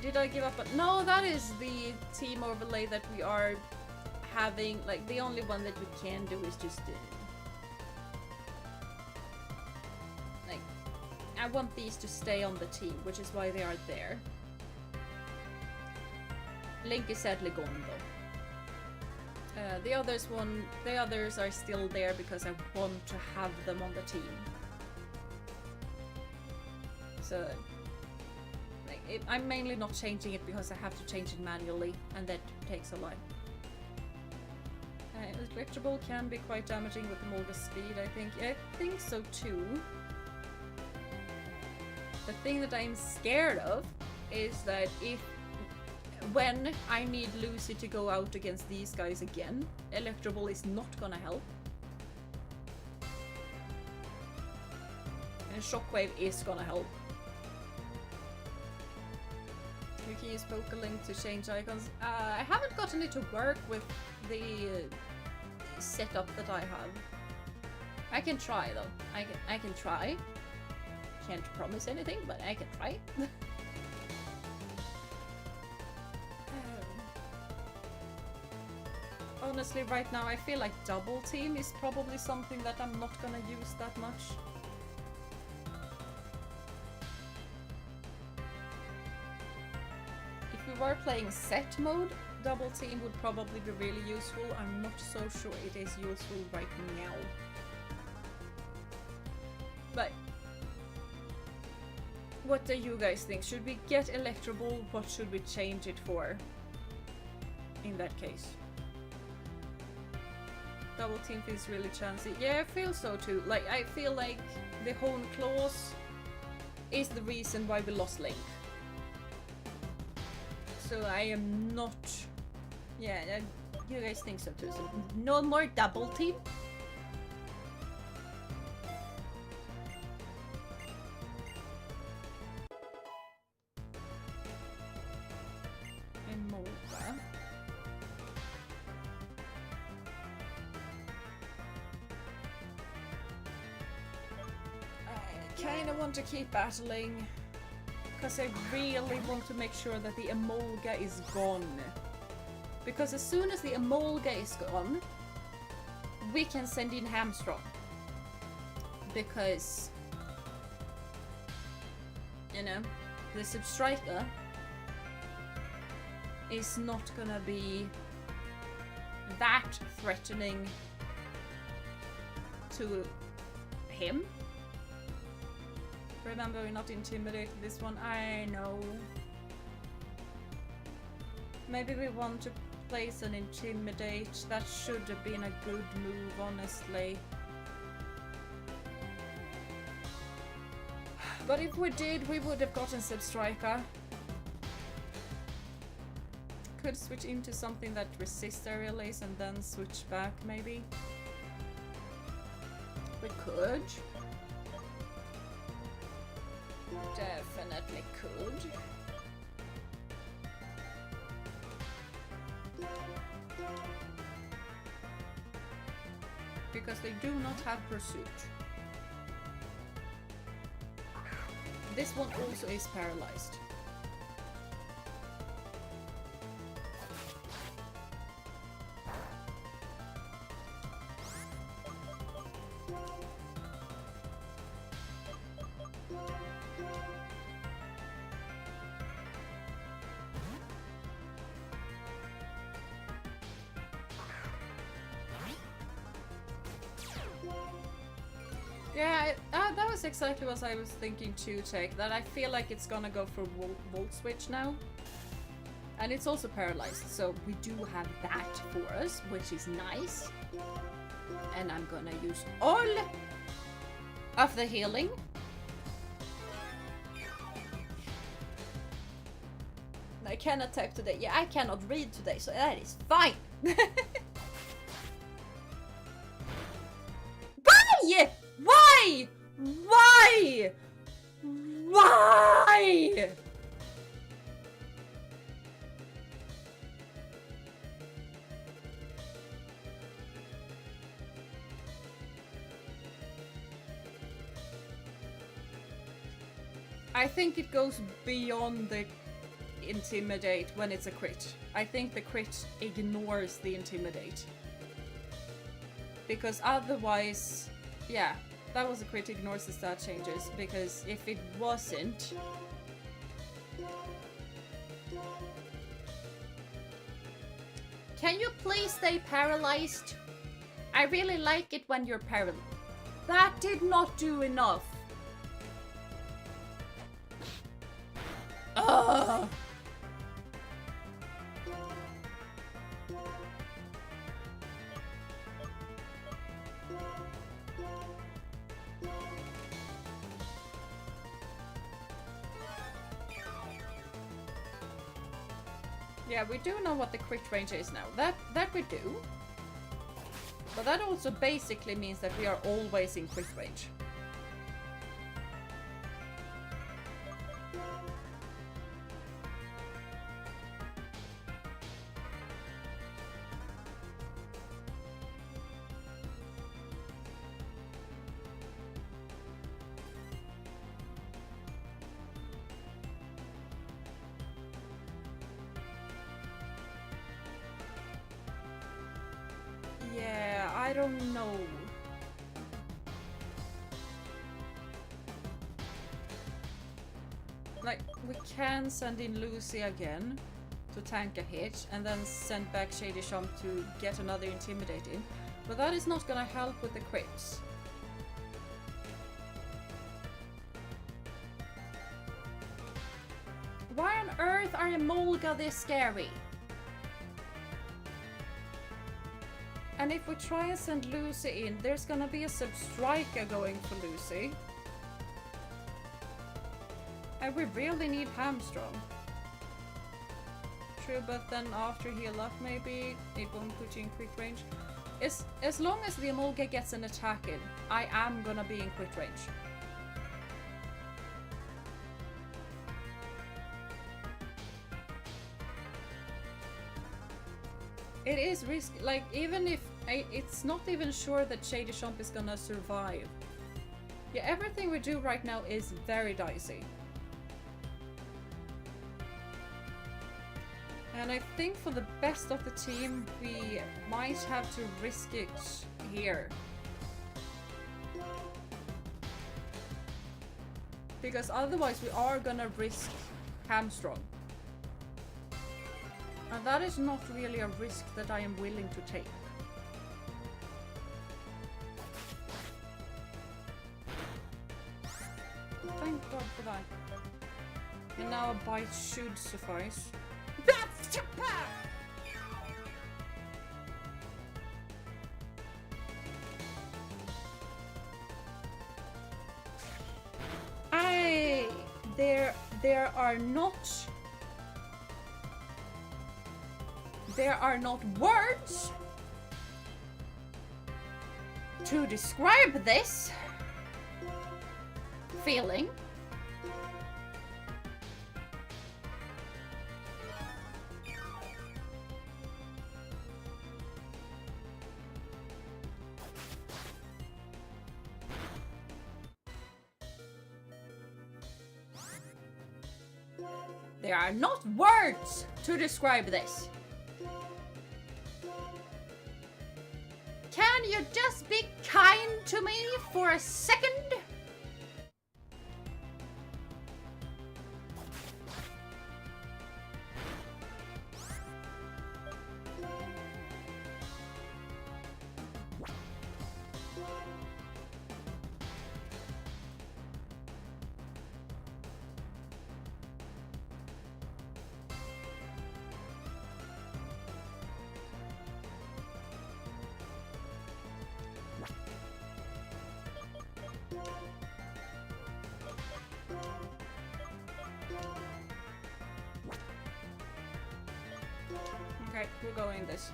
Speaker 1: Did I give up on... No, that is the team overlay that we are having. Like, the only one that we can do is just... like, I want these to stay on the team, which is why they are there. Link is sadly gone though. The others are still there because I want to have them on the team. So like, I'm mainly not changing it because I have to change it manually, and that takes a lot. Electroball can be quite damaging with the Molga speed, I think. Yeah, I think so too. The thing that I'm scared of is that when I need Lucy to go out against these guys again, Electroball is not gonna help. And Shockwave is gonna help. You can use Pokelink to change icons. I haven't gotten it to work with the setup that I have. I can try though. I can try. Can't promise anything, but I can try. Honestly, right now I feel like double team is probably something that I'm not gonna use that much. If we were playing set mode, double team would probably be really useful. I'm not so sure it is useful right now. But what do you guys think? Should we get Electroball? What should we change it for in that case? Double team feels really chancy. Yeah, I feel so too. Like, I feel like the Hone Claws is the reason why we lost Link. So I am not... Yeah, you guys think so too. So no more double team? And Molga. I kinda want to keep battling. Because I really want to make sure that the Emolga is gone. Because as soon as the Emolga is gone, we can send in Hamstrong. Because, you know, the Substriker is not gonna be that threatening to him. Remember, we're not intimidated this one. I know. Maybe we want to place an intimidate. That should have been a good move, honestly. But if we did, we would have gotten Substriker. Could switch into something that resists aerial ace and then switch back, maybe. We could. Definitely could. Because they do not have pursuit. This one also is paralyzed. Yeah, that was exactly what I was thinking too, Tech. That I feel like it's gonna go for Volt Switch now. And it's also paralyzed, so we do have that for us, which is nice. And I'm gonna use all of the healing. I cannot type today. Yeah, I cannot read today, so that is fine. Why? Why? Why? Why? I think it goes beyond the intimidate when it's a crit. I think the crit ignores the intimidate. Because otherwise, yeah, that was a crit, ignores the stat changes, because if it wasn't... Can you please stay paralyzed? I really like it when you're paralyzed. That did not do enough. Ugh. Yeah, we do know what the crit range is now. That we do. But that also basically means that we are always in crit range. Yeah, I don't know. Like, we can send in Lucy again to tank a hit and then send back Shady Shum to get another intimidating, but that is not gonna help with the crits. Why on earth are Emolga this scary? And if we try and send Lucy in, there's gonna be a sub-striker going for Lucy. And we really need Hamstrung. True, but then after heal up maybe, it won't put you in quick range. As long as the Emolga gets an attack in, I am gonna be in quick range. It is risky, like, even if it's not even sure that Shady Shomp is gonna survive. Yeah, everything we do right now is very dicey. And I think for the best of the team, we might have to risk it here. Because otherwise we are gonna risk Hamstrung. And that is not really a risk that I am willing to take. Thank God for that. And now a bite should suffice. That's too bad! There are not words to describe this feeling. There are not words to describe this. Can you just be kind to me for a second? Okay, we're going this.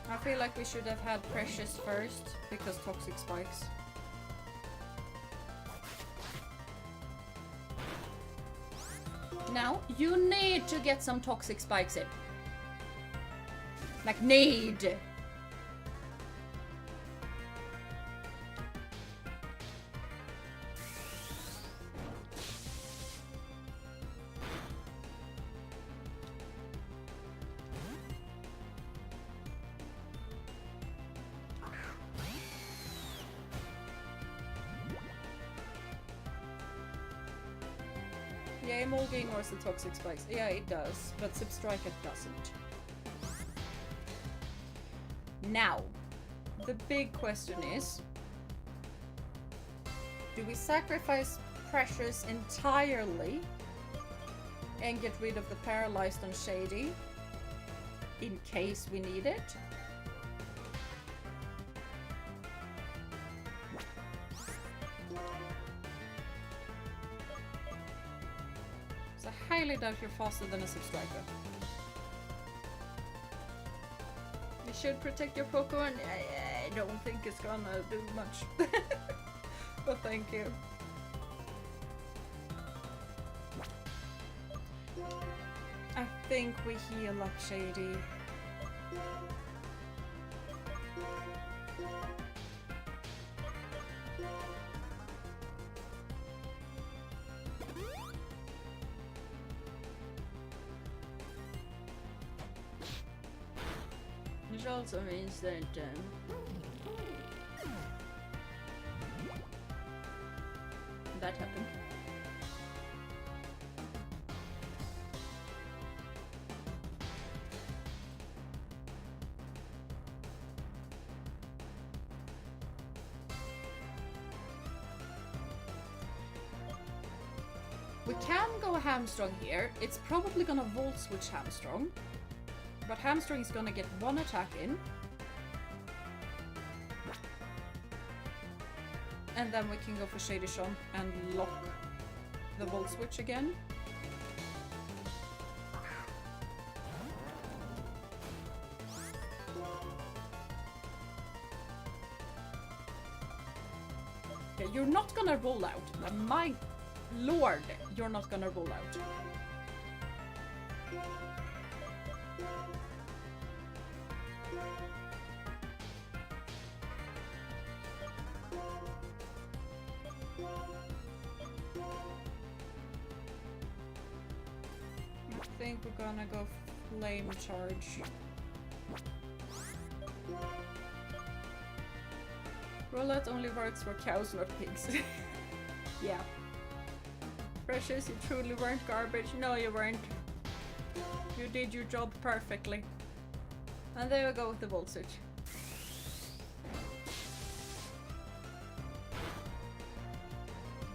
Speaker 1: I feel like we should have had Precious first, because Toxic Spikes. Now, you need to get some Toxic Spikes in. Like, need! Yeah, Emolga ignores the toxic spikes. Yeah, it does, but Substrika doesn't. Now, the big question is, do we sacrifice Precious entirely and get rid of the paralyzed on Shady in case we need it? So I highly doubt you're faster than a Substriker. You should protect your Pokemon. I don't think it's gonna do much. But thank you. I think we heal up Shady. Which also means that that happened. We can go Hamstrung here. It's probably gonna Volt Switch Hamstrung. But Hamstrung is gonna get one attack in. And then we can go for Shady Shon and lock the Volt Switch again. Okay, you're not gonna roll out. My lord, you're not gonna roll out. I think we're gonna go Flame Charge. Rollout only works for cows, not pigs. Yeah. Precious, you truly weren't garbage. No, you weren't. You did your job perfectly. And there we go with the Volt Switch.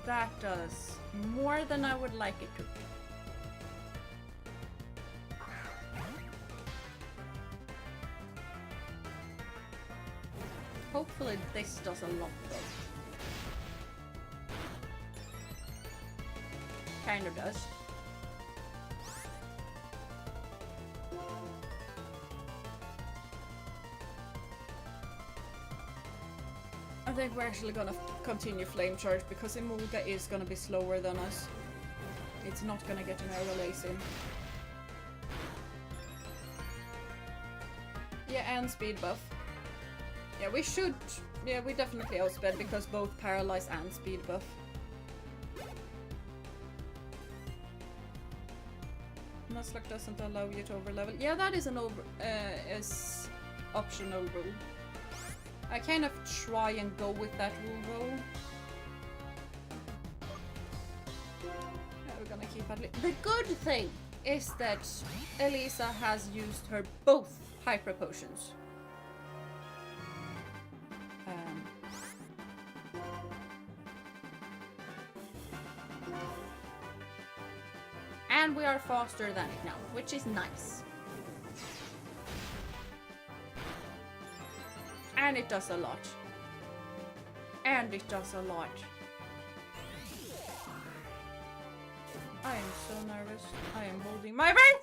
Speaker 1: That does more than I would like it to. Hopefully this does a lot though. Kind of does. I think we're actually gonna continue Flame Charge because Emolga is gonna be slower than us. It's not gonna get an arrow lace in. Yeah, and speed buff. Yeah, we should. Yeah, we definitely outsped because both paralyze and speed buff. Nuzlocke doesn't allow you to overlevel. Yeah, that is an is optional rule. I kind of try and go with that rule though. Yeah, we're gonna keep at least. The good thing is that Elisa has used her both Hyper Potions. And we are faster than it now, which is nice. And it does a lot. And it does a lot. I am so nervous. I am holding my breath!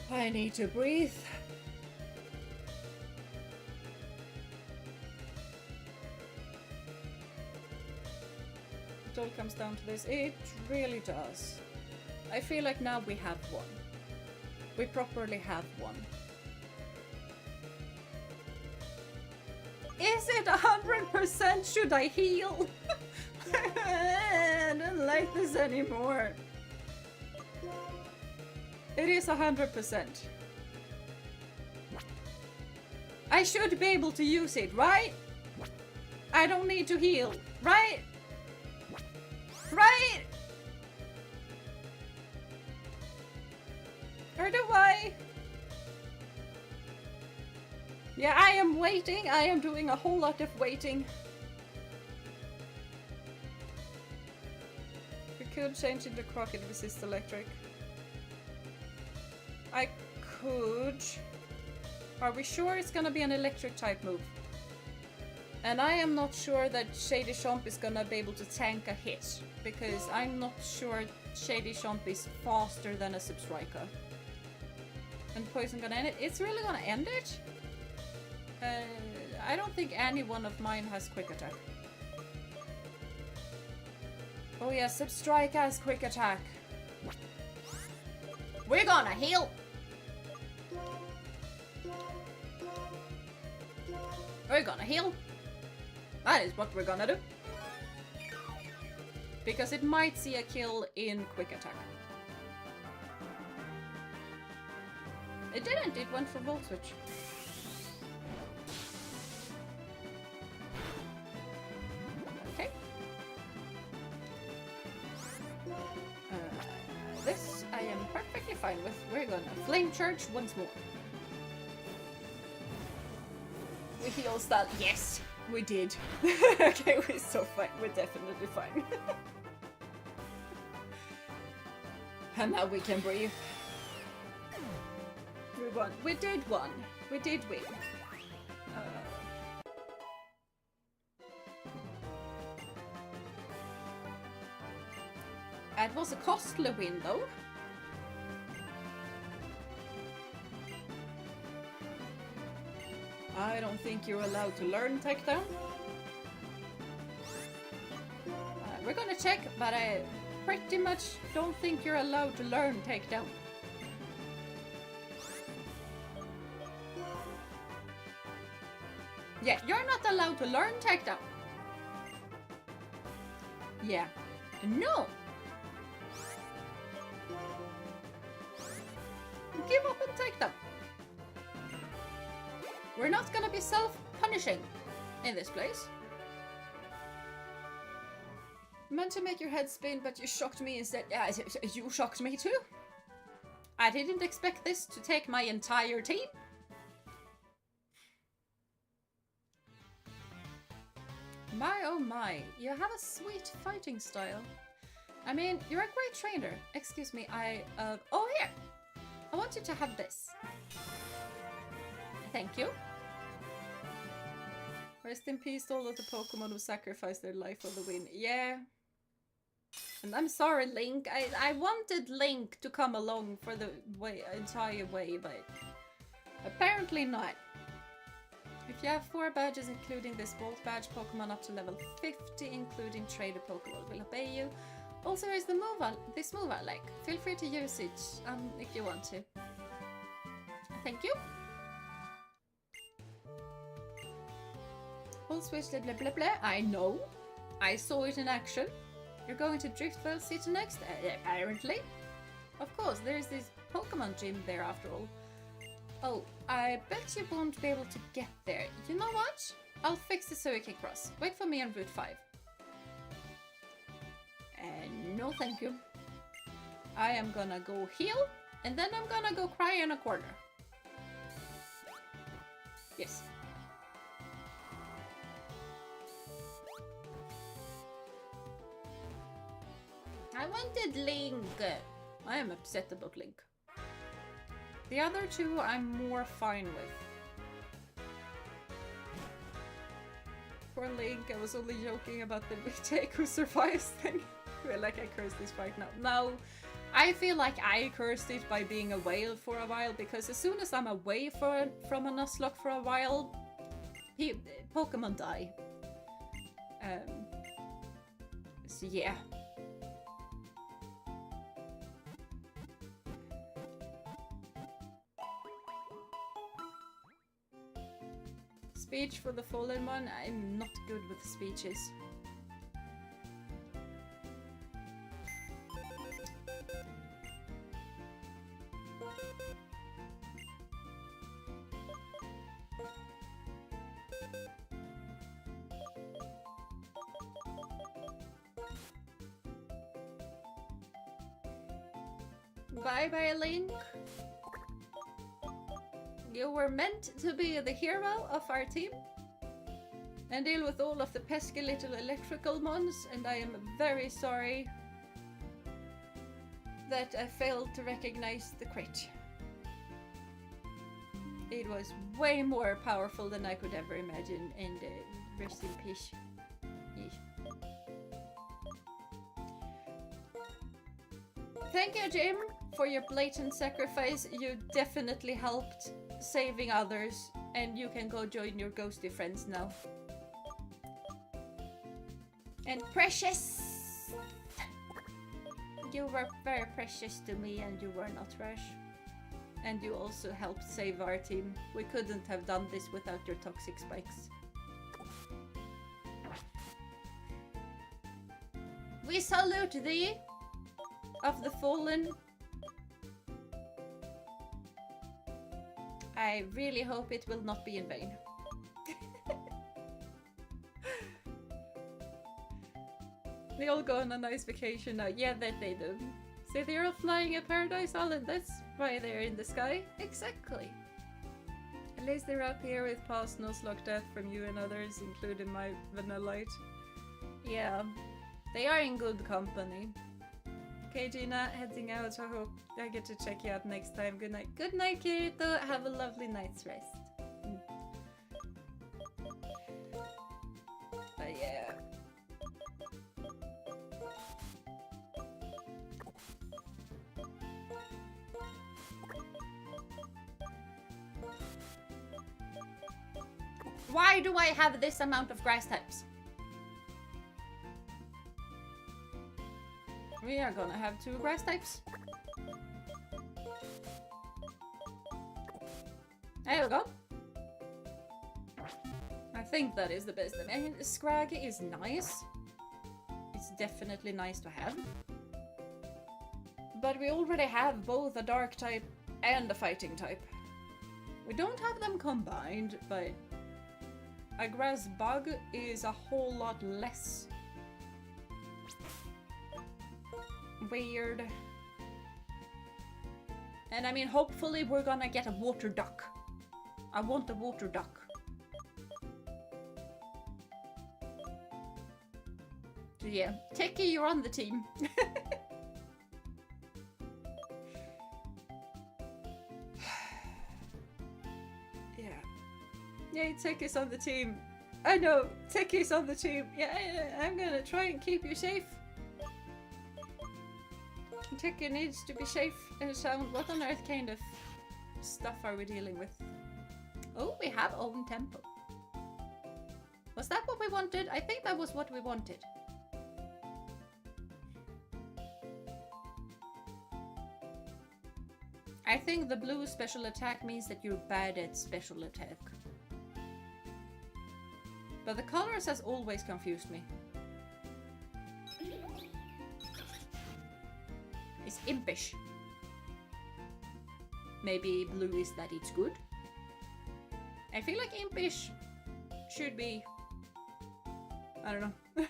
Speaker 1: I need to breathe. It all comes down to this. It really does. I feel like now we have one. We properly have one. Is it 100%? Should I heal? I don't like this anymore. It is 100%. I should be able to use it, right? I don't need to heal, right? Right? Or do I? Yeah, I am waiting. I am doing a whole lot of waiting. We could change into Crockett resist electric. I could. Are we sure it's gonna be an electric type move? And I am not sure that Shady Chomp is gonna be able to tank a hit, because I'm not sure Shady Chomp is faster than a Substriker. And Poison gonna end it? It's really gonna end it? I don't think any one of mine has quick attack. Oh yeah, Substrike has quick attack. We're gonna heal! We're gonna heal! That is what we're gonna do. Because it might see a kill in quick attack. It didn't, it went for Volt Switch. Okay. This I am perfectly fine with. We're gonna Flame Charge once more. We heal style. Yes, we did. Okay, we're so fine. We're definitely fine. And now we can breathe. We won. We did win. We did win. It was a costly win though. I don't think you're allowed to learn takedown. We're gonna check, but I pretty much don't think you're allowed to learn takedown. Yeah, you're not allowed to learn takedown. Yeah. No! Give up and take them. We're not gonna be self-punishing in this place. Meant to make your head spin, but you shocked me instead. Yeah, you shocked me too. I didn't expect this to take my entire team. My oh my, you have a sweet fighting style. I mean, you're a great trainer. Excuse me, oh here! I want you to have this. Thank you. Rest in peace all of the Pokemon who sacrificed their life for the win. Yeah. And I'm sorry, Link. I wanted Link to come along for the entire way, but apparently not. If you have 4 badges, including this Bolt badge, Pokemon up to level 50, including trader Pokemon, will obey you. Also, here's this move I like. Feel free to use it if you want to. Thank you. Full switch, blah blah blah. I know. I saw it in action. You're going to Driftvale City next? Apparently. Of course, there's this Pokemon gym there after all. Oh, I bet you won't be able to get there. You know what? I'll fix the Suiking Cross. Wait for me on Route 5. No thank you. I am gonna go heal, and then I'm gonna go cry in a corner. Yes. I wanted Link. I am upset about Link. The other two I'm more fine with. Poor Link, I was only joking about the retake who survives thing. I feel like I cursed this right now. No, I feel like I cursed it by being away for a while, because as soon as I'm away from a Nuzlocke for a while, Pokemon die. So yeah. Speech for the fallen one? I'm not good with speeches. Bye bye, Link. You were meant to be the hero of our team and deal with all of the pesky little electrical mons, and I am very sorry that I failed to recognize the crate. It was way more powerful than I could ever imagine, and rest in peace. Yes. Thank you, Jim, for your blatant sacrifice. You definitely helped saving others, and you can go join your ghosty friends now. And Precious! You were very precious to me, and you were not rash. And you also helped save our team. We couldn't have done this without your toxic spikes. We salute thee, of the fallen. I really hope it will not be in vain. They all go on a nice vacation now. Yeah, that they do. See, they're all flying at Paradise Island. That's why they're in the sky. Exactly. At least they're up here with past Nuzlocke death from you and others, including my Vanillite. Yeah, they are in good company. Okay, Jeena, heading out. I hope I get to check you out next time. Good night. Good night, Kirito. Have a lovely night's rest. But yeah. Why do I have this amount of grass types? We are gonna have 2 grass types. There we go. I think that is the best. I mean, Scraggy is nice. It's definitely nice to have. But we already have both a dark type and a fighting type. We don't have them combined, but a grass bug is a whole lot less weird. And I mean, hopefully we're gonna get a water duck. I want a water duck. So yeah, Techie, you're on the team. Yay, Techie's on the team. I know, Techie's on the team. Yeah, I'm gonna try and keep you safe. Techie needs to be safe and sound. What on earth kind of stuff are we dealing with? Oh, we have own temple. Was that what we wanted? I think that was what we wanted. I think the blue special attack means that you're bad at special attack. But the colors has always confused me. It's impish. Maybe blue is that it's good. I feel like impish should be... I don't know.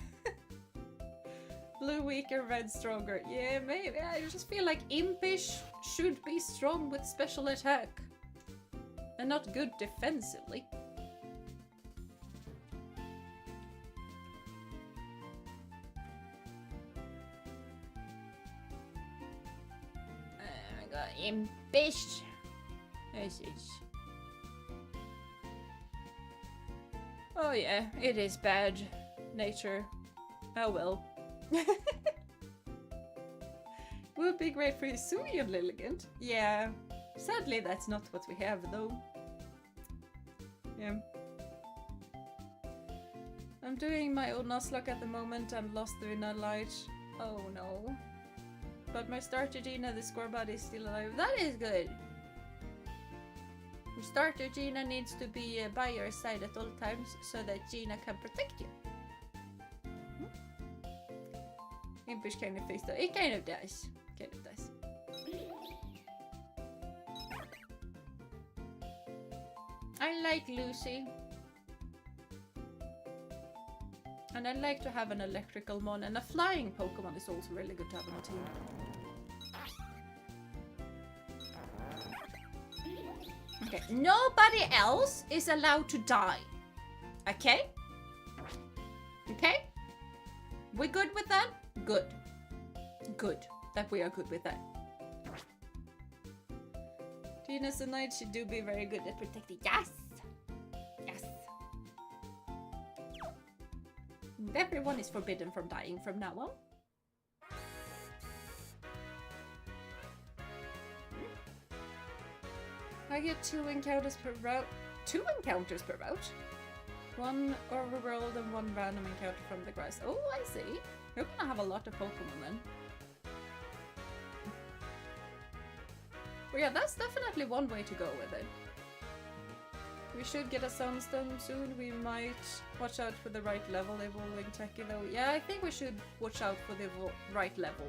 Speaker 1: Blue weaker, red stronger. Yeah, maybe. I just feel like impish should be strong with special attack. And not good defensively. I got impish. This is... Oh yeah, it is bad nature. Oh well. Would be great for Isui and Lilligant. Yeah. Sadly that's not what we have though. Yeah. I'm doing my own Nuzlocke at the moment. I'm lost in a light. Oh no. But my starter Jeena, the score body, is still alive. That is good. Your starter Jeena needs to be by your side at all times so that Jeena can protect you. Impish kind of face though. It kind of does. Kind of does. I like Lucy. And I like to have an electrical mon, and a flying Pokemon is also really good to have on a team. Okay, nobody else is allowed to die. Okay? Okay? We good with that? Good. Good. That we are good with that. Gina's a knight, she do be very good at protecting. Yes! Yes. Everyone is forbidden from dying from now on. I get 2 encounters per route. 2 encounters per route? 1 overworld and 1 random encounter from the grass. Oh, I see. We're gonna have a lot of Pokemon then. Well, yeah, that's definitely one way to go with it. We should get a Sunstone soon. We might watch out for the right level evolving Techie though. Yeah, I think we should watch out for the right level.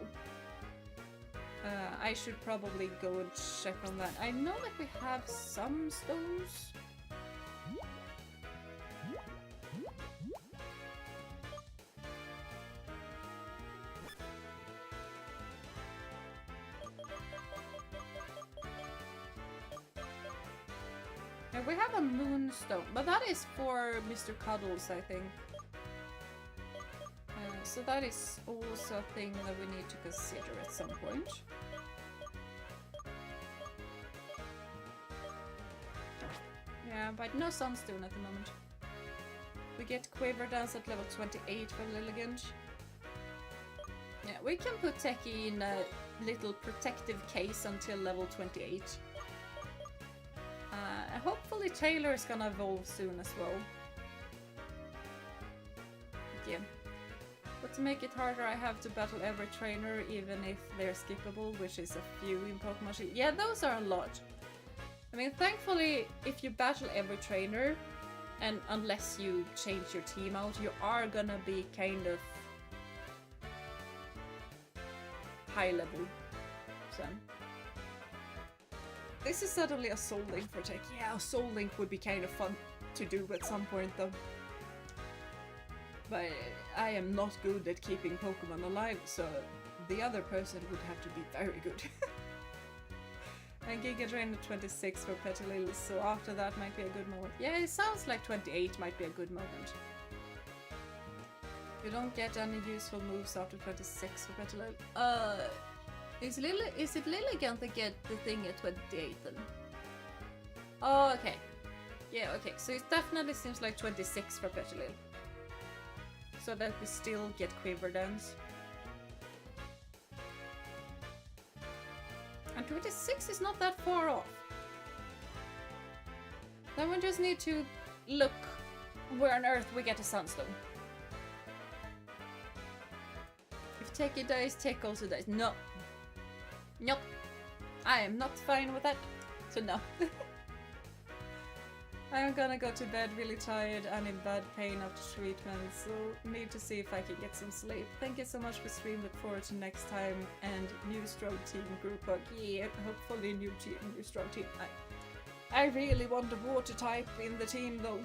Speaker 1: I should probably go and check on that. I know that we have some stones. And we have a moonstone, but that is for Mr. Cuddles, I think. So that is also a thing that we need to consider at some point. Yeah, but no Sunstone at the moment. We get Quiver Dance at level 28 for Lilligant. Yeah, we can put Techie in a little protective case until level 28. Hopefully Taylor is gonna evolve soon as well. But yeah. But to make it harder, I have to battle every trainer, even if they're skippable, which is a few in Pokemon Shield. Yeah, those are a lot. I mean, thankfully, if you battle every trainer, and unless you change your team out, you are gonna be kind of high level. So this is suddenly a Soul Link for Tech. Yeah, a Soul Link would be kind of fun to do at some point though. But I am not good at keeping Pokemon alive, so the other person would have to be very good. And Giga Drain at 26 for Petilil, so after that might be a good moment. Yeah, it sounds like 28 might be a good moment. You don't get any useful moves after 26 for Petilil. Is it Lilligant that get the thing at 28 then? Oh, okay. Yeah, okay, so it definitely seems like 26 for Petilil. So that we still get Quiver Dance. And 26 is not that far off. Then we just need to look where on earth we get a Sunstone. If Techie dies, Tech also dies. No. Nope. I am not fine with that. So no. I'm gonna go to bed really tired and in bad pain after treatment, so need to see if I can get some sleep. Thank you so much for stream, look forward to next time, and new strong team group hug. Yeah, hopefully new strong team. I really want a water type in the team though.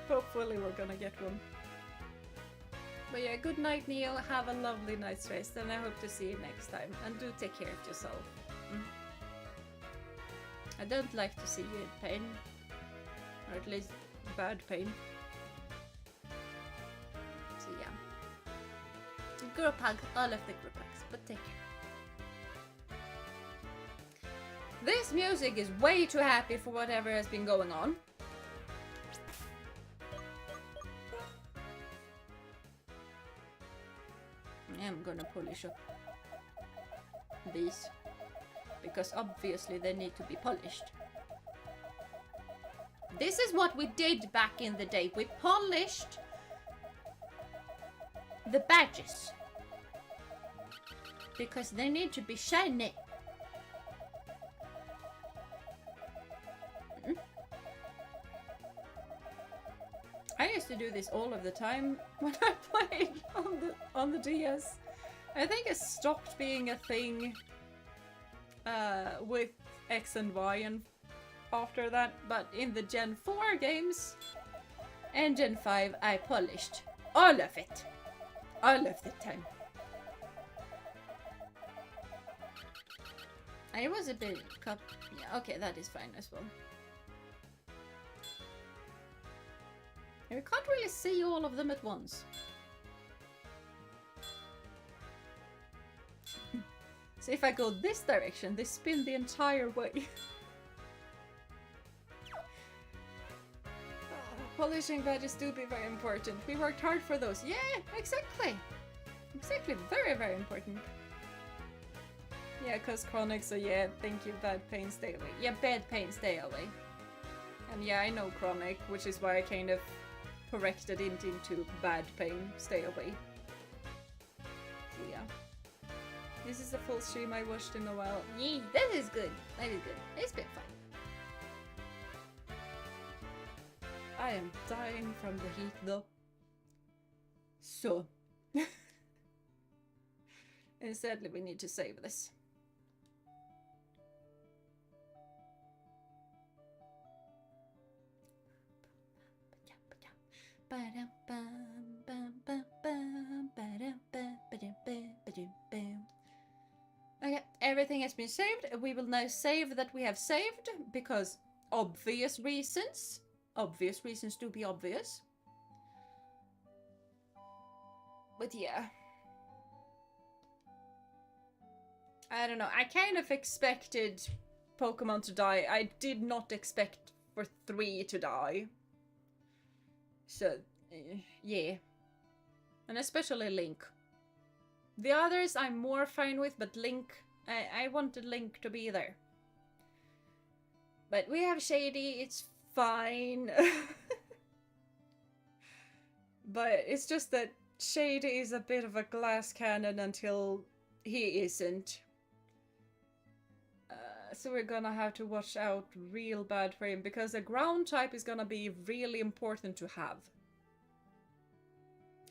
Speaker 1: Hopefully we're gonna get one. But yeah, good night Neil, have a lovely night's rest, and I hope to see you next time, and do take care of yourself. I don't like to see you in pain, or at least bad pain. So yeah. Group hug, all of the group hugs, but take care. This music is way too happy for whatever has been going on. I'm gonna polish up these. Because obviously they need to be polished. This is what we did back in the day. We polished the badges. Because they need to be shiny. I used to do this all of the time when I played on the DS. I think it stopped being a thing with X and Y and after that, but in the Gen 4 games and Gen 5 I polished all of it. All of the time. It was a bit cup. Yeah, okay, that is fine as well. We can't really see all of them at once. So if I go this direction, they spin the entire way. Polishing badges do be very important. We worked hard for those. Yeah, exactly. Exactly, very, very important. Yeah, cause chronic, so yeah, thank you, bad pain, stay away. Yeah, bad pain, stay away. And yeah, I know chronic, which is why I kind of corrected it into bad pain, stay away. So yeah. This is the full stream I watched in a while. Yeah, that is good. That is good. It's been fun. I am dying from the heat though. So. And sadly we need to save this. Okay, everything has been saved. We will now save that we have saved because obvious reasons. Obvious reasons to be obvious. But yeah. I don't know. I kind of expected Pokemon to die. I did not expect for 3 to die. So, yeah. And especially Link. The others I'm more fine with, but Link, I wanted Link to be there. But we have Shady, it's fine. But it's just that Shady is a bit of a glass cannon until he isn't. So we're gonna have to watch out real bad for him, because a ground type is gonna be really important to have.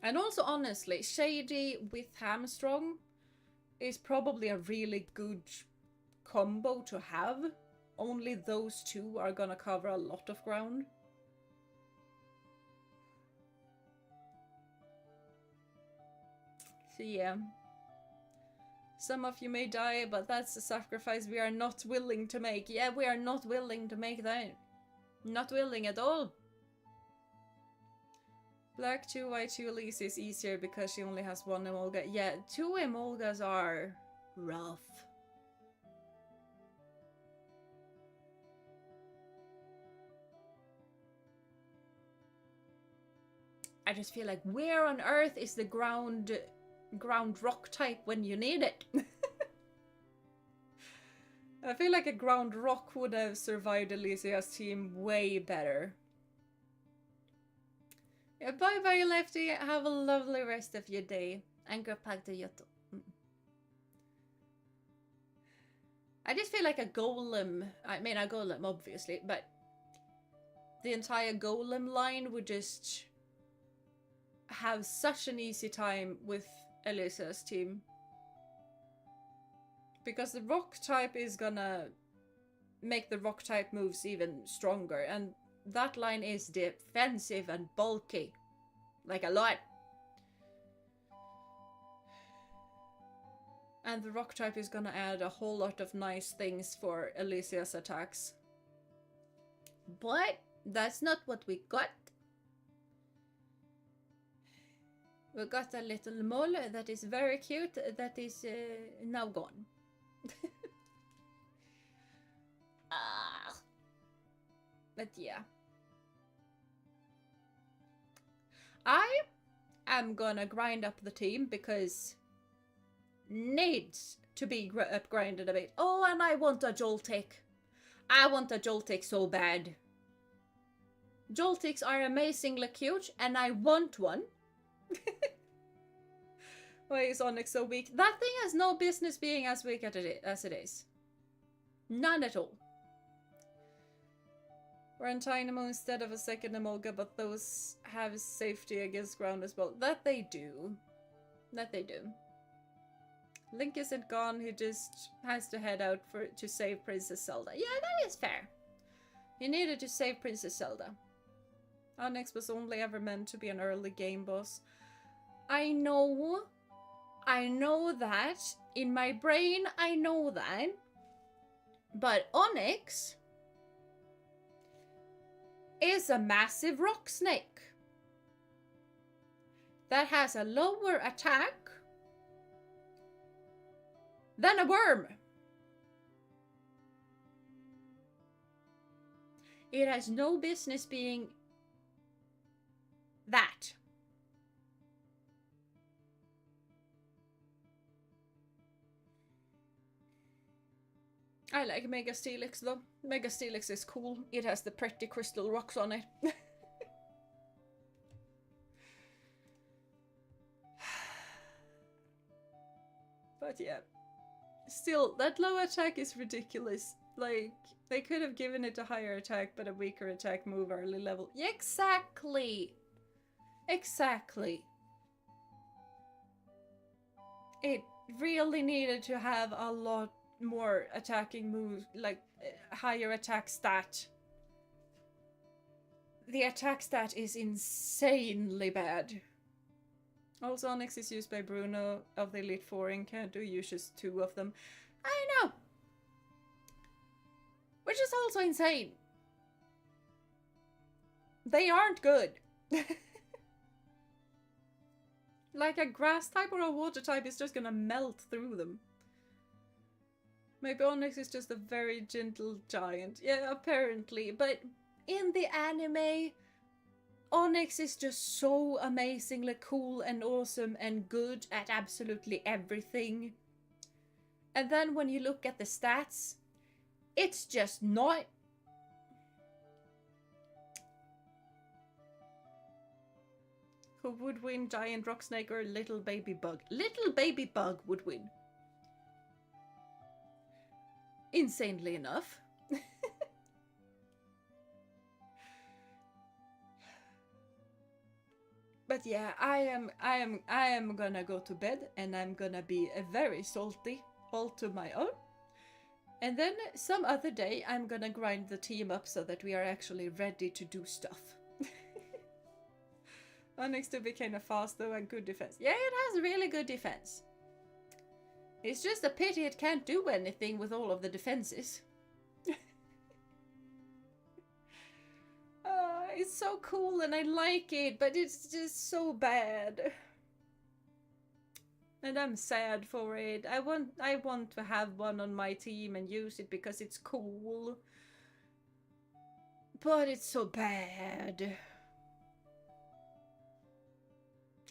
Speaker 1: And also, honestly, Shady with Hamstrong is probably a really good combo to have. Only those two are gonna cover a lot of ground. So yeah. Some of you may die, but that's a sacrifice we are not willing to make. Yeah, we are not willing to make that. Not willing at all. Black 2, white 2 Elise is easier because she only has 1 Emolga. Yeah, 2 Emolgas are rough. I just feel like, where on earth is the ground rock type when you need it? I feel like a ground rock would have survived Alicia's team way better. Yeah, bye bye Lefty, have a lovely rest of your day. And go back to Yoto. I just feel like a golem, I mean a golem obviously, but the entire golem line would just have such an easy time with Alicia's team. Because the rock type is gonna make the rock type moves even stronger, and that line is defensive and bulky. Like a lot. And the rock type is gonna add a whole lot of nice things for Alicia's attacks. But that's not what we got. We got a little mole that is very cute, that is now gone. But yeah. I am gonna grind up the team because needs to be upgrinded a bit. Oh, and I want a Joltik. I want a Joltik so bad. Joltiks are amazingly cute and I want one. Why is Onyx so weak? That thing has no business being as weak as it is. None at all. We're on Tynamo instead of a second Emolga, but those have safety against ground as well. That they do. That they do. Link isn't gone, he just has to head out to save Princess Zelda. Yeah, that is fair. He needed to save Princess Zelda. Onyx was only ever meant to be an early game boss. I know that. In my brain, I know that. But Onyx is a massive rock snake that has a lower attack than a worm. It has no business being that. I like Mega Steelix though. Mega Steelix is cool. It has the pretty crystal rocks on it. But yeah. Still, that low attack is ridiculous. Like, they could have given it a higher attack but a weaker attack move early level. Yeah, exactly! Exactly. It really needed to have a lot more attacking moves, like higher attack stat. The attack stat is insanely bad. Also, Onyx is used by Bruno of the Elite Four and can't do uses 2 of them. I know! Which is also insane. They aren't good. Like a grass type or a water type is just gonna melt through them. Maybe Onyx is just a very gentle giant. Yeah, apparently. But in the anime, Onyx is just so amazingly cool and awesome and good at absolutely everything. And then when you look at the stats, it's just not. Who would win, giant rock snake or little baby bug? Little baby bug would win. Insanely enough. But yeah, I am gonna go to bed and I'm gonna be very salty all to my own. And then some other day I'm gonna grind the team up so that we are actually ready to do stuff. Onyx to be kind of fast though and good defense. Yeah, it has really good defense. It's just a pity it can't do anything with all of the defenses. It's so cool and I like it, but it's just so bad. And I'm sad for it. I want to have one on my team and use it because it's cool. But it's so bad.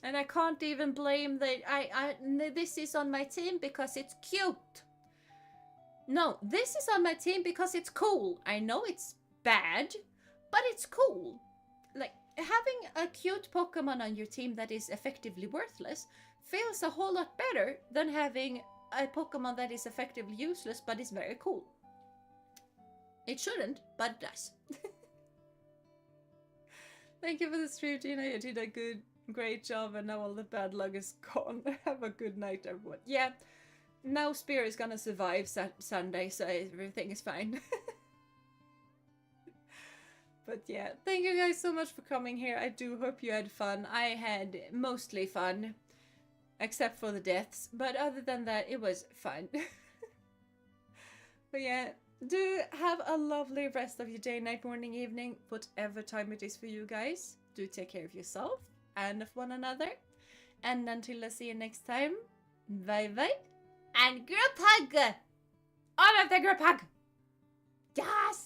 Speaker 1: And I can't even blame that this is on my team because it's cute. No, this is on my team because it's cool. I know it's bad, but it's cool. Like, having a cute Pokemon on your team that is effectively worthless feels a whole lot better than having a Pokemon that is effectively useless but is very cool. It shouldn't, but it does. Thank you for the stream, Jeena. You did a great job, and now all the bad luck is gone. Have a good night, everyone. Yeah, now Spear is gonna survive Sunday, so everything is fine. But yeah, thank you guys so much for coming here. I do hope you had fun. I had mostly fun, except for the deaths. But other than that, it was fun. But yeah, do have a lovely rest of your day, night, morning, evening, whatever time it is for you guys. Do take care of yourself and of one another. And until I see you next time, bye bye. And group hug! All of the group hug! Yes!